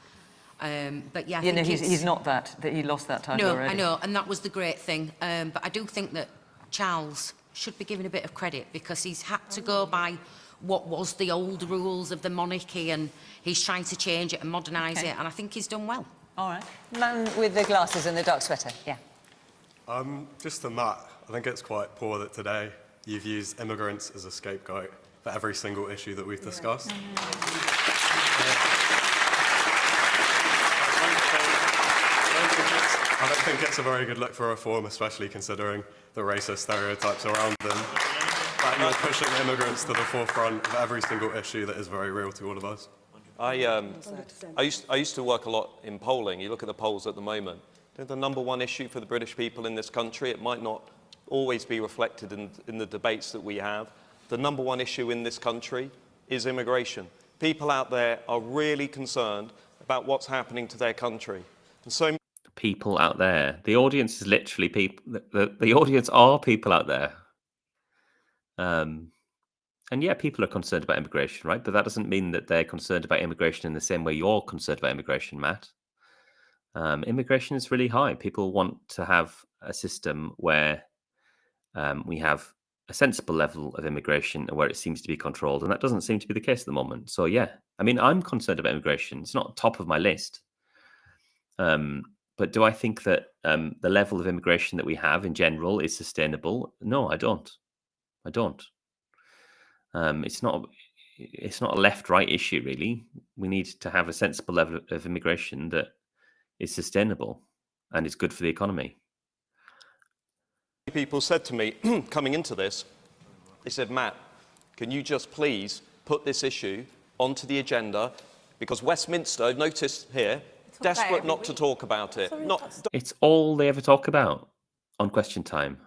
But yeah, I You know, think he's not that he lost that title no, already. I know, and that was the great thing. But I do think that Charles should be given a bit of credit because he's had to go by what was the old rules of the monarchy, and he's trying to change it and modernise it, and I think he's done well. All right. Man with the glasses and the dark sweater, yeah. Just to Matt, I think it's quite poor that today you've used immigrants as a scapegoat for every single issue that we've discussed. I don't think it's a very good look for reform, especially considering the racist stereotypes around them. That you're pushing immigrants to the forefront of every single issue that is very real to all of us. I used to work a lot in polling. You look at the polls at the moment. The number one issue for the British people in this country, it might not always be reflected in the debates that we have. The number one issue in this country is immigration. People out there are really concerned about what's happening to their country. And so People out there. The audience is literally people. The audience are people out there. And yeah, people are concerned about immigration, right? But that doesn't mean that they're concerned about immigration in the same way you're concerned about immigration, Matt. Immigration is really high. People want to have a system where we have a sensible level of immigration and where it seems to be controlled, and that doesn't seem to be the case at the moment. So yeah, I mean, I'm concerned about immigration. It's not top of my list. But do I think that the level of immigration that we have in general is sustainable? No, I don't. I don't. It's not a left-right issue, really. We need to have a sensible level of immigration that is sustainable and is good for the economy. people said to me, coming into this, they said, Matt, can you just please put this issue onto the agenda? Because Westminster, notice here, desperate not to talk about it. It's all they ever talk about on Question Time.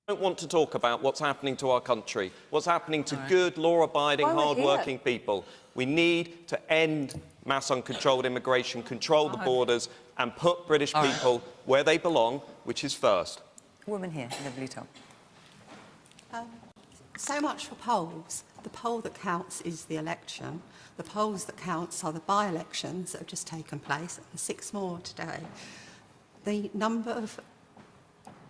Don't want to talk about what's happening to our country, what's happening to good, law-abiding, hard-working people. We need to end mass uncontrolled immigration, control the borders, and put British people where they belong, which is first. Woman here in the blue top. So much for polls. The poll that counts is the election. The polls that counts are the by-elections that have just taken place, and 6 more today. The number of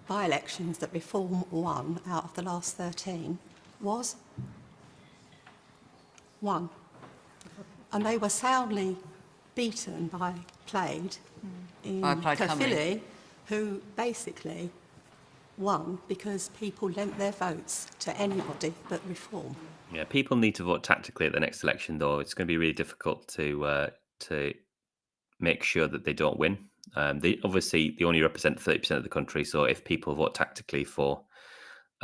by-elections that Reform won out of the last 13 was 1. And they were soundly beaten by Plaid in Caerphilly, who basically won because people lent their votes to anybody but Reform. Yeah, people need to vote tactically at the next election, though. It's going to be really difficult to make sure that they don't win. They only represent 30% of the country, so if people vote tactically for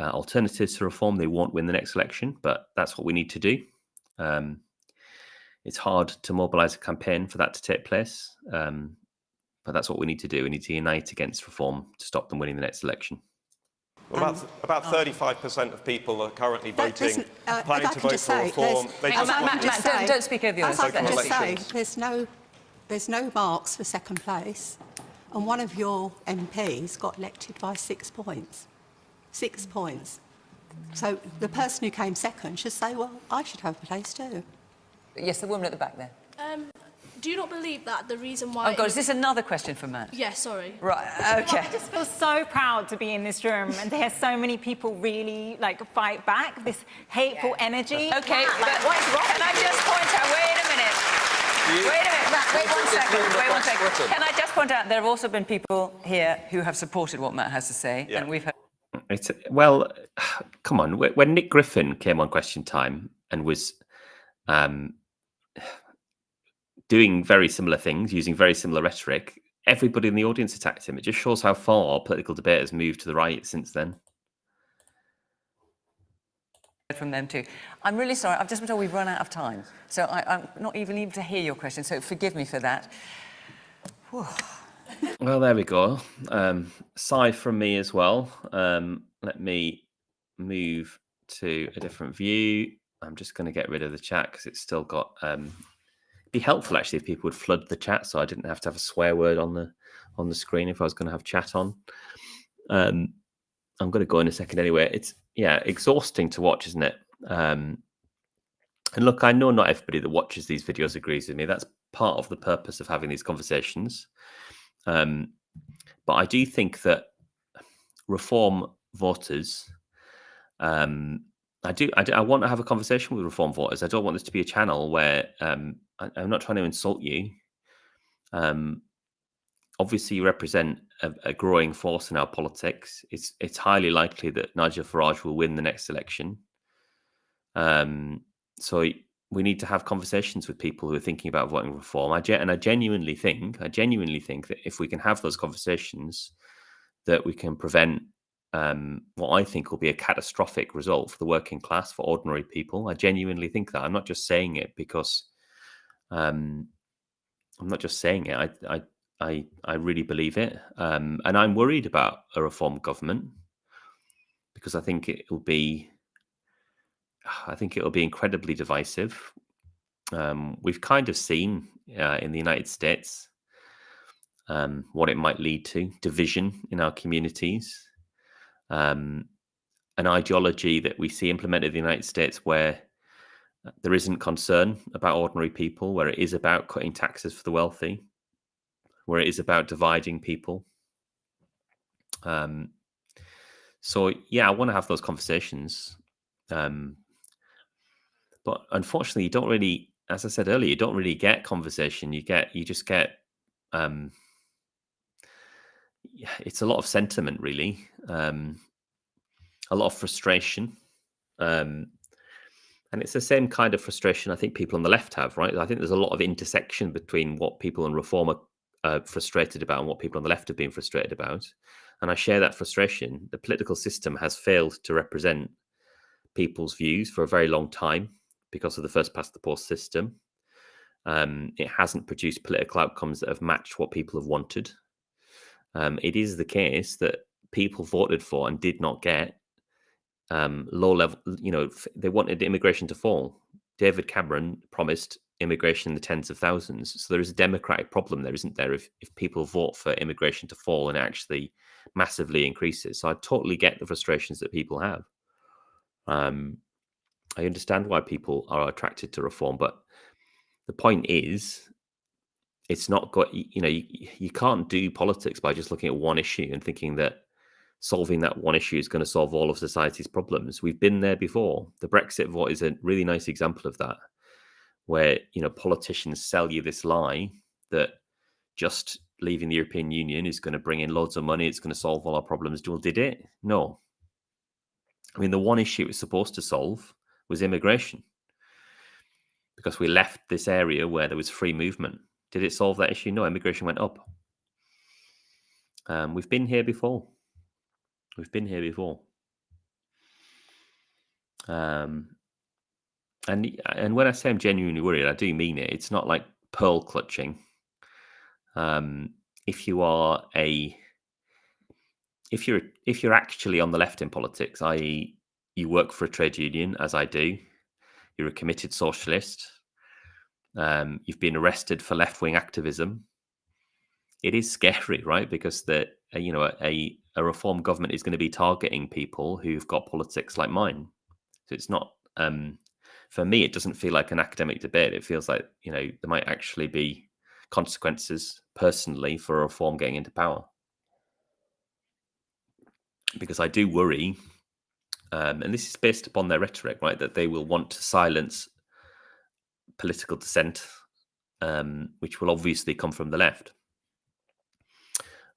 alternatives to Reform, they won't win the next election, but that's what we need to do. It's hard to mobilise a campaign for that to take place, but that's what we need to do. We need to unite against Reform to stop them winning the next election. Well, about 35% of people are currently voting, planning to vote for Reform. Don't speak over yours. I can just say, there's no marks for second place, and one of your MPs got elected by 6 points. 6 points. So the person who came second should say, well, I should have a place too. Yes, the woman at the back there. Do you not believe that the reason why... Oh, God, is this another question for Matt? Yeah, sorry. Right, OK. I just feel so proud to be in this room and to hear so many people really, fight back, this hateful energy. OK, but what's wrong? Can I just point out... Wait a minute, Matt, wait one second. Can I just point out there have also been people here who have supported what Matt has to say, and we've heard... Well, come on. When Nick Griffin came on Question Time and was doing very similar things, using very similar rhetoric, everybody in the audience attacked him. It just shows how far political debate has moved to the right since then. From them too. I'm really sorry. I've just been told we've run out of time, so I'm not even able to hear your question. So forgive me for that. Well, there we go. Sigh from me as well. Let me move to a different view. I'm just going to get rid of the chat because it's still got. It'd be helpful actually if people would flood the chat, so I didn't have to have a swear word on the screen if I was going to have chat on. I'm going to go in a second anyway. It's exhausting to watch, isn't it? And look, I know not everybody that watches these videos agrees with me. That's part of the purpose of having these conversations. But I do think that Reform voters, I want to have a conversation with Reform voters. I don't want this to be a channel where I'm not trying to insult you. Obviously, you represent a growing force in our politics. It's highly likely that Nigel Farage will win the next election. So we need to have conversations with people who are thinking about voting Reform. I genuinely think that if we can have those conversations, that we can prevent what I think will be a catastrophic result for the working class, for ordinary people. I genuinely think that. I'm not just saying it because I'm not just saying it. I really believe it, and I'm worried about a Reform government because I think it'll be incredibly divisive. We've kind of seen in the United States what it might lead to: division in our communities, an ideology that we see implemented in the United States where there isn't concern about ordinary people, where it is about cutting taxes for the wealthy, where it is about dividing people. So yeah, I want to have those conversations. But unfortunately, you don't really, as I said earlier, you don't really get conversation. You just get, it's a lot of sentiment, really, a lot of frustration. And it's the same kind of frustration I think people on the left have, right? I think there's a lot of intersection between what people in Reform are frustrated about and what people on the left have been frustrated about. And I share that frustration. The political system has failed to represent people's views for a very long time because of the first past the post system. It hasn't produced political outcomes that have matched what people have wanted. It is the case that people voted for and did not get low level, they wanted immigration to fall. David Cameron promised immigration in the tens of thousands. So there is a democratic problem there, isn't there, if people vote for immigration to fall and it actually massively increases. So I totally get the frustrations that people have. I understand why people are attracted to Reform, but the point is, it's not got, you can't do politics by just looking at one issue and thinking that solving that one issue is going to solve all of society's problems. We've been there before. The Brexit vote is a really nice example of that, where, politicians sell you this lie that just leaving the European Union is going to bring in loads of money, it's going to solve all our problems. Well, did it? No. I mean, the one issue it was supposed to solve was immigration, because we left this area where there was free movement. Did it solve that issue? No, immigration went up. We've been here before. And when I say I'm genuinely worried, I do mean it. It's not like pearl clutching. If you're actually on the left in politics, i.e., you work for a trade union, as I do, you're a committed socialist, you've been arrested for left-wing activism, it is scary, right? Because a Reform government is going to be targeting people who've got politics like mine. So it's not, for me, it doesn't feel like an academic debate. It feels like, there might actually be consequences personally for a Reform getting into power. Because I do worry, and this is based upon their rhetoric, right, that they will want to silence political dissent, which will obviously come from the left.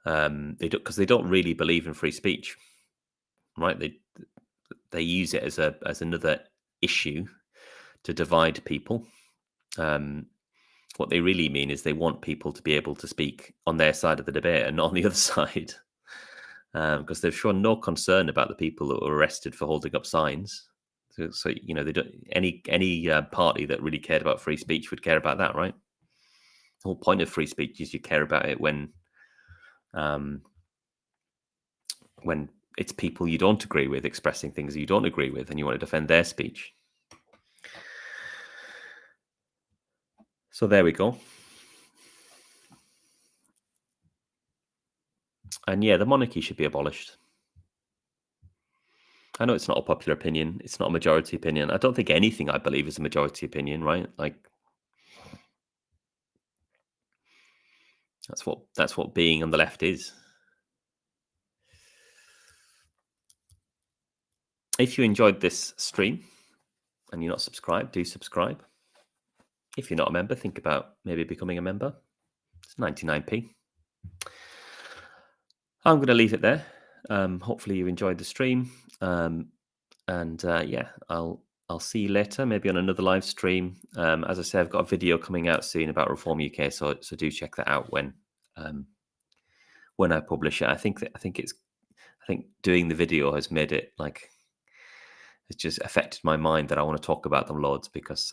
Because they don't really believe in free speech, right? They use it as another issue to divide people. What they really mean is they want people to be able to speak on their side of the debate and not on the other side, because they've shown no concern about the people that were arrested for holding up signs. So they don't. Any party that really cared about free speech would care about that, right? The whole point of free speech is you care about it when it's people you don't agree with expressing things you don't agree with, and you want to defend their speech. So there we go. And yeah, the monarchy should be abolished. I know it's not a popular opinion. It's not a majority opinion. I don't think anything I believe is a majority opinion, right? Like, that's what being on the left is. If you enjoyed this stream and you're not subscribed, do subscribe. If you're not a member, think about maybe becoming a member. It's 99p. I'm going to leave it there. Hopefully you enjoyed the stream. Yeah, I'll see you later, maybe on another live stream. As I say, I've got a video coming out soon about Reform UK, so do check that out when I publish it. I think doing the video has made it like, it's just affected my mind that I want to talk about them loads, because